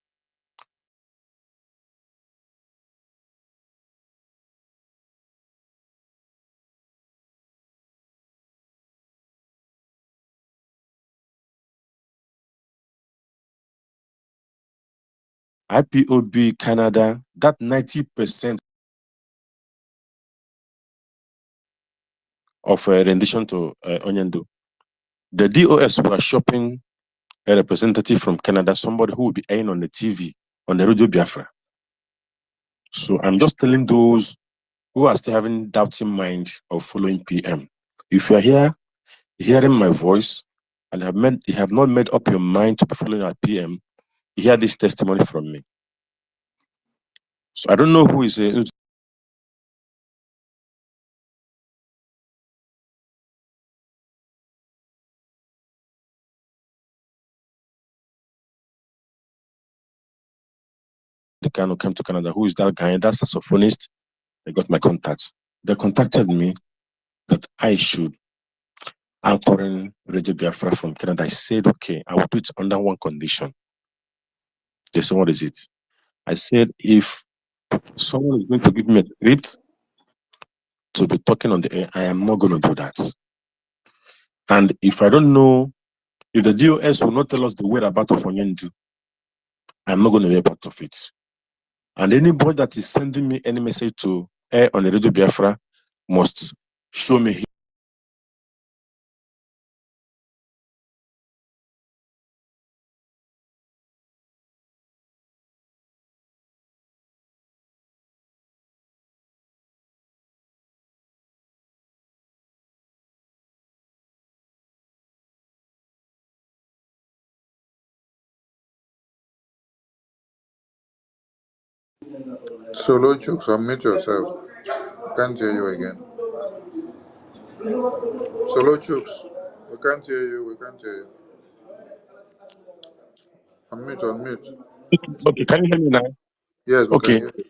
IPOB Canada, that 90% of rendition to Onyendu, the DOS were shopping a representative from Canada, somebody who will be airing on the TV, on the Radio Biafra. So I'm just telling those who are still having doubting mind of following PM. If you are here hearing my voice and you have not made up your mind to be following our PM, hear this testimony from me. So I don't know who is the guy who came to Canada. Who is that guy? That's a saxophonist. They got my contact. They contacted me that I should anchor in Radio Biafra from Canada. I said, okay, I will do it under one condition. They said, what is it? I said, if someone is going to give me a script to be talking on the air, I am not going to do that. And if I don't know, if the DOS will not tell us the whereabouts of Onyendu, I'm not going to be a part of it. And anybody that is sending me any message to air on the Radio Biafra must show me Solo Chooks, unmute yourself. Can't hear you again. Solo Chooks, we can't hear you. We can't hear you. Unmute, unmute. Okay, can you hear me now? Yes, we can Okay. hear you.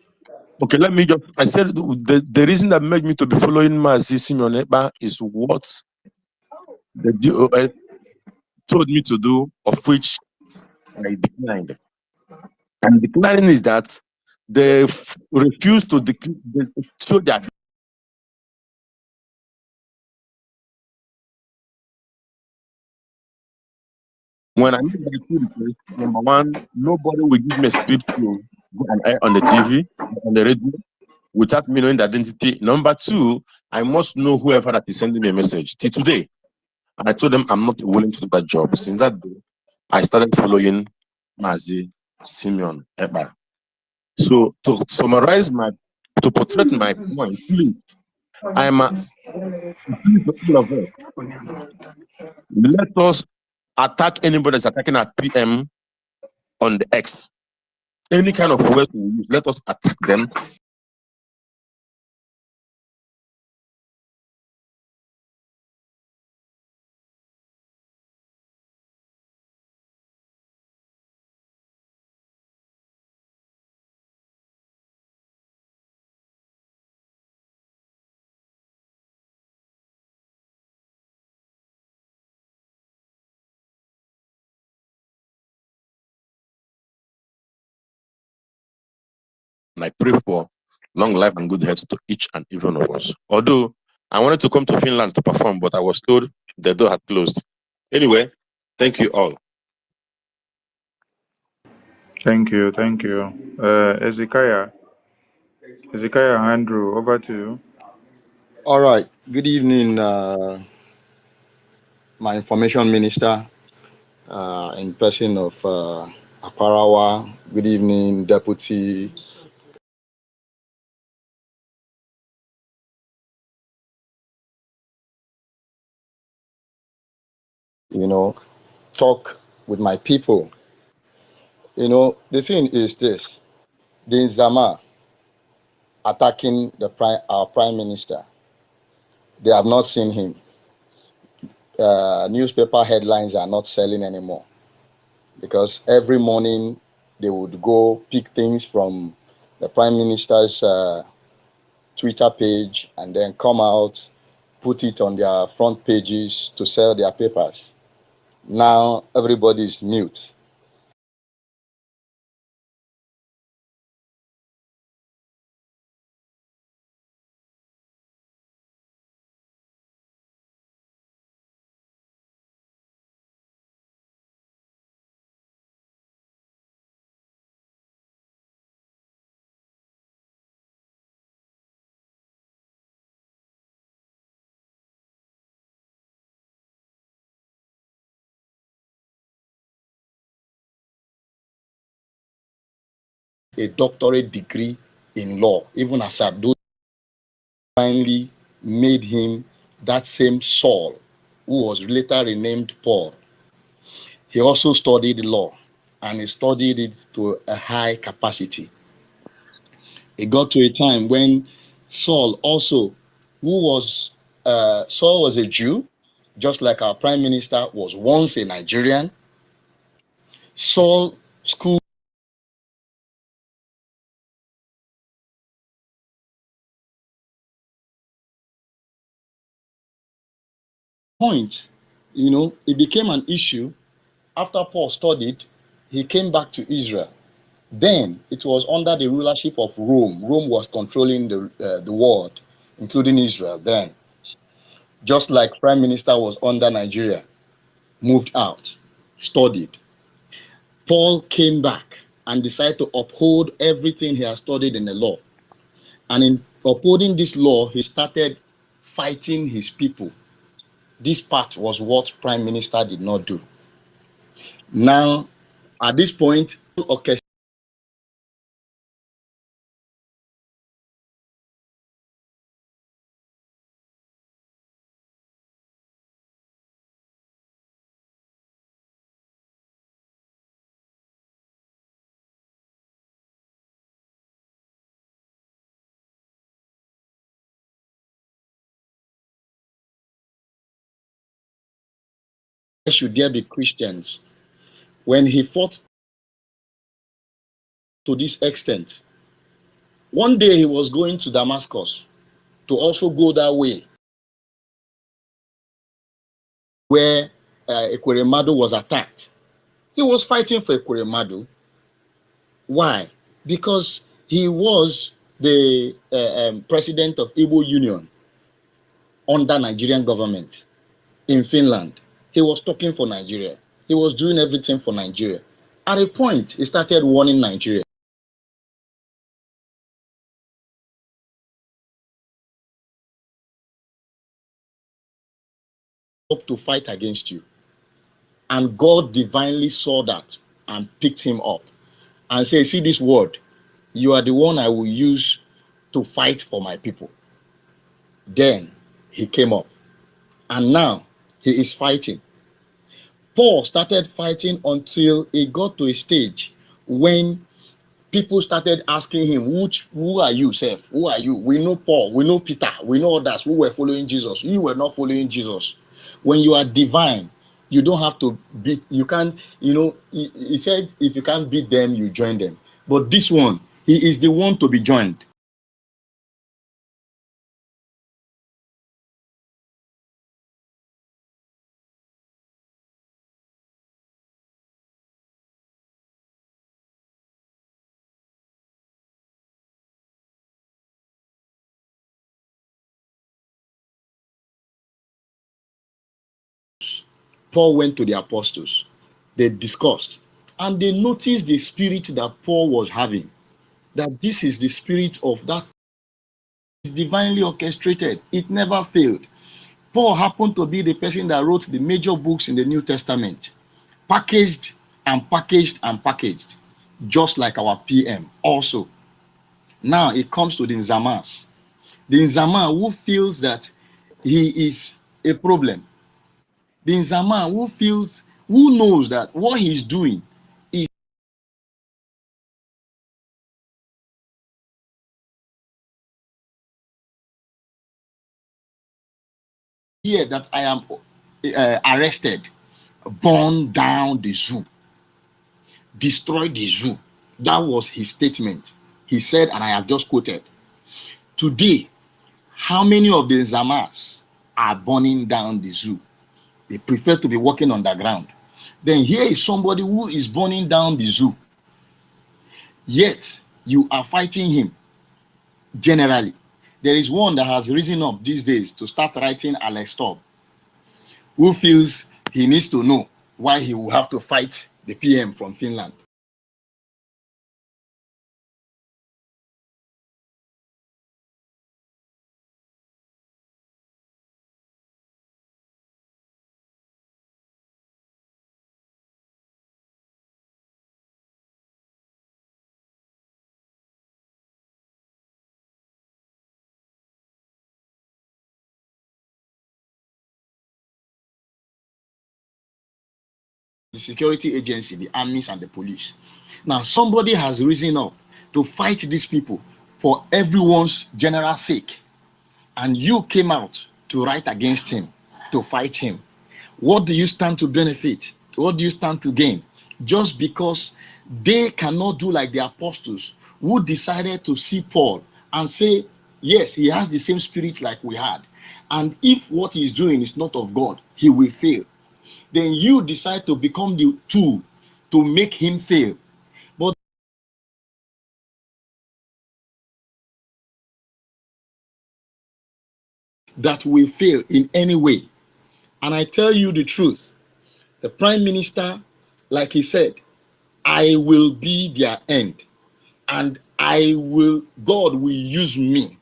Okay, let me just. I said the reason that made me to be following Mazi Simeon Ekpa is what the DOS told me to do, of which I declined. And declining is that they refused to show that when I made my two requests, number one, nobody will give me a script to go and air on the TV, on the radio, without me knowing the identity. Number two, I must know whoever that is sending me a message. Till today, and I told them I'm not willing to do that job. Since that day, I started following Mazi Simeon Ekpa. So to summarize to portray my point, please, I'm all of us. Let us attack anybody that's attacking at 3M on the X. Any kind of word we use, let us attack them. And I pray for long life and good health to each and every one of us. Although I wanted to come to Finland to perform, but I was told the door had closed. Anyway, thank you all. Thank you, thank you. Ezekiah Andrew, over to you. All right. Good evening, my information minister, in person of Akarawa. Good evening, Deputy. You know, talk with my people. You know, the thing is this: the Zama attacking our prime minister. They have not seen him. Newspaper headlines are not selling anymore because every morning they would go pick things from the prime minister's Twitter page and then come out, put it on their front pages to sell their papers. Now everybody is mute. A doctorate degree in law, even as Abdul finally made him that same Saul, who was later renamed Paul. He also studied law and he studied it to a high capacity. It got to a time when Saul also, Saul was a Jew, just like our prime minister was once a Nigerian. Saul school point, it became an issue. After Paul studied, he came back to Israel. Then it was under the rulership of Rome. Rome was controlling the world, including Israel then. Just like prime minister was under Nigeria, moved out, studied. Paul came back and decided to uphold everything he had studied in the law. And in upholding this law, he started fighting his people. This part was what prime minister did not do. Now, at this point, should there be Christians when he fought to this extent? One day he was going to Damascus to also go that way where Ekweremadu was attacked. He was fighting for Ekweremadu. Why? Because he was the president of Igbo Union under Nigerian government in Finland. He was talking for Nigeria. He was doing everything for Nigeria. At a point, he started warning Nigeria. Up to fight against you. And God divinely saw that and picked him up and said, see this word, you are the one I will use to fight for my people. Then he came up and now he is fighting. Paul started fighting until he got to a stage when people started asking him, who are you, Seth? Who are you? We know Paul, we know Peter, we know others who were following Jesus. You were not following Jesus. When you are divine, you don't have to beat, you can't, he said, if you can't beat them, you join them. But this one, he is the one to be joined. Paul went to the apostles. They discussed and they noticed the spirit that Paul was having. That this is the spirit of that is divinely orchestrated. It never failed. Paul happened to be the person that wrote the major books in the New Testament, packaged and packaged and packaged, just like our PM also. Now it comes to the Nzamas. The Nzama who feels that he is a problem. The Nzama who knows that what he's doing is here that I am arrested, burn down the zoo, destroy the zoo. That was his statement. He said, and I have just quoted, today, how many of the Zamas are burning down the zoo? They prefer to be walking underground. Then here is somebody who is burning down the zoo. Yet, you are fighting him generally. There is one that has risen up these days to start writing Alex Stubb, who feels he needs to know why he will have to fight the PM from Finland. The security agency, the armies, and the police. Now, somebody has risen up to fight these people for everyone's general sake, and you came out to write against him, to fight him. What do you stand to benefit? What do you stand to gain? Just because they cannot do like the apostles who decided to see Paul and say, yes, he has the same spirit like we had. And if what he's doing is not of God, he will fail. Then you decide to become the tool to make him fail. But that will fail in any way. And I tell you the truth, the prime minister, like he said, I will be their end. And God will use me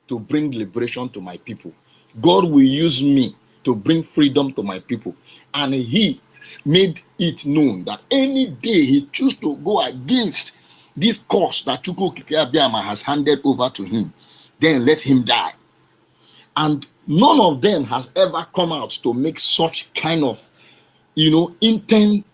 to bring liberation to my people. God will use me to bring freedom to my people. And he made it known that any day he chooses to go against this cause that Chukwu Abiyama has handed over to him, then let him die. And none of them has ever come out to make such kind of, intense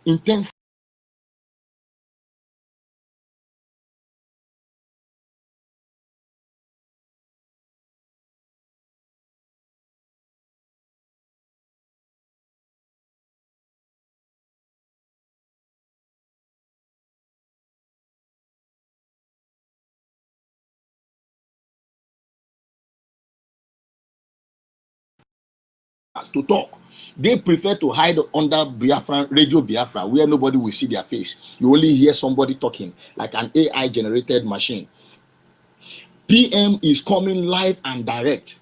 to talk. They prefer to hide under Biafra, Radio Biafra, where nobody will see their face. You only hear somebody talking like an AI generated machine. PM is coming live and direct.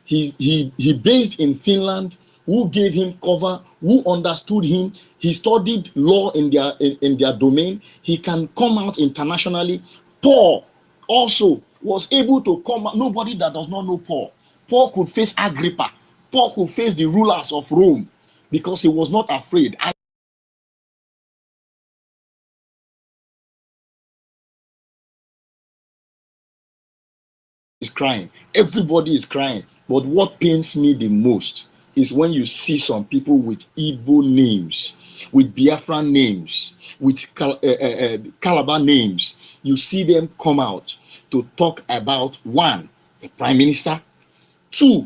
He based in Finland. Who gave him cover? Who understood him? He studied law in their domain. He can come out internationally. Paul also was able to come out. Nobody that does not know Paul. Paul could face Agrippa. Paul could face the rulers of Rome because he was not afraid. Is crying. Everybody is crying. But what pains me the most is when you see some people with Igbo names, with Biafran names, with Calabar names. You see them come out to talk about one, the prime minister, two,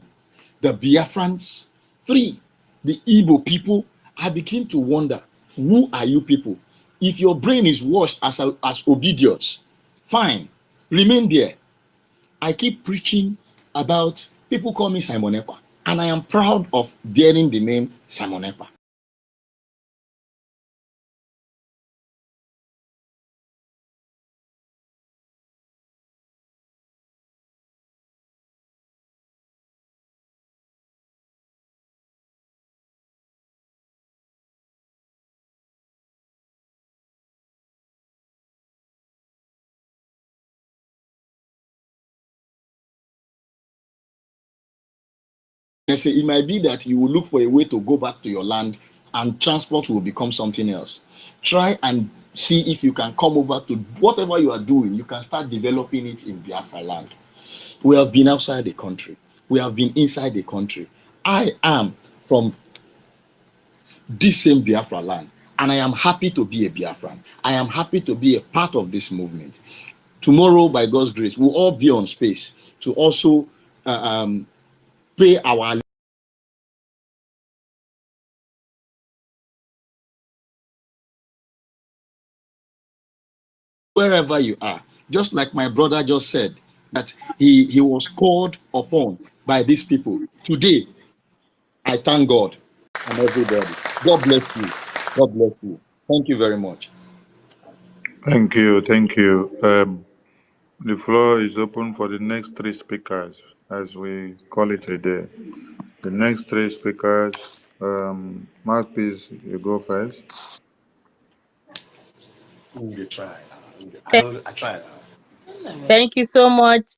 the Biafrans, three, the Igbo people. I begin to wonder, who are you people? If your brain is washed as obedience, fine, remain there. I keep preaching about people call me Simon Ekpa, and I am proud of bearing the name Simon Ekpa. I say it might be that you will look for a way to go back to your land and transport will become something else. Try and see if you can come over to whatever you are doing, you can start developing it in Biafra land. We have been outside the country, we have been inside the country. I am from this same Biafra land, and I am happy to be a Biafran. I am happy to be a part of this movement. Tomorrow, by God's grace, we'll all be on space to also pay our wherever you are. Just like my brother just said, that he was called upon by these people. Today, I thank God and everybody. God bless you. God bless you. Thank you very much. Thank you. Thank you. The floor is open for the next three speakers, as we call it a day. The next three speakers, Mouthpiece, you go first. You try. I try. Thank you so much.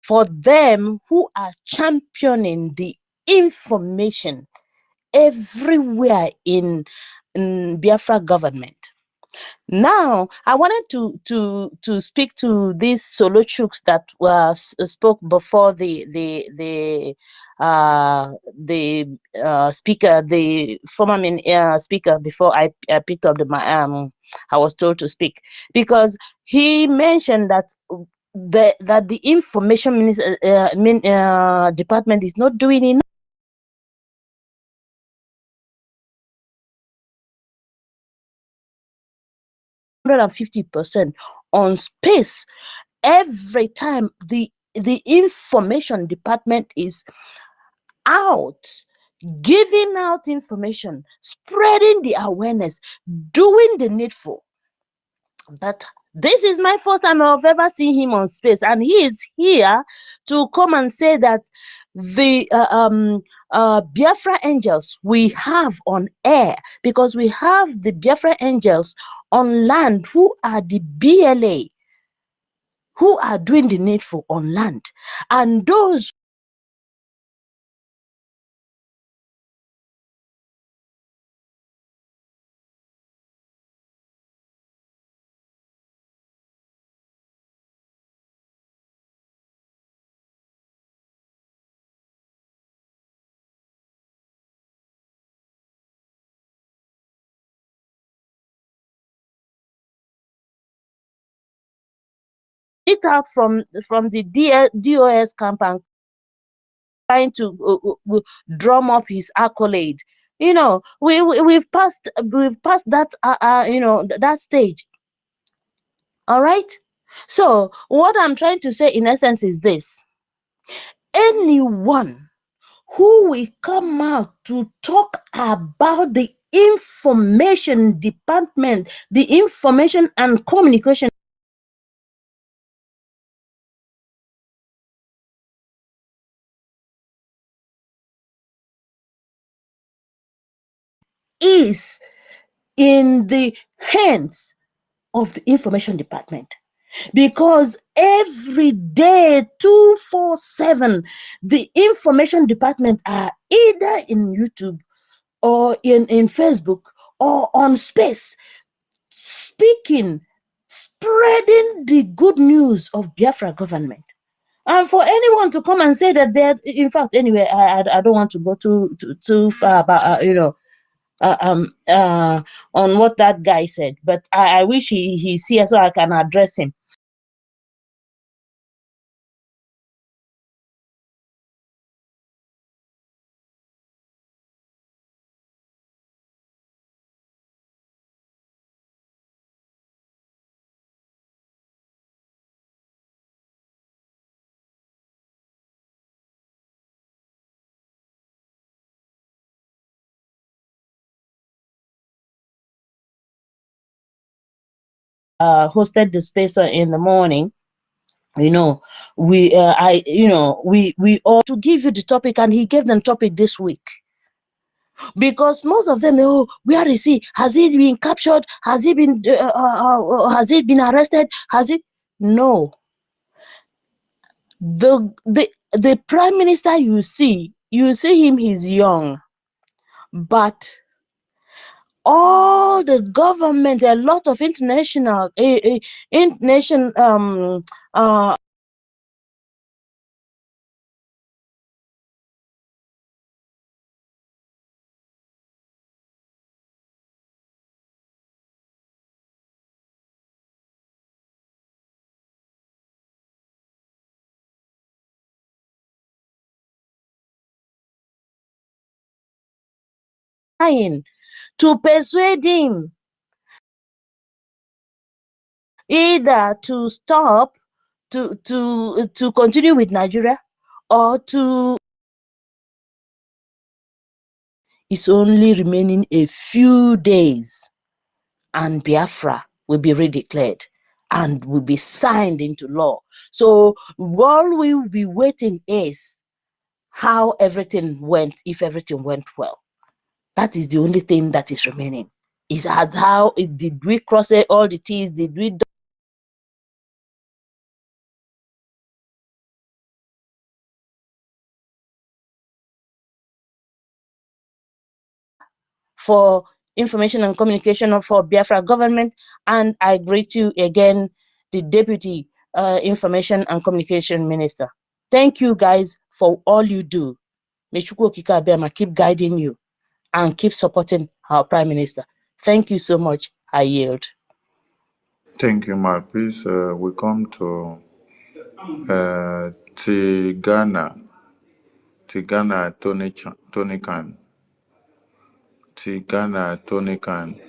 For them who are championing the information everywhere in Biafra government. Now, I wanted to speak to these solo troops that spoke before the speaker, the former speaker before I picked up I was told to speak, because he mentioned that the information minister, department is not doing enough. 150% on space every time the information department is out, giving out information, spreading the awareness, doing the needful. But this is my first time I've ever seen him on space, and he is here to come and say that the Biafra angels we have on air, because we have the Biafra angels on land who are the BLA, who are doing the needful on land, and those it out from the DOS camp and trying to drum up his accolade. We've passed that that stage. All right. So what I'm trying to say in essence is this: anyone who will come out to talk about the information department, the information and communication is in the hands of the information department, because every day 247 the information department are either in YouTube or in Facebook or on space, speaking, spreading the good news of Biafra government. And for anyone to come and say that they're, in fact, anyway, I don't want to go too far about on what that guy said, but I wish he's here so I can address him. Hosted the space in the morning. We all to give you the topic, and he gave them topic this week, because most of them, where is he? Has he been captured? Has he been arrested? Has he? No. The prime minister, you see him, he's young, but all the government, a lot of international trying to persuade him either to stop, to continue with Nigeria, or to. It's only remaining a few days and Biafra will be redeclared and will be signed into law. So all we will be waiting is how everything went, if everything went well. That is the only thing that is remaining. Is how did we cross all the T's? Did we for information and communication for Biafra government? And I greet you again, the Deputy Information and Communication Minister. Thank you guys for all you do. May Chukwu Okike Abiama keep guiding you and keep supporting our Prime Minister. Thank you so much. I yield. Thank you, Marquis. We come to Tigana Tony Khan. Tigana Tony Khan.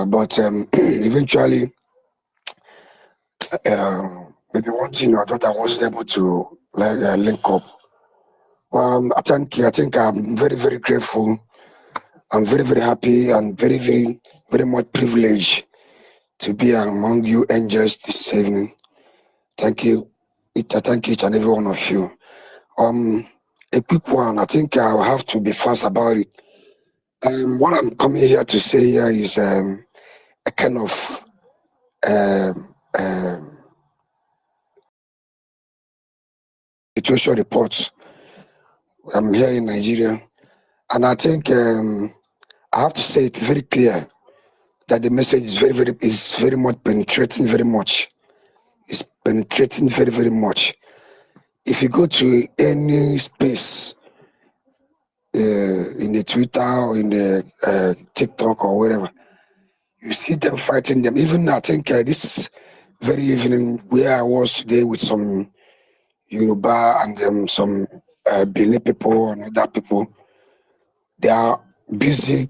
But eventually, maybe one thing or other I wasn't able to link up. I think I'm very, very grateful. I'm very, very happy and very, very, very much privileged to be among you angels this evening. Thank you. I thank each and every one of you. A quick one. I think I'll have to be fast about it. What I'm coming here to say here is a kind of situation reports. I'm here in Nigeria, and I think I have to say it very clear that the message is very much penetrating very much. It's penetrating very much. If you go to any space in the Twitter or in the TikTok or wherever, you see them fighting them. Even I think this very evening where I was today with some Yoruba and some Benin people and other people, they are busy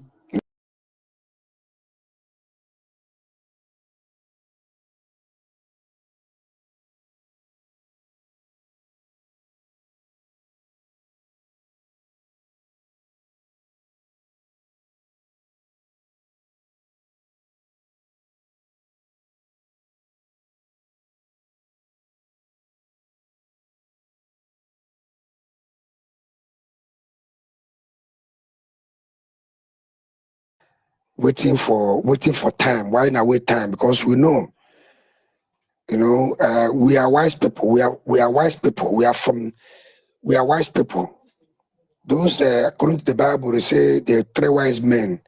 waiting for time. Why not wait time? Because we know, we are wise people. We are wise people. We are wise people. Those according to the Bible, they say the three wise men.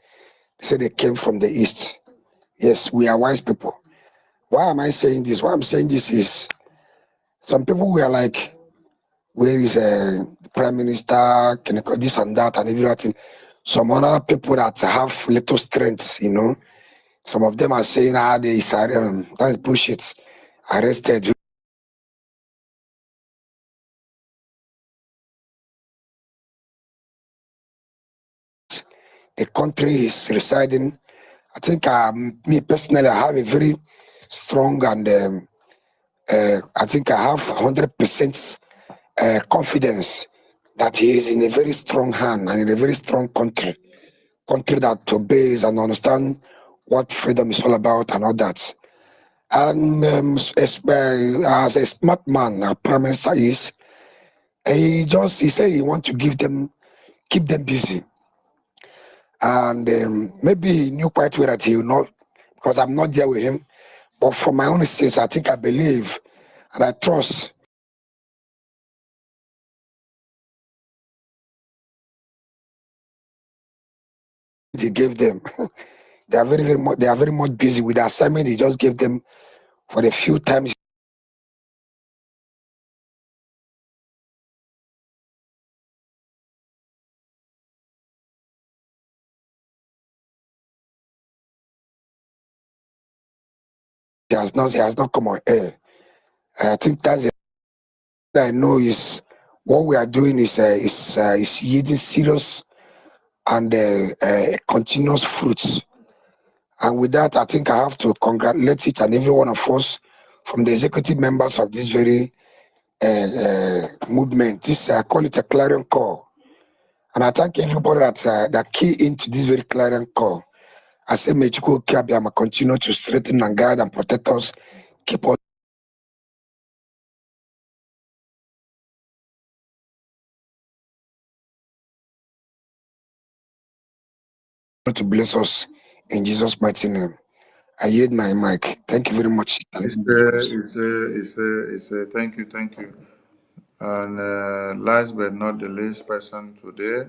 They say they came from the east. Yes, we are wise people. Why am I saying this? Why I'm saying this is some people were like, where is prime minister? Can I call this and that and everything? Some other people that have little strengths, some of them are saying, that's bullshit. Arrested. The country is residing. I think me personally, I have a very strong and I think I have 100% confidence that he is in a very strong hand and in a very strong country that obeys and understand what freedom is all about and all that. And as a smart man, a prime minister is, he said he want to keep them busy. And maybe he knew quite well that he will not, because I'm not there with him. But for my own sense, I think I believe and I trust he gave them. They are very much busy with the assignment he just gave them for the few times he has not come on air. I think that's it. I know is what we are doing is yielding serious and continuous fruits. And with that, I think I have to congratulate each and every one of us from the executive members of this very movement. This I call it a clarion call, and I thank everybody that key into this very clarion call. I say, may Chukwu Okeabiyama continue to strengthen and guide and protect us, keep us to bless us in Jesus' mighty name. I yield my mic. Thank you very much. Thank you. And last but not the least person today,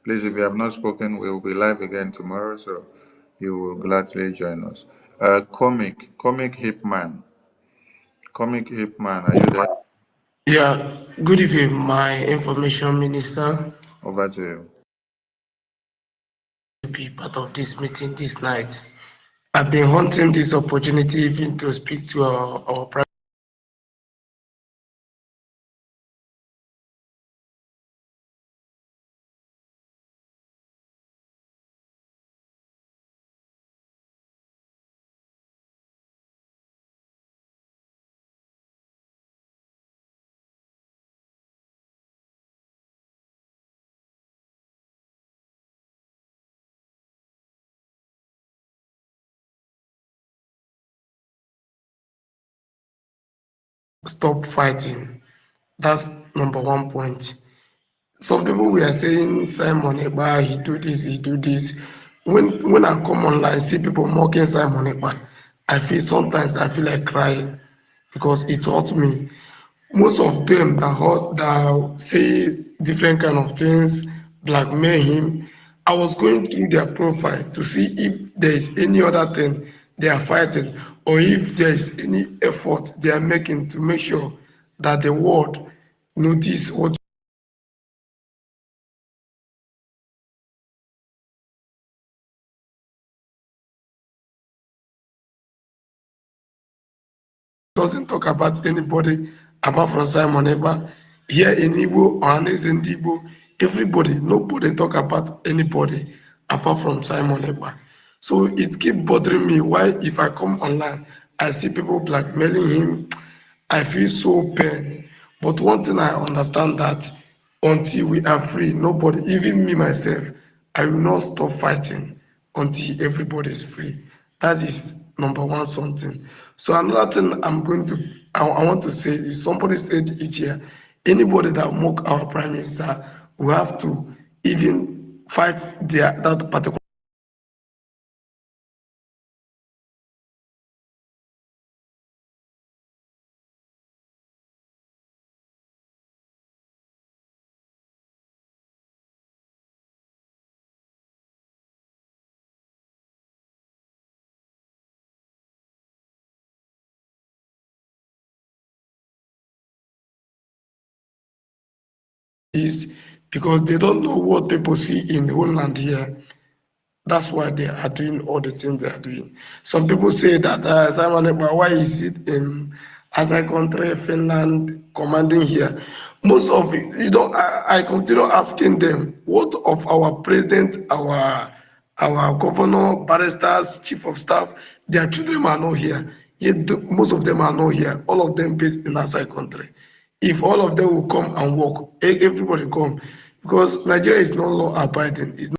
please, if you have not spoken, we will be live again tomorrow, so you will gladly join us. Comic Hipman, are you there? Yeah, good evening, my information minister. Over to you. To be part of this meeting this night. I've been hunting this opportunity even to speak to our private. Stop fighting. That's number 1 point. Some people were saying Simon Ekpa, he do this. When I come online, see people mocking Simon Ekpa. sometimes I feel like crying because it hurt me. Most of them that say different kind of things, blackmail him. I was going through their profile to see if there is any other thing they are fighting, or if there is any effort they are making to make sure that the world notice what doesn't talk about anybody apart from Simon Ekpa. Here in Igbo or in Igbo, everybody, nobody talk about anybody apart from Simon Ekpa. So it keep bothering me why if I come online, I see people blackmailing him, I feel so pain. But one thing I understand that until we are free, nobody, even me myself, I will not stop fighting until everybody is free. That is number one something. So another thing I want to say is somebody said it here. Anybody that mock our prime minister, we have to even fight that particular is because they don't know what people see in the whole land here. That's why they are doing all the things they are doing. Some people say that Simon Ekpa, why is it in as a country, Finland commanding here? Most of it, I continue asking them, what of our president, our governor, barristers, chief of staff, their children are not here. Yet most of them are not here. All of them based in outside country. If all of them will come and work, everybody come, because Nigeria is not law abiding. It's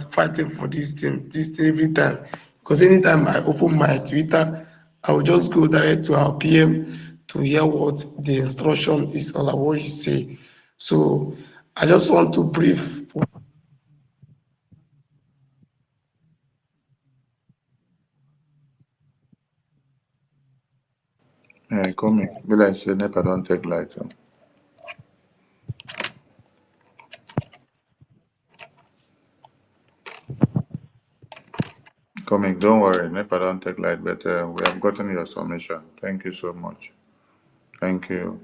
fighting for this thing every time. Because anytime I open my Twitter, I will just go direct to our PM to hear what the instruction is all about, what he say. So I just want to brief. Come, be like say NEPA don't take light. So. Coming, don't worry, NEPA don't take light, but we have gotten your submission. Thank you so much. Thank you.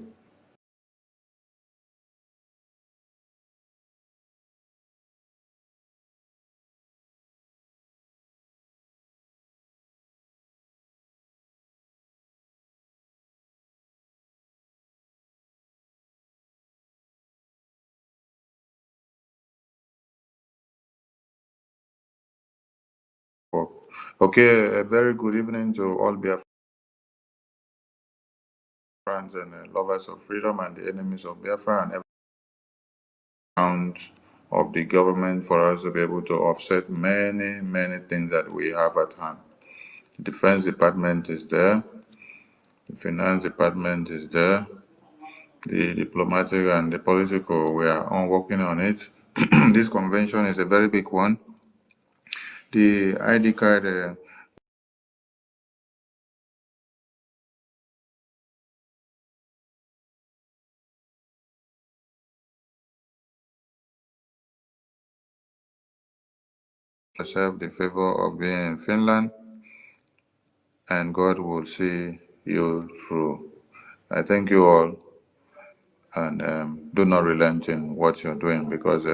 Okay, a very good evening to all Biafrans and lovers of freedom and the enemies of Biafra and every round of the government for us to be able to offset many, many things that we have at hand. The Defense Department is there, the Finance Department is there, the diplomatic and the political, we are on working on it. This convention is a very big one. The ID card yourself the favor of being in Finland, and God will see you through. I thank you all, and do not relent in what you're doing because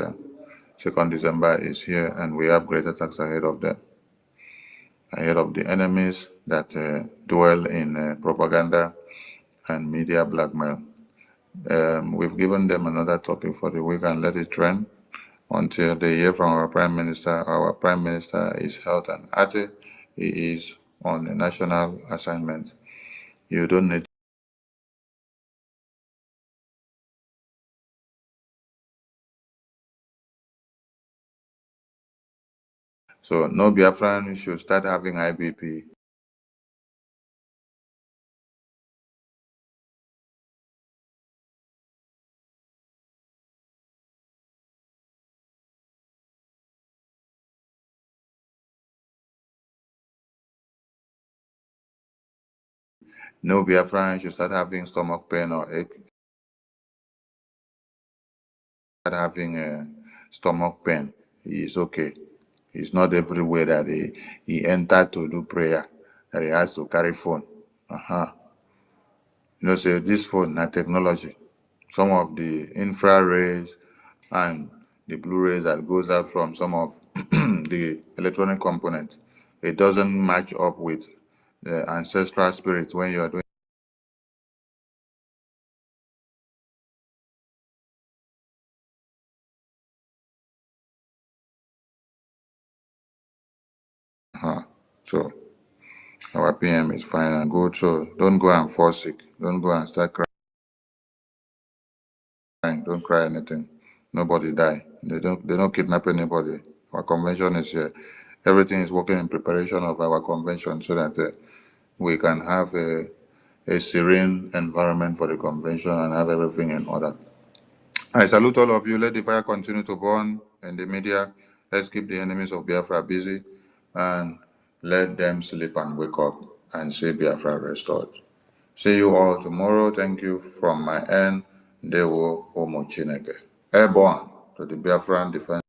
2nd December is here, and we have greater attacks ahead of them, ahead of the enemies that dwell in propaganda and media blackmail. We've given them another topic for the week and let it trend until they hear from our Prime Minister. Our Prime Minister is health and hearty. He is on a national assignment. You don't need. So no Biafran should start having IBP. No Biafran should start having stomach pain or ache. Start having a stomach pain. He is okay. It's not everywhere that he entered to do prayer that he has to carry phone. You know, say this phone, not technology. Some of the infrared and the blue rays that goes out from some of the electronic components, it doesn't match up with the ancestral spirit when you are doing. So our PM is fine and good. So don't go and fall sick. Don't go and start crying. Don't cry anything. Nobody die. They don't kidnap anybody. Our convention is here. Everything is working in preparation of our convention so that we can have a serene environment for the convention and have everything in order. I salute all of you. Let the fire continue to burn in the media. Let's keep the enemies of Biafra busy and let them sleep and wake up and see Biafra restored. See you all tomorrow. Thank you from my end. Dewo Omo Chineke. Airborne to the Biafran Defense.